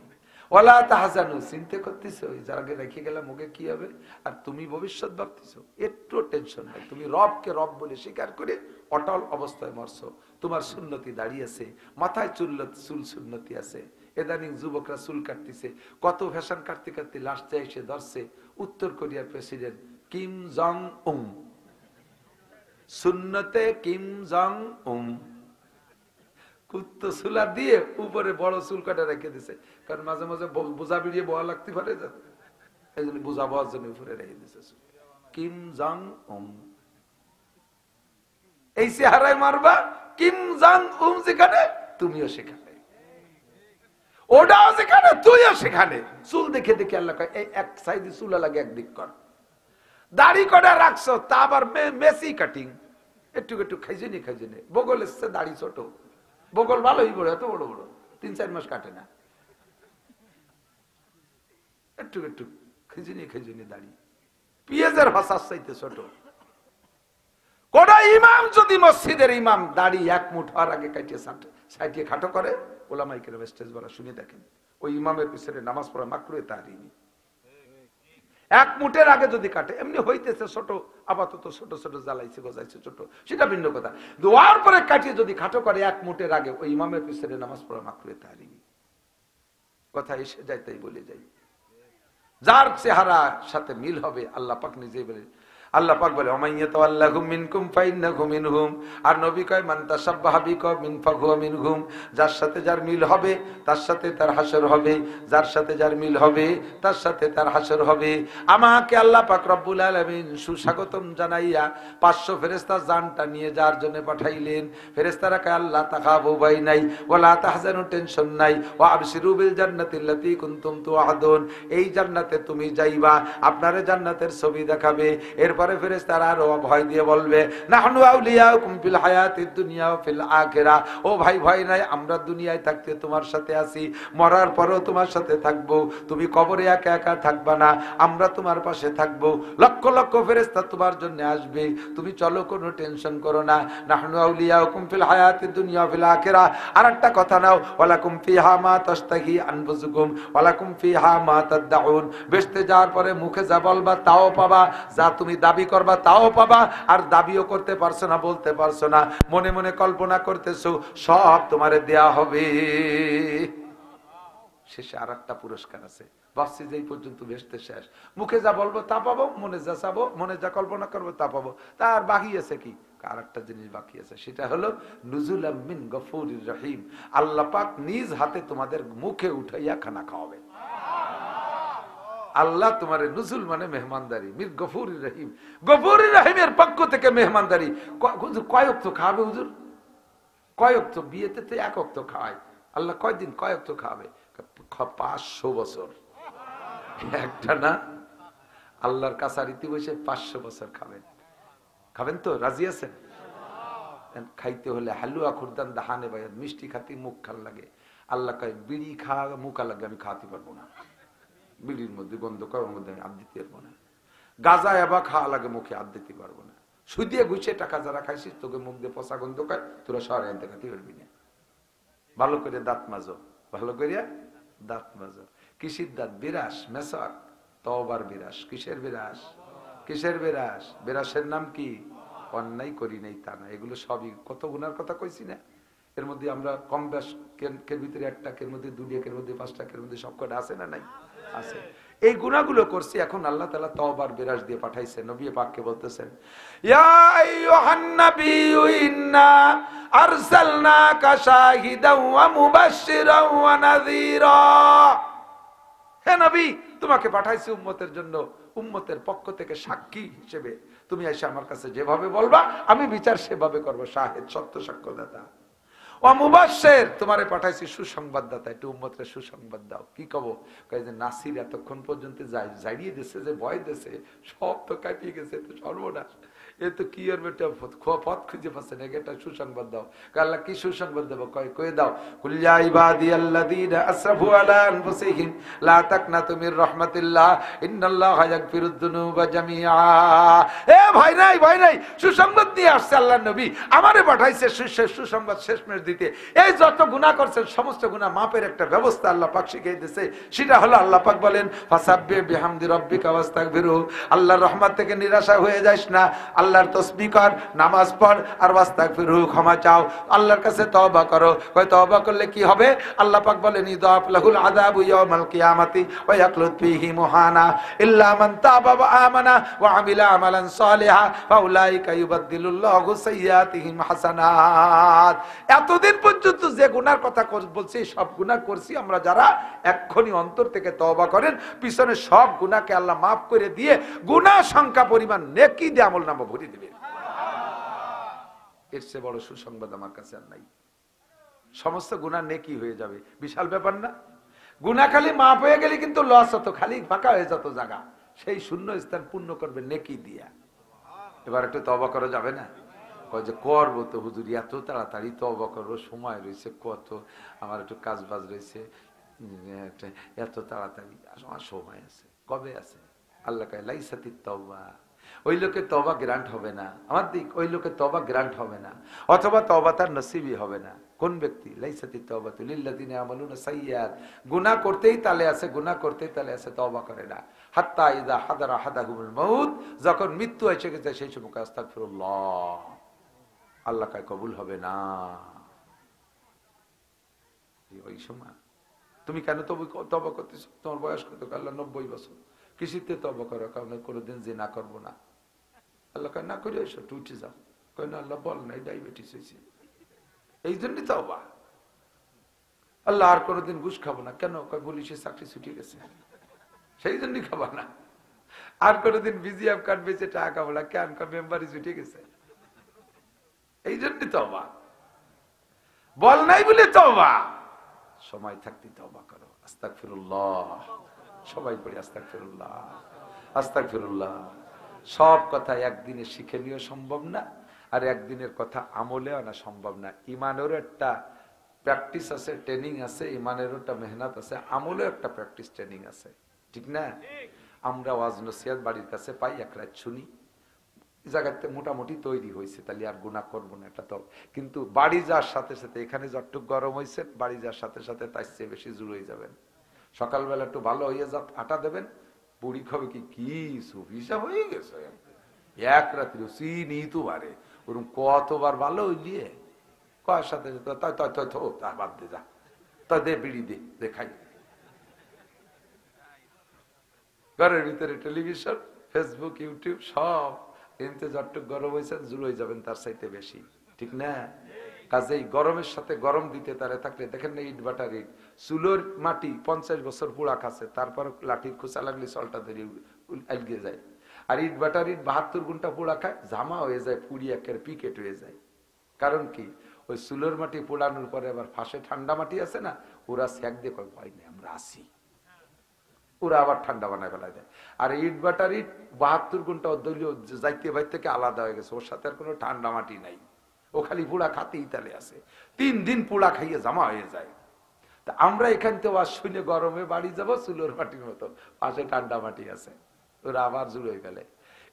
ওয়ালা তাহজানু, চিন্তা করতেছো যারাকে রেখে গেলাম মুখে কি হবে, আর তুমি ভবিষ্যৎ ভাবতেছো, একটু টেনশন নাই। তুমি রবকে রব বলে স্বীকার করে অটল অবস্থায় মরছো। তোমার সুন্নতি দাঁড়িয়েছে, মাথায় চুল সুন্নতি আছে। এদানিং যুবকরা চুল কাটতেছে, কত ফ্যাশন কাটতে কাটতে লাস্টে এসে ধরছে উত্তর কোরিয়ার প্রেসিডেন্ট কিম জং উং, সুন্নতে কিম জং উং। কুত্তো চুলা দিয়ে উপরে বড় চুল কাটা রেখে দিছে, কারণ মাঝে মাঝে বোঝা বেরিয়ে বয়া লাগতে পারে, এই জন্য বোঝা বওয়ার জন্য উপরে রেখে দিছে কিম জং উং। এই চেহারায় মারবা, কিম জং উং যেখানে তুমিও সেখানে, ওটাও যেখানে তুইও সেখানে। চুল দেখে দেখে আল্লাহ কয় এই এক সাইডে চুল লাগে একদিক কর। দাড়ি কটা রাখছো তা আবার মেসি কাটিং, একটু একটু খাইজেনি খাইজেনি। বগল এসছে দাড়ি ছোট, বগল ভালোই বড়, এত বড় বড় 3-4 মাস কাটে না, একটু একটু খেজেনি খেজেনি দাড়ি, পিঁয়াজের ভাষার চাইতে ছোট। কোন ইমাম যদি মসজিদের ইমাম দাড়ি এক মুঠ হওয়ার আগে কাটিয়ে সাইটিয়ে খাটো করে, ওলামাই কেরাম স্টেজ বলা শুনে দেখেন, ওই ইমামের পিছনে নামাজ পড়া মাকরুহে তাহরিমি। এক মুঠের আগে যদি কাটে, এমনি হইতেছে ছোট, আপাতত ছোট ছোট জ্বালাইছে গজাইছে ছোট, সেটা ভিন্ন কথা। দোয়ার পরে কাটিয়ে যদি খাটো করে এক মুঠের আগে, ওই ইমামের পিছনে নামাজ পড়া মাকরুহে তাহরিমি। কথা এসে যায় তাই বলে যাই। যার চেহারা সাথে মিল হবে, আল্লাহ পাক নিজেই বলে, আল্লাহ পাক বলে ওমাইয়াতাওয়াল্লাহুম মিনকুম ফাইন্নাহুম মিনহুম। আর নবী কয় মান তাশাব্বাহা বিকওমিন ফাহুয়া মিনহুম। যার সাথে যার মিল হবে তার সাথে তার হাসর হবে, যার সাথে যার মিল হবে তার সাথে তার হাসর হবে। আমাকে আল্লাহ পাক রব্বুল আলামিন সুস্বাগতম জানাইয়া 500 ফেরেশতা জানটা নিয়ে যার জন্য পাঠাইলেন। ফেরেশতারা কয় আল্লাহ তাখাফু, ভয় নাই, ওয়ালা তাহজানু, টেনশন নাই, ওয়া আবশিরু বিল জান্নাতিল্লাতী কুনতুম তুআদুন। এই জান্নাতে তুমি যাইবা, আপনারে জান্নাতের ছবি দেখাবে। এরপর ফেরেশতারা আরো ভয় দিয়ে বলবে নাহনু আউলিয়াউকুম ফিল হায়াতিদ দুনিয়া ওয়া ফিল আখিরাহ। ও ভাই, ভয় নাই, আমরা দুনিয়ায় থাকতে তোমার সাথে আছি, মরার পরেও তোমার সাথে থাকবো। তুমি কবরে একা একা থাকবা না, আমরা তোমার পাশে থাকবো। লক্ষ লক্ষ ফেরেশতা তোমার জন্য আসবে, তুমি চলো, কোনো টেনশন করো না। নাহনু আউলিয়াউকুম ফিল হায়াতিদ দুনিয়া ওয়া ফিল আখিরাহ। আরেকটা কথা নাও, ওয়ালাকুম ফিহা মা তাশতাহি আনফুসুকুম ওয়ালাকুম ফিহা মা তাদউন। বেহেশতে যাওয়ার পরে মুখে যা বলবা তাও পাবা, যা তুমি দাবি করবা তাও পাবা। আর দাবিও করতে পারছো না, বলতে পারছো না, মনে মনে কল্পনা করতেছো, সব তোমারে দেয়া হবে। শেষে আর একটা পুরস্কার আছে, ভাবছি যে এই পর্যন্ত বেহেশতে শেষ, মুখে যা বলবো তা পাবো, মনে যা চাবো, মনে যা কল্পনা করবো তা পাবো। তার বাকি আছে কি? আর একটা জিনিস বাকি আছে, সেটা হলো নুজুলাম মিন গফুরির রহিম। আল্লাহ পাক নিজ হাতে তোমাদের মুখে উঠাইয়া খানা খাওয়াবে। আল্লাহ তোমার নুজুল মানে মেহমানদারি, মির গফুরির রহিম, গফুরির রহিমের পক্ষ থেকে মেহমানদারি। কয় ওয়াক্ত খাওয়াবে হুজুর? কয় ওয়াক্ত? বিয়েতে তো এক ওয়াক্ত খাওয়ায়, আল্লাহ কয়দিন কয় ওয়াক্ত খাওয়াবে? 500 বছর। একটা না, আল্লাহর কাছারিতে বসে 500 বছর খাবেন। খাবেন তো? রাজি আছেন? খাইতে হলে হালুয়া খুরদান দাহানে ভাই, মিষ্টি খাতে মুখ খাল লাগে। আল্লাহ কয় বিড়ি খা, মুখা লাগে, আমি খাওয়াতে পারবো না, বিড়ির মধ্যে গন্ধ করার মধ্যে আমি আদ দিতে পারবো না। গাঁজা এবার খাওয়া লাগে, মুখে আদ দিতে পারবো না। সুদিয়ে গুছিয়ে টাকা যারা খাইছিস, তোকে মুখ দিয়ে পচা গন্ধ খায়, তোরা শহরে আনতে খাতে পারবি না। ভালো করে দাঁত মাজো, ভালো করিয়া দাঁত মাজো। কিসির দাঁত? বিরাস, মেসাক, তওবার বিরাস। কিসের বিরাস? কিসের বিরাস? বিরাসের নাম কি? অন্যায় করি নাই তা না, এগুলো সবই কত গুনার কথা কইছি না। এর মধ্যে আমরা কম বেশ, কের ভিতরে 1টা, কের মধ্যে 2টা, কের মধ্যে 5টা, কের মধ্যে সবকটা আছে না নাই? আছে। এই গুনাহগুলো করছি, এখন আল্লাহ তাআলা তওবার বিরাস দিয়ে পাঠাইছে। নবী পাককে বলতেছেন, ইয়া আইয়ুহান নাবিয়্যু ইন্না আরসালনাকা শাহিদাও ওয়া মুবাশশিরাও ওয়া নাযীরা। হে নবী, তোমাকে পাঠাইছি উম্মতের জন্য, উম্মতের পক্ষ থেকে সাক্ষী হিসেবে। তুমি এসে আমার কাছে যেভাবে বলবা আমি বিচার সেভাবে করব। শাহিদ, সত্য সাক্ষ্যদাতা। ও মুবাশশির, তোমারে পাঠাইছি সুসংবাদদাতা, একটু উম্মতকে সুসংবাদ দাও। কি কব? কয় যে নাসির এতক্ষণ পর্যন্ত জাইড়িয়ে দিছে, যে ভয় দিছে, সব তো কাটিয়ে গেছে, তো সর্বনাশ। এ তো কি আর বেটা পথ খুঁজে পাচ্ছে না, একটা সুসংবাদ দাও। আল্লাহ কি সুসংবাদ দেবো? কয়ে দাও, কুল ইয়া ইবাদিয়াল্লাযীনা আসরাফু আলা আনফুসিহিম লা তাকনাতু মির রাহমাতিল্লাহ ইন্নাল্লাহা ইয়াগফিরুদ যুনুবা জামিআ। এ ভাই নাই সুসংবাদ দিয়ে আসছে আল্লাহর নবী, আমারে পাঠাইছে সুসংবাদ শেষমেশ দিতে। এই যত গুনাহ করছেন সমস্ত গুনাহ মাপের একটা ব্যবস্থা আল্লাহ পাক শিখিয়ে দিয়েছে। সেটা হলো আল্লাহ পাক বলেন ফাসাব্বিহ বিহামদি রাব্বিকা ওয়াস্তাগফিরু। আল্লাহর রহমত থেকে নিরাশা হয়ে যাস না, আল্লাহর তাসবিহ কর, নামাজ পড়, আর ওয়াস্তাগফিরু, ক্ষমা চাও, আল্লাহর কাছে তওবা করো। কয় তওবা করলে কি হবে? আল্লাহ পাক বলেন ইদাফ লাহুল আযাবু ইয়াউমাল কিয়ামাতি ওয়া ইয়াকলুদ ফীহি মুহানা ইল্লা মান তাবা ওয়া আমানা ওয়া আমিলা আমালান সালিহা ফাউলাইকা ইউবাদদিলুল্লাহু সাইয়্যাতিহিম হাসানাত। এতদিন পর্যন্ত যে গুনার কথা বলছি সব গুনাহ করছি আমরা যারা, এক্ষুনি অন্তর থেকে তওবা করেন, পিছনে সব গুনাহকে আল্লাহ মাফ করে দিয়ে গুনাহ সংখ্যা পরিমাণ নেকি দিয়ে আমলনামা ভরে দিবেন। এর চেয়ে বড় সুসংবাদ আমার কাছে আর নাই। সমস্ত গুনাহ নেকি হয়ে যাবে, বিশাল ব্যাপার না? গুনাহ খালি মাফ হয়ে গেলে কিন্তু লস হতো, খালি ফাঁকা হয়ে যেত জায়গা, সেই শূন্য স্থান পূর্ণ করবে নেকি দিয়া। এবার একটু তওবা করা যাবে না? কয় যে করবো তো হুজুর, এত তাড়াতাড়ি তওবা করবো, সময় রয়েছে কত, আমার একটু কাজ বাজ রয়েছে, এত তাড়াতাড়ি আমার সময় আছে? কবে আছে? আল্লাহ কয় লাইসাতিত তাওবা, ওই লোকে তওবা গ্রান্ট হবে না। আমার দিক, ওই লোকে তওবা গ্রান্ট হবে না, অথবা তওবা তার নসিবই হবে না। কোন ব্যক্তি? লাইসাতিত তাওবাতু লিল্লাযিনা ইয়ামালুনা সাইয়্যাত, গুনাহ করতেই তালে আছে, গুনাহ করতেই তালে আছে, তওবা করে না। হাত্তা ইযা হাদারা আহাদাহুমুল মাউত, যখন মৃত্যু এসে গেছে সেই সময় আস্তাগফিরুল্লাহ, আল্লাহ কয় কবুল হবে না। ওই সময় তুমি কেন তওবা করতেছো? তোমার বয়স কত? আল্লাহ 90 বছর। কৃষিতে তওবা করো, কারণ কোনোদিন জিনা করবো না। আল্লাহ কয় না করে এসো, উঠে যাও। কয় না আল্লাহ বল নাই, ডায়াবেটিস হয়েছে, এই জন্যই তওবা। আল্লাহ আর কোনোদিন ঘুষ খাবো না। কেন? কয় পুলিশের চাকরি ছুটি গেছে, সেই জন্যই খাবো না। আর কোনোদিন বিজিএফ কার্ড বেঁচে টাকা খাবো না। কেন? কয় মেম্বারি ছুটি গেছে, এই জন্যই তওবা। বল নাই বলে তওবা। সময় থাকতে তওবা করো। আস্তাগফিরুল্লাহ, সবাই পড়ি আস্তাগফিরুল্লাহ, আস্তাগফিরুল্লাহ। সব কথা একদিনে শিখে নিও সম্ভব না, আর একদিনের কথা আমলে আনা সম্ভব না। ইমানেরও একটা প্র্যাকটিস আছে, ট্রেনিং আছে, ইমানেরও একটা মেহনত আছে, আমলেও একটা প্র্যাকটিস ট্রেনিং আছে, ঠিক না? আমরা ওয়াজ নসিহত বাড়ির কাছে পাই, এক রাত শুনি, জায়গাতে মোটামুটি তৈরি হয়েছে, তাহলে আর গুনাহ করবো না, এটা তো। কিন্তু বাড়ি যাওয়ার সাথে সাথে, এখানে যতটুক গরম হয়েছে, বাড়ি যাওয়ার সাথে সাথে তার চেয়ে বেশি জুড়ে যাবেন। সকালবেলা একটু ভালো হয়ে যা আটা দেবেন, বুড়ি খাবে কি সুফিসা হয়ে গেছে, এক রাত্রি চিনি তো বারে ওরকম কতবার ভালো হইলিয়ে কয়ের সাথে তার বাদ দে, যা তা দে বিড়ি দে খাই। ঘরের ভিতরে টেলিভিশন, ফেসবুক, ইউটিউব সব, কিন্তু যতটুক গরম হয়েছে জুড়ে যাবেন তার চাইতে বেশি, ঠিক না? কাজেই গরমের সাথে গরম দিতে তারা থাকলে, দেখেন না ইট বাটার ইট, চুলোর মাটি 50 বছর পোড়া খাচ্ছে, তারপর লাঠির খোঁচা লাগলে চলটা ধরে আলগে যায়। আর ইট বাটার ইট 72 ঘন্টা পোড়া খায়, জামা হয়ে যায়, পুড়ি একের পিকেট হয়ে যায়। কারণ কি? ওই চুলোর মাটি পোড়ানোর পরে আবার ফাঁসে ঠান্ডা মাটি আছে না, ওরা স্যাক দিয়ে কয় ভয় নেই আমরা আসি, ওরা আবার ঠান্ডা বানায় ফেলা দেয়। আর ইট বাটার ইট 72 ঘন্টা দলীয় যাইতে ভাই থেকে আলাদা হয়ে গেছে, ওর সাথে আর কোনো ঠান্ডা মাটি নাই, ও খালি পোড়া খাতে ইতালে আছে, 3 দিন পোড়া খাইয়ে জামা হয়ে যায়। তা আমরা এখান থেকে আজ শুনে গরমে বাড়ি যাবো, চুলোর মাটির মতো, পাশে ঠান্ডা মাটি আছে, ওরা আবার জুড়ে ফেলে।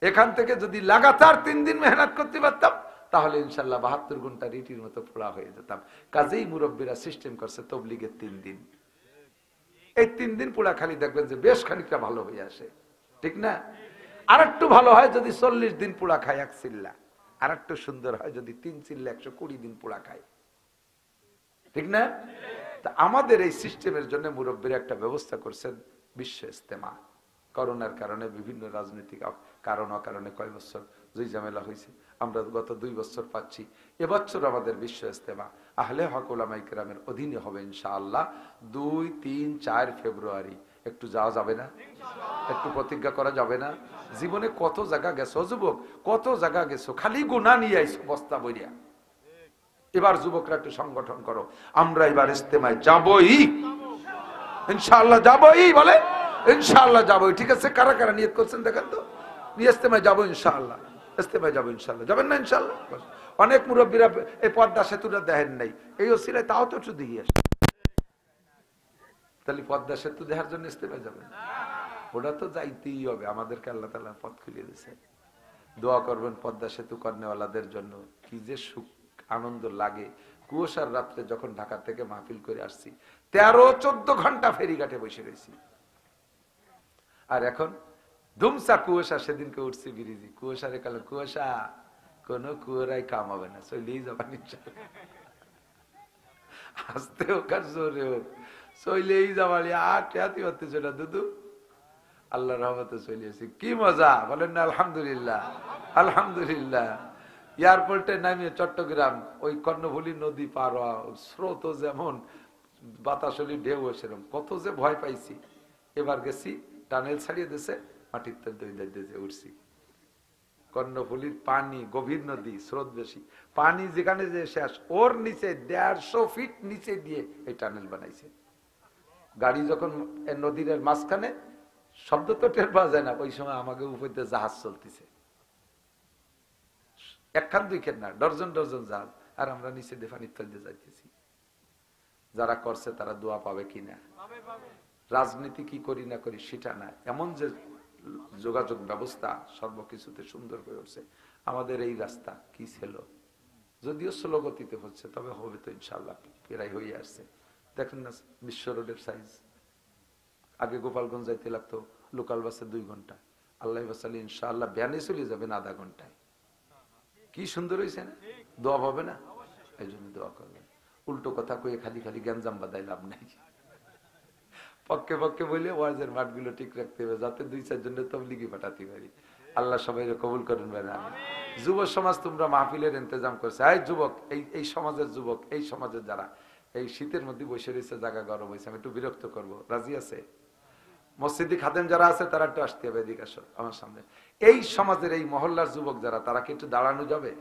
এখান থেকে যদি লাগাতার 3 দিন মেহনত করতে পারতাম, তাহলে ইনশাল্লাহ 72 ঘন্টা রিটির মতো পোড়া হয়ে যেতাম। কাজেই মুরব্বীরা সিস্টেম করছে তবলিগের 3 দিন। এই 3 দিন পোড়া খালি দেখবেন যে বেশ খানিকটা ভালো হয়ে আসে, ঠিক না? আর একটু ভালো হয় যদি 40 দিন পোড়া খায় 1 চিল্লা, আর একটু সুন্দর হয় যদি 3 চিল্লা 120 দিন পোড়া খায়, ঠিক না? তা আমাদের এই সিস্টেমের জন্য মুরব্বীরা একটা ব্যবস্থা করছেন, বিশ্ব ইজতেমা। করোনার কারণে বিভিন্ন রাজনৈতিক কারণ অকারণে কয় বছর দুই ঝামেলা হয়েছে, আমরা গত 2 বছর পাচ্ছি। এবছর আমাদের বিশ্ব ইজতেমা আহলে হক উলামায়ে কেরামের অধীনে হবে ইনশাআল্লাহ 2, 3, 4 ফেব্রুয়ারি। একটু যাওয়া যাবে না? একটু প্রতিজ্ঞা করা যাবে না? জীবনে কত জায়গা গেছো যুবক, কত জায়গা গেছো, খালি গুনাহ নিয়ে আইছো বস্তা বইরা। এবার যুবকরা একটু সংগঠন করো, আমরা এবার ইজতেমায় যাবই ইনশাআল্লাহ, যাবই বলে ইনশাআল্লাহ যাবই। ঠিক আছে, কারা কারা নিয়ত করছেন দেখেন তো, ইজতেমায় যাবো ইনশাআল্লাহ। ইস্তেমায় যাবো ইনশাল্লাহ। যাবেন না ইনশাল্লাহ? অনেক মুরব্বীরা এই পদ্মা সেতুটা দেখেন নাই, এই ওসিলায় তাও তো একটু দিয়ে আসে। তাহলে পদ্মা সেতু দেখার জন্য ইস্তেমায় যাবেন? ওটা তো যাইতেই হবে, আমাদেরকে আল্লাহ তাআলা পথ খুলিয়ে দিয়েছে। দোয়া করবেন পদ্মা সেতু কর্নেওয়ালাদের জন্য, কি যে সুখ আনন্দ লাগে। কুয়াশার রাত্রে যখন ঢাকা থেকে মাহফিল করে আসছি, 13-14 ঘন্টা ফেরিঘাটে বসে রয়েছি। আর এখন ধুমসা কুয়াশা, সেদিনকে উঠছি ব্রিজে, কুয়াশারে কালো কুয়াশা, কোন কুয়ারাই কাম হবে না, চলেই যাবেন আসতে হোক আর জোরে হোক, চলেই যাবানি। আর ঠেয়াতি হতেছে না দুদু, আল্লাহ রহমতে চলে আসি। কি মজা বলেন না? আলহামদুলিল্লাহ, আলহামদুলিল্লাহ। এয়ারপোর্টে নামিয়ে চট্টগ্রাম ওই কর্ণফুলী নদী পার হওয়া, স্রোত যেমন, বাতাসলি ঢেউ সেরকম, কত যে ভয় পাইছি। এবার গেছি, টানেল ছাড়িয়ে দিয়েছে, মাটির তেল দই উঠছি। কর্ণফুলীর পানি, গভীর নদী, স্রোত বেশি, পানি যেখানে যে শেষ, ওর নিচে 150 ফিট নিচে দিয়ে এই টানেল বানাইছে। গাড়ি যখন নদীর মাঝখানে, শব্দ তো টের পাওয়া যায় না, ওই সময় আমাকে উপর দিয়ে জাহাজ চলতেছে, একখান দুইখান না, ডর্জন ডর্জন জাহাজ, আর আমরা নিচে দিয়ে পানির তল দিয়ে যাইতেছি। যারা করছে তারা দোয়া পাবে কিনা? রাজনীতি কি করি না করি সেটা না, এমন যে যোগাযোগ ব্যবস্থা সর্বকিছুতে সুন্দর করে উঠছে। আমাদের এই রাস্তা কি ছিল, যদিও স্লো গতিতে হচ্ছে, তবে হবে তো ইনশাল্লাহ, প্রায় হয়ে আসছে। দেখেন না বিশ্ব রোডের সাইজ, আগে গোপালগঞ্জ যাইতে লাগতো লোকাল বাসে 2 ঘন্টা, আল্লাহ বাসালে ইনশাআল্লাহ ভ্যানে চলে যাবেন আধা ঘন্টায়। কি সুন্দর হয়েছে না? দোয়া হবে না? এই জন্য দোয়া করবেন। উল্টো কথা কয়ে খালি খালি গ্যাঞ্জাম বাদায় লাভ নাই। পক্ষে পক্ষে বলে ওয়াজের মাঠগুলো ঠিক রাখতে হবে, যাতে 2-4 জনের তবলিগি পাঠাতে পারি। আল্লাহ সবাই কবুল করেন। যুব সমাজ তোমরা মাহফিলের ইন্তজাম করছে, এই যুবক, এই সমাজের যুবক, এই সমাজের যারা এই শীতের মধ্যে বসে রয়েছে, জায়গা গরম হয়েছে, আমি একটু বিরক্ত করবো, রাজি আছে? মসজিদি খাদেম যারা আছে তারা একটু আসতে হবে, এদিকে আসো আমার সামনে। এই সমাজের এই মহল্লার যুবক যারা, তারা কি একটু দাঁড়ানো যাবে?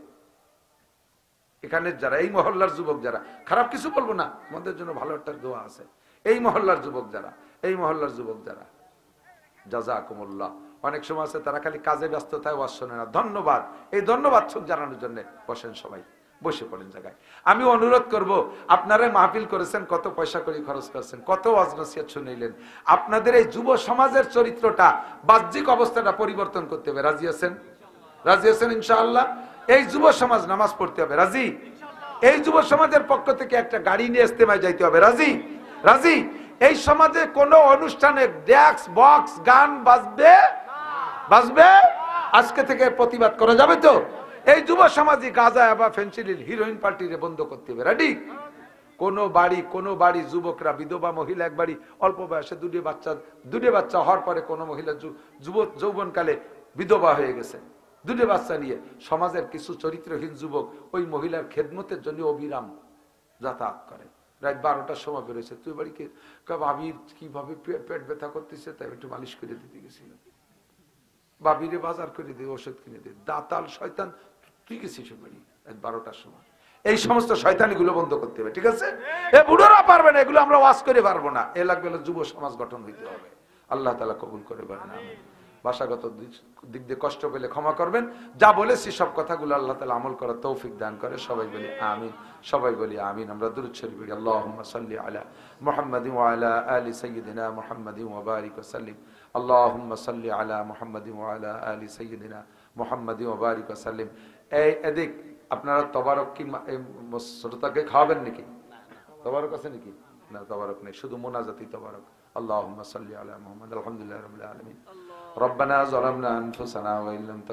এখানে যারা এই মহল্লার যুবক যারা, খারাপ কিছু বলবো না, আমাদের জন্য ভালো একটা দোয়া আছে। এই মহল্লার যুবক যারা, এই মহল্লার যুবক যারা, জাযাকুমুল্লাহ। অনেক সময় আছে তারা খালি কাজে ব্যস্ততায় ওয়াজ শোনে না। ধন্যবাদ, এই ধন্যবাদ সব জানানোর জন্য বসেন, সবাই বসে পড়েন জায়গায়। আমি অনুরোধ করব, আপনারা মাহফিল করেছেন, কত পয়সা করে খরচ করছেন, কত ওয়াজ নসিহত শুনাইলেন, আপনাদের এই যুব সমাজের চরিত্রটা, বাহ্যিক অবস্থাটা পরিবর্তন করতে হবে। রাজি আছেন? রাজি আছেন ইনশাআল্লাহ? এই যুব সমাজ নামাজ পড়তে হবে, রাজি? এই যুব সমাজের পক্ষ থেকে একটা গাড়ি নিয়ে ইস্তেমায় যাইতে হবে, রাজি? রাজি? এই সমাজে কোন অনুষ্ঠানে ডেস্ক বক্স গান বাজবে বাজবে আজকে থেকে প্রতিবাদ করা যাবে তো? এই যুব সমাজই গাঁজা বা ফেন্সিডিল হিরোইন পার্টিরে বন্ধ করতে হবে, রেডি? কোন বাড়ি যুবকরা, বিধবা মহিলা, এক বাড়ি অল্প বয়সে দুটো বাচ্চা হওয়ার পরে কোন মহিলা যৌবনকালে বিধবা হয়ে গেছে, 2 বাচ্চা নিয়ে, সমাজের কিছু চরিত্রহীন যুবক ওই মহিলার খেদমতের জন্য অবিরাম যাতায়াত করে। রাত 12টার সময় বেরোছে, তুই বাড়িকে ভাবির কিভাবে পেট ব্যথা করতেছে, তাই একটু মালিশ করে দিতে গেছিল, বাবিরে বাজার করে দিয়ে ওষুধ কিনে দিয়ে, দাতাল শয়তান, তুই গেছিস বাড়ি রাত 12টার সময়। এই সমস্ত শয়তানি গুলো বন্ধ করতে হবে, ঠিক আছে? এ বুড়োরা পারবে না, এগুলো আমরা ওয়াজ করে পারবো না। এ লাগবে যুব সমাজ গঠন হইতে হবে। আল্লাহ তাআলা কবুল করে বলেন আমিন। ভাষাগত দিক দিয়ে কষ্ট পেলে ক্ষমা করবেন। যা বলেছি সব কথাগুলো আল্লাহ তাআলা আমল করার তৌফিক দান করে। সবাই বলি আমিন, সবাই বলি আমিন। আমরা দুরূদ শরীফ পড়ি, আল্লাহুম্মা সাল্লি আলা মুহাম্মাদিন ওয়া আলা আলি সাইয়্যিদিনা মুহাম্মাদিন ওয়া বারিক ওয়া সাল্লিম। আল্লাহুম্মা সাল্লি আলা মুহাম্মাদিন ওয়া আলা আলি সাইয়্যিদিনা মুহাম্মাদিন ওয়া বারিক ওয়া সাল্লিম। এই এদিক আপনারা তবারক কি শ্রোতাকে খাওয়াবেন নাকি? তবারক আছে নাকি? না, তবারক নেই, শুধু মোনাজাতি তবারক। আল্লাহুম্মা সাল্লি আলা মুহাম্মাদ। আলহামদুলিল্লাহি রাব্বিল আলামিন। রব্বানা যালামনা আনফুসানা ওয়া ইল্লাম